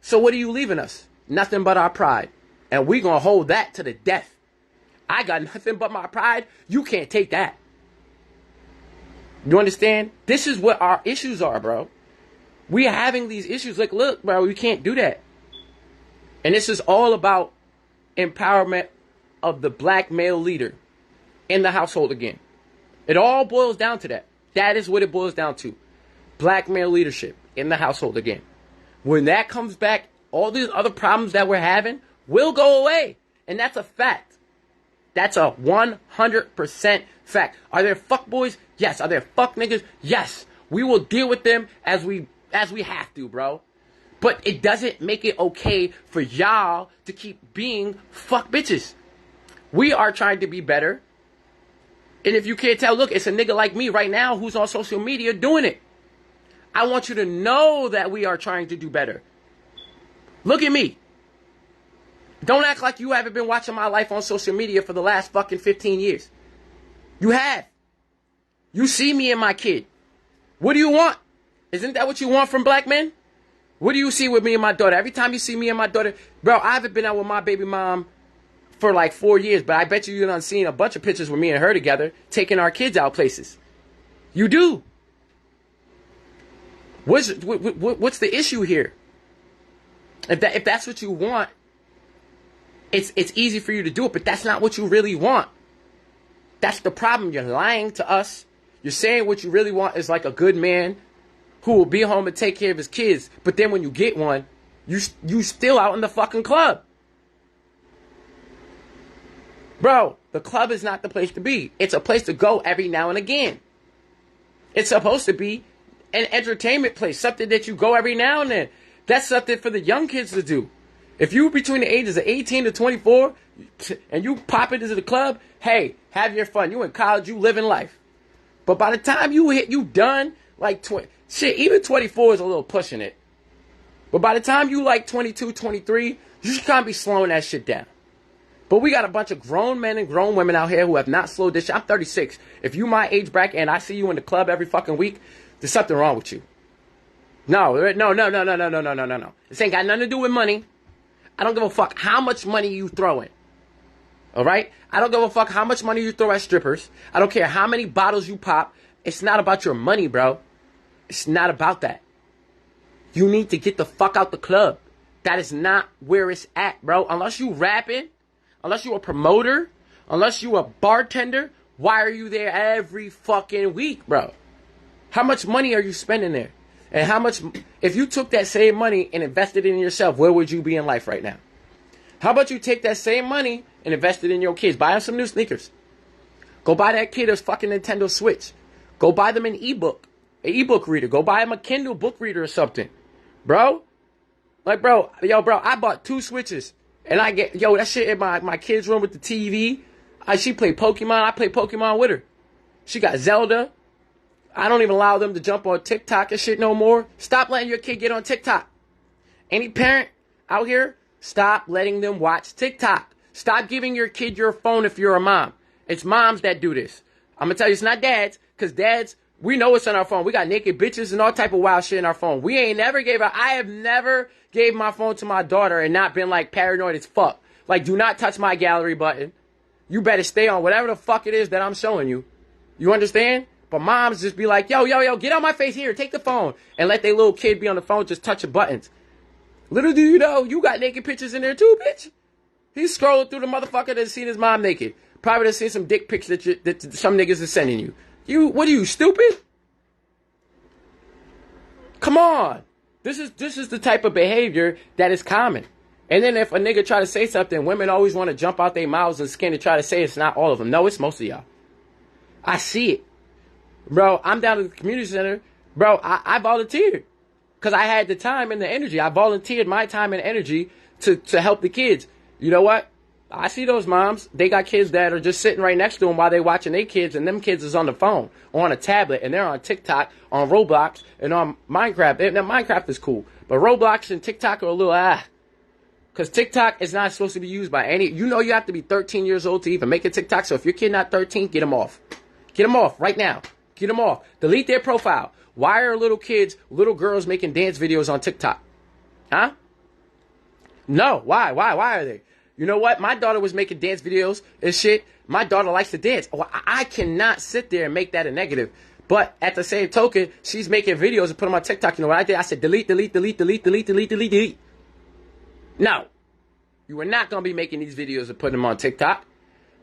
So what are you leaving us? Nothing but our pride. And we gonna hold that to the death. I got nothing but my pride. You can't take that. You understand? This is what our issues are, bro. We are having these issues. Like, look, bro, we can't do that. And this is all about empowerment of the black male leader in the household again. It all boils down to that. That is what it boils down to. Black male leadership in the household again. When that comes back, all these other problems that we're having will go away. And that's a fact. That's a 100% fact. Are there fuckboys? Yes. Are there fuck niggas? Yes. We will deal with them as we have to, bro. But it doesn't make it okay for y'all to keep being fuck bitches. We are trying to be better. And if you can't tell, look, it's a nigga like me right now who's on social media doing it. I want you to know that we are trying to do better. Look at me. Don't act like you haven't been watching my life on social media for the last fucking 15 years. You have. You see me and my kid. What do you want? Isn't that what you want from black men? What do you see with me and my daughter? Every time you see me and my daughter, bro, I haven't been out with my baby mom for like 4 years, but I bet you done seen a bunch of pictures with me and her together, taking our kids out places. You do. What's the issue here? If that's what you want, it's easy for you to do it, but that's not what you really want. That's the problem. You're lying to us. You're saying what you really want is like a good man who will be home and take care of his kids, but then when you get one, you still out in the fucking club. Bro, the club is not the place to be. It's a place to go every now and again. It's supposed to be an entertainment place, something that you go every now and then. That's something for the young kids to do. If you between the ages of 18 to 24 and you pop into the club, hey, have your fun. You in college, you living life. But by the time you done, like even 24 is a little pushing it. But by the time you like 22, 23, you should kind of be slowing that shit down. But we got a bunch of grown men and grown women out here who have not slowed this shit. I'm 36. If you my age bracket and I see you in the club every fucking week, there's something wrong with you. No. This ain't got nothing to do with money. I don't give a fuck how much money you throw in. All right? I don't give a fuck how much money you throw at strippers. I don't care how many bottles you pop. It's not about your money, bro. It's not about that. You need to get the fuck out the club. That is not where it's at, bro. Unless you rapping, unless you a promoter, unless you a bartender, why are you there every fucking week, bro? How much money are you spending there? And how much, if you took that same money and invested it in yourself, where would you be in life right now? How about you take that same money and invest it in your kids? Buy them some new sneakers. Go buy that kid a fucking Nintendo Switch. Go buy them an ebook reader. Go buy them a Kindle book reader or something. Bro, I bought 2 Switches. And I get, that shit in my kid's room with the TV. She played Pokemon. I play Pokemon with her. She got Zelda. I don't even allow them to jump on TikTok and shit no more. Stop letting your kid get on TikTok. Any parent out here, stop letting them watch TikTok. Stop giving your kid your phone if you're a mom. It's moms that do this. I'm going to tell you, it's not dads, because dads, we know what's on our phone. We got naked bitches and all type of wild shit in our phone. I have never gave my phone to my daughter and not been like paranoid as fuck. Like, do not touch my gallery button. You better stay on whatever the fuck it is that I'm showing you. You understand? But moms just be like, yo, get on my face here, take the phone. And let their little kid be on the phone just touching buttons. Little do you know, you got naked pictures in there too, bitch. He's scrolling through the motherfucker that's seen his mom naked. Probably has seen some dick pics that some niggas are sending you. What are you, stupid? Come on. This is the type of behavior that is common. And then if a nigga try to say something, women always want to jump out their mouths and skin and try to say it's not all of them. No, it's most of y'all. I see it. Bro, I'm down at the community center. Bro, I volunteered. Because I had the time and the energy. I volunteered my time and energy to help the kids. You know what? I see those moms. They got kids that are just sitting right next to them while they watching their kids. And them kids is on the phone or on a tablet. And they're on TikTok, on Roblox, and on Minecraft. Now, Minecraft is cool. But Roblox and TikTok are a little Because TikTok is not supposed to be used by any... You know you have to be 13 years old to even make a TikTok. So if your kid not 13, get them off. Get them off right now. Get them off. Delete their profile. Why are little girls making dance videos on TikTok? Huh? No. Why? Why are they? You know what? My daughter was making dance videos and shit. My daughter likes to dance. Well, I cannot sit there and make that a negative. But at the same token, she's making videos and put them on TikTok. You know what I did? I said, delete. No. You are not going to be making these videos and putting them on TikTok.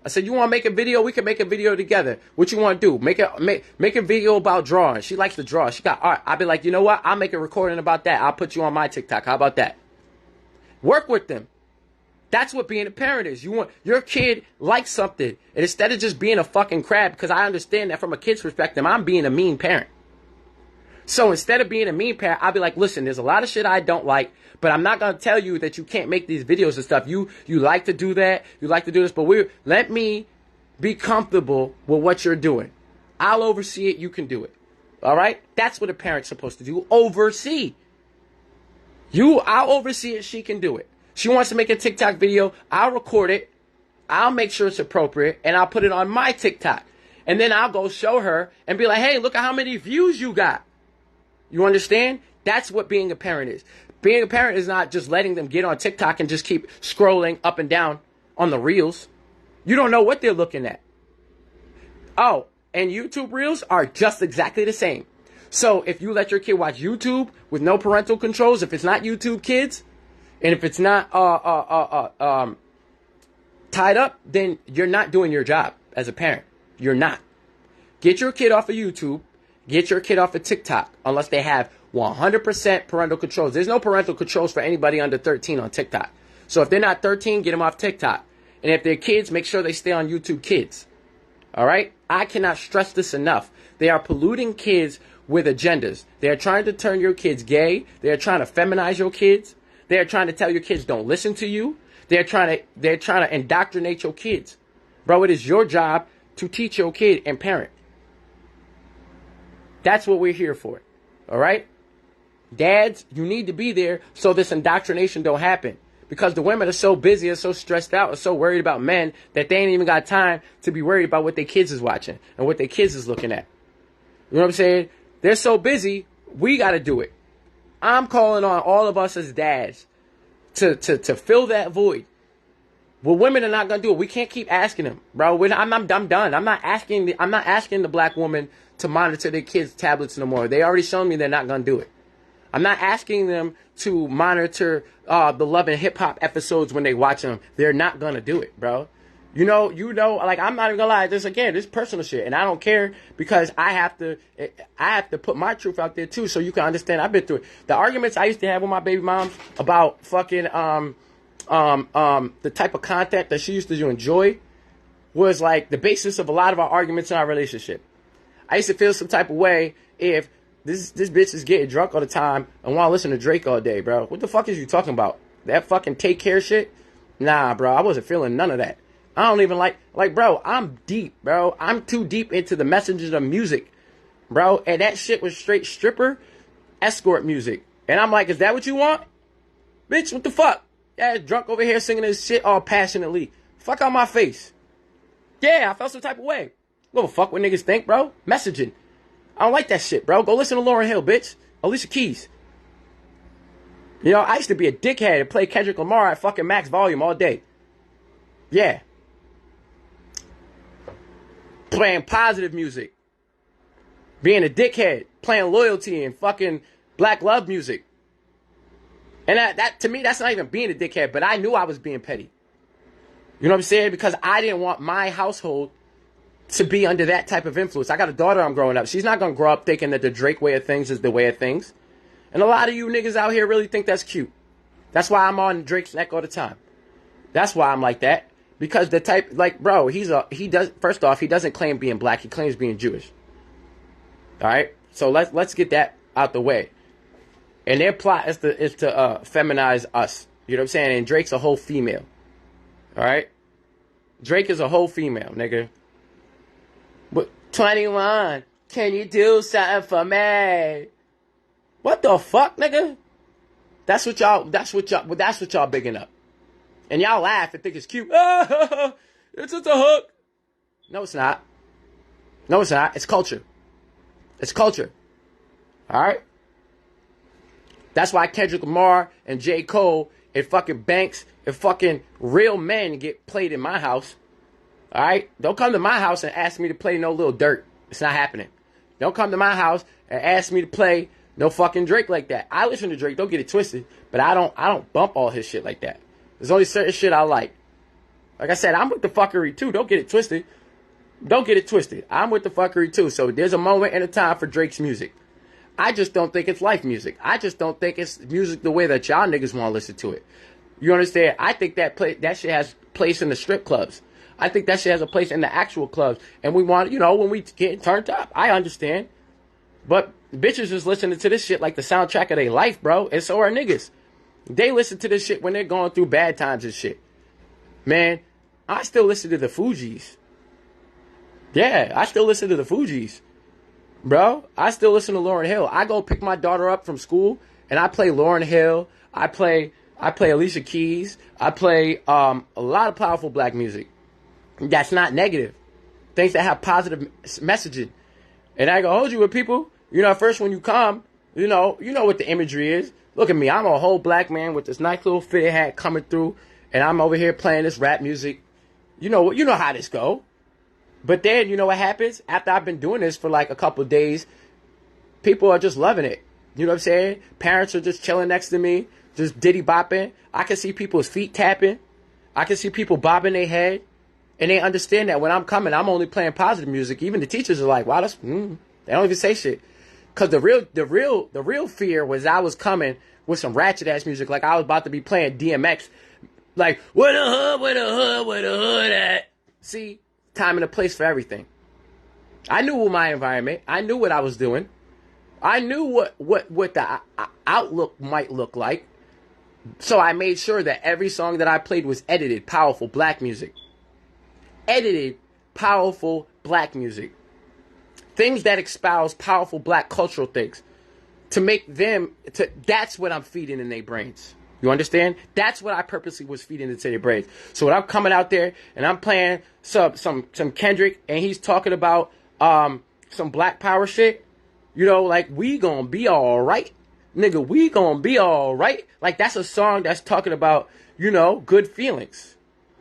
I said, you want to make a video? We can make a video together. What you want to do? Make a video about drawing. She likes to draw. She got art. I'll be like, you know what? I'll make a recording about that. I'll put you on my TikTok. How about that? Work with them. That's what being a parent is. You want your kid likes something. And instead of just being a fucking crab, because I understand that from a kid's perspective, I'm being a mean parent. So instead of being a mean parent, I'll be like, listen, there's a lot of shit I don't like, but I'm not going to tell you that you can't make these videos and stuff. You like to do that. You like to do this, but let me be comfortable with what you're doing. I'll oversee it. You can do it. All right? That's what a parent's supposed to do. Oversee. I'll oversee it. She can do it. She wants to make a TikTok video. I'll record it. I'll make sure it's appropriate, and I'll put it on my TikTok. And then I'll go show her and be like, hey, look at how many views you got. You understand? That's what being a parent is. Being a parent is not just letting them get on TikTok and just keep scrolling up and down on the reels. You don't know what they're looking at. Oh, and YouTube reels are just exactly the same. So if you let your kid watch YouTube with no parental controls, if it's not YouTube Kids, and if it's not tied up, then you're not doing your job as a parent. You're not. Get your kid off of YouTube. Get your kid off of TikTok unless they have 100% parental controls. There's no parental controls for anybody under 13 on TikTok. So if they're not 13, get them off TikTok. And if they're kids, make sure they stay on YouTube Kids. All right? I cannot stress this enough. They are polluting kids with agendas. They are trying to turn your kids gay. They are trying to feminize your kids. They are trying to tell your kids don't listen to you. They're trying to indoctrinate your kids. Bro, it is your job to teach your kid and parent. That's what we're here for. All right? Dads, you need to be there so this indoctrination don't happen. Because the women are so busy and so stressed out and so worried about men that they ain't even got time to be worried about what their kids is watching and what their kids is looking at. You know what I'm saying? They're so busy, we got to do it. I'm calling on all of us as dads to fill that void. Well, women are not gonna do it. We can't keep asking them, bro. I'm done. I'm not asking the black woman to monitor their kids' tablets no more. They already shown me they're not gonna do it. I'm not asking them to monitor the Love and Hip Hop episodes when they watch them. They're not gonna do it, bro. You know, like, I'm not even gonna lie. This personal shit, and I don't care because I have to put my truth out there too, so you can understand. I've been through it. The arguments I used to have with my baby moms about fucking the type of content that she used to enjoy was like the basis of a lot of our arguments in our relationship. I used to feel some type of way if this bitch is getting drunk all the time and want to listen to Drake all day, bro. What the fuck is you talking about? That fucking take care shit? Nah, bro. I wasn't feeling none of that. I don't even like, bro, I'm deep, bro. I'm too deep into the messages of music, bro. And that shit was straight stripper, escort music. And I'm like, is that what you want? Bitch, what the fuck? Yeah, drunk over here singing this shit all passionately. Fuck out my face. Yeah, I felt some type of way. What the fuck what niggas think, bro? Messaging. I don't like that shit, bro. Go listen to Lauryn Hill, bitch. Alicia Keys. You know, I used to be a dickhead and play Kendrick Lamar at fucking max volume all day. Yeah. Playing positive music. Being a dickhead. Playing loyalty and fucking black love music. And that to me, that's not even being a dickhead, but I knew I was being petty. You know what I'm saying? Because I didn't want my household to be under that type of influence. I got a daughter I'm growing up. She's not going to grow up thinking that the Drake way of things is the way of things. And a lot of you niggas out here really think that's cute. That's why I'm on Drake's neck all the time. That's why I'm like that. Because the type, like, bro, first off, he doesn't claim being black. He claims being Jewish. All right? So let's get that out the way. And their plot is to feminize us. You know what I'm saying? And Drake's a whole female. All right? Drake is a whole female, nigga. But 21, can you do something for me? What the fuck, nigga? That's what y'all bigging up. And y'all laugh and think it's cute. It's just a hook. No, it's not. No, it's not. It's culture. It's culture. All right? That's why Kendrick Lamar and J. Cole and fucking Banks and fucking real men get played in my house. All right? Don't come to my house and ask me to play no Little Dirt. It's not happening. Don't come to my house and ask me to play no fucking Drake like that. I listen to Drake. Don't get it twisted. But I don't bump all his shit like that. There's only certain shit I like. Like I said, I'm with the fuckery too. Don't get it twisted. Don't get it twisted. I'm with the fuckery too. So there's a moment and a time for Drake's music. I just don't think it's life music. I just don't think it's music the way that y'all niggas want to listen to it. You understand? I think that shit has place in the strip clubs. I think that shit has a place in the actual clubs. And we want, when we get turned up. I understand. But bitches is listening to this shit like the soundtrack of their life, bro. And so are niggas. They listen to this shit when they're going through bad times and shit. Man, I still listen to the Fugees. Yeah, I still listen to the Fugees. Bro, I still listen to Lauryn Hill. I go pick my daughter up from school and I play Lauryn Hill. I play I play Alicia Keys. I play a lot of powerful black music. That's not negative. Things that have positive messaging. And I can hold you with people. You know, first when you come, you know what the imagery is. Look at me. I'm a whole black man with this nice little fitted hat coming through. And I'm over here playing this rap music. You know how this go. But then, you know what happens? After I've been doing this for like a couple of days, people are just loving it. You know what I'm saying? Parents are just chilling next to me, just diddy bopping. I can see people's feet tapping. I can see people bobbing their head. And they understand that when I'm coming, I'm only playing positive music. Even the teachers are like, wow, that's, they don't even say shit. Cause the real fear was I was coming with some ratchet ass music. Like I was about to be playing DMX. Like, where the hood at? See, time and a place for everything. I knew my environment. I knew what I was doing. I knew what the outlook might look like. So I made sure that every song that I played was edited, powerful black music. Edited, powerful black music. Things that espouse powerful black cultural things. To make them, that's what I'm feeding in their brains. You understand? That's what I purposely was feeding into their brains. So when I'm coming out there and I'm playing some Kendrick and he's talking about some black power shit, you know, like we gonna be all right, nigga. We gonna be all right. Like that's a song that's talking about, you know, good feelings.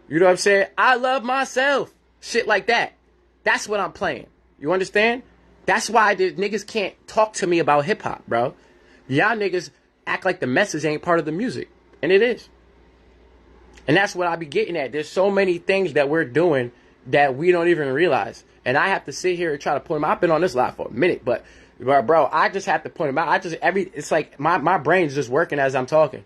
You know what I'm saying? I love myself. Shit like that. That's what I'm playing. You understand? That's why the niggas can't talk to me about hip hop, bro. Y'all niggas act like the message ain't part of the music. And it is. And that's what I be getting at. There's so many things that we're doing that we don't even realize. And I have to sit here and try to point them out. I've been on this live for a minute, but bro, I just have to point them out. It's like my brain's just working as I'm talking.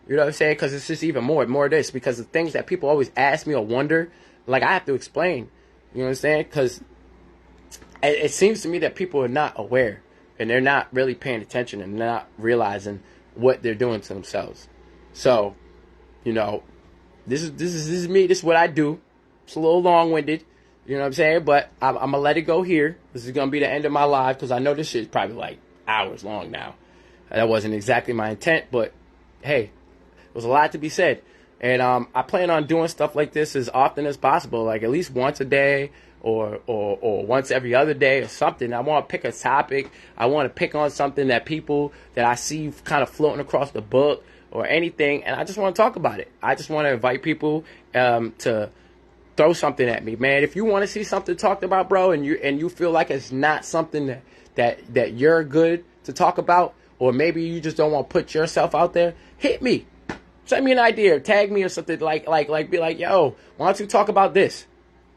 You know what I'm saying? Because it's just even more of this. Because the things that people always ask me or wonder, like I have to explain. You know what I'm saying? Because it seems to me that people are not aware. And they're not really paying attention. And they're not realizing what they're doing to themselves. So, you know, this is me. This is what I do. It's a little long-winded. You know what I'm saying? But I'm going to let it go here. This is going to be the end of my live. Because I know this shit is probably like hours long now. That wasn't exactly my intent. But, hey. There's a lot to be said. And I plan on doing stuff like this as often as possible, like at least once a day or once every other day or something. I want to pick a topic. I want to pick on something that people that I see kind of floating across the book or anything, and I just want to talk about it. I just want to invite people to throw something at me, man. If you want to see something talked about, bro, and you feel like it's not something that you're good to talk about, or maybe you just don't want to put yourself out there, hit me. Send me an idea, tag me or something like be like, yo, why don't you talk about this?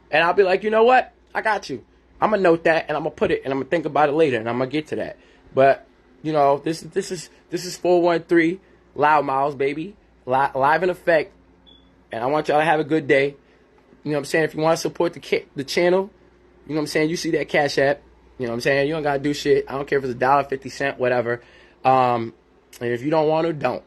And I'll be like, you know what? I got you. I'm gonna note that and I'm gonna put it and I'm gonna think about it later and I'm gonna get to that. But you know, this is 413 Loudmouths, baby, live in effect, and I want y'all to have a good day. You know what I'm saying? If you want to support the channel, you know what I'm saying? You see that Cash App. You know what I'm saying? You don't gotta do shit. I don't care if it's $1.50, whatever. And if you don't want to, don't.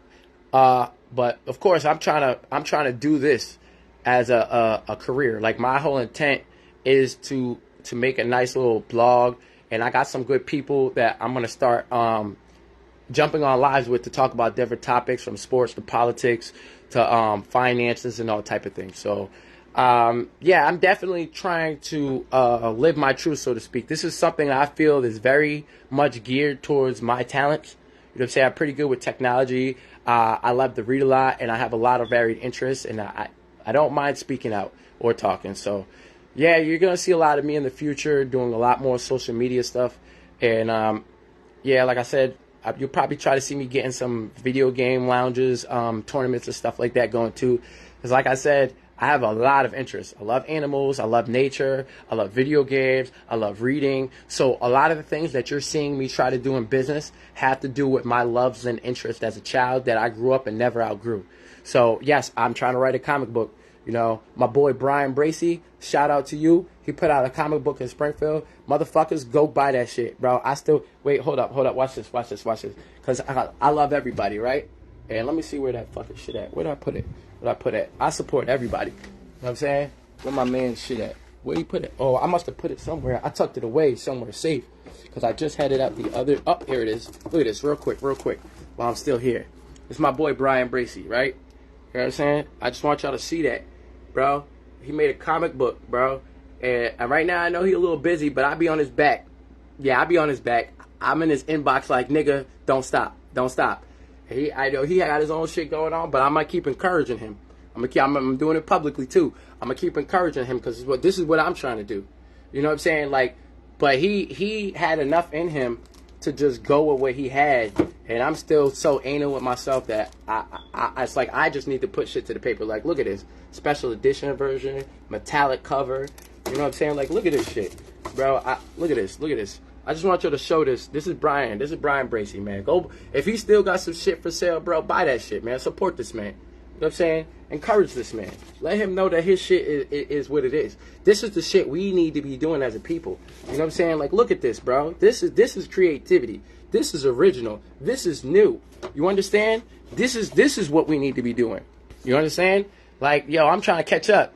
But of course, I'm trying to do this as a career. Like my whole intent is to make a nice little blog, and I got some good people that I'm gonna start jumping on lives with to talk about different topics from sports to politics to finances and all type of things. So yeah, I'm definitely trying to live my truth, so to speak. This is something I feel is very much geared towards my talents. You know what I'm saying? I'm pretty good with technology. I love to read a lot, and I have a lot of varied interests, and I don't mind speaking out or talking. So, yeah, you're going to see a lot of me in the future doing a lot more social media stuff. And, yeah, like I said, you'll probably try to see me getting some video game lounges, tournaments and stuff like that going too. Because like I said, I have a lot of interests. I love animals. I love nature. I love video games. I love reading. So a lot of the things that you're seeing me try to do in business have to do with my loves and interests as a child that I grew up and never outgrew. So, yes, I'm trying to write a comic book. You know, my boy Brian Bracy, shout out to you. He put out a comic book in Springfield. Motherfuckers, go buy that shit, bro. Wait, hold up. Watch this. Because I love everybody, right? And let me see where that fucking shit at. Where did I put it? I support everybody. You know what I'm saying? Where my man shit at? Where he put it? Oh, I must have put it somewhere. I tucked it away somewhere safe. Because I just had it out the other... Oh, here it is. Look at this real quick. While I'm still here. It's my boy Brian Bracy, right? You know what I'm saying? I just want y'all to see that, bro. He made a comic book, bro. And right now I know he a little busy, but I be on his back. Yeah, I be on his back. I'm in his inbox like, nigga, don't stop. Don't stop. I know he got his own shit going on, but I'm going to keep encouraging him. I'm doing it publicly, too. I'm going to keep encouraging him because this is what I'm trying to do. You know what I'm saying? Like, but he had enough in him to just go with what he had, and I'm still so anal with myself that it's like I just need to put shit to the paper. Like, look at this special edition version, metallic cover. You know what I'm saying? Like, look at this shit, bro. Look at this. I just want you to show this. This is Brian. This is Brian Bracy, man. Go if he still got some shit for sale, bro. Buy that shit, man. Support this man. You know what I'm saying? Encourage this man. Let him know that his shit is what it is. This is the shit we need to be doing as a people. You know what I'm saying? Like, look at this, bro. This is creativity. This is original. This is new. You understand? This is what we need to be doing. You understand? Like, yo, I'm trying to catch up.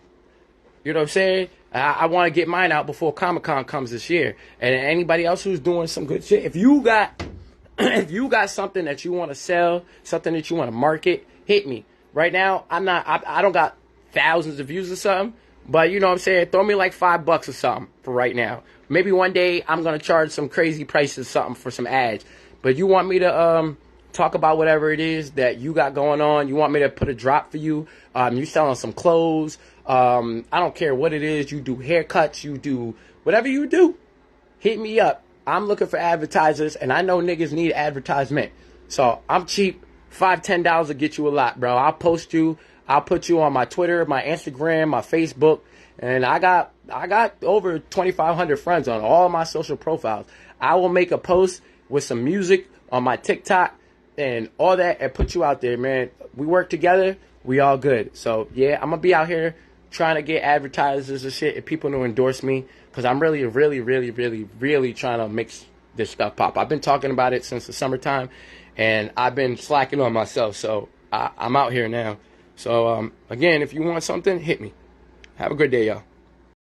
You know what I'm saying? I want to get mine out before Comic-Con comes this year. And anybody else who's doing some good shit, if you got something that you want to sell, something that you want to market, hit me. Right now, I don't got thousands of views or something, but you know what I'm saying? Throw me like $5 or something for right now. Maybe one day I'm going to charge some crazy prices something for some ads. But you want me to talk about whatever it is that you got going on. You want me to put a drop for you. You selling some clothes. I don't care what it is. You do haircuts. You do whatever you do. Hit me up. I'm looking for advertisers, and I know niggas need advertisement. So I'm cheap. $5, $10 will get you a lot, bro. I'll post you. I'll put you on my Twitter, my Instagram, my Facebook, and I got over 2,500 friends on all my social profiles. I will make a post with some music on my TikTok and all that and put you out there, man. We work together. We all good. So, yeah, I'm going to be out here trying to get advertisers and shit and people to endorse me because I'm really, really, really, really, really trying to make this stuff pop. I've been talking about it since the summertime, and I've been slacking on myself. So, I'm out here now. So, again, if you want something, hit me. Have a good day, y'all.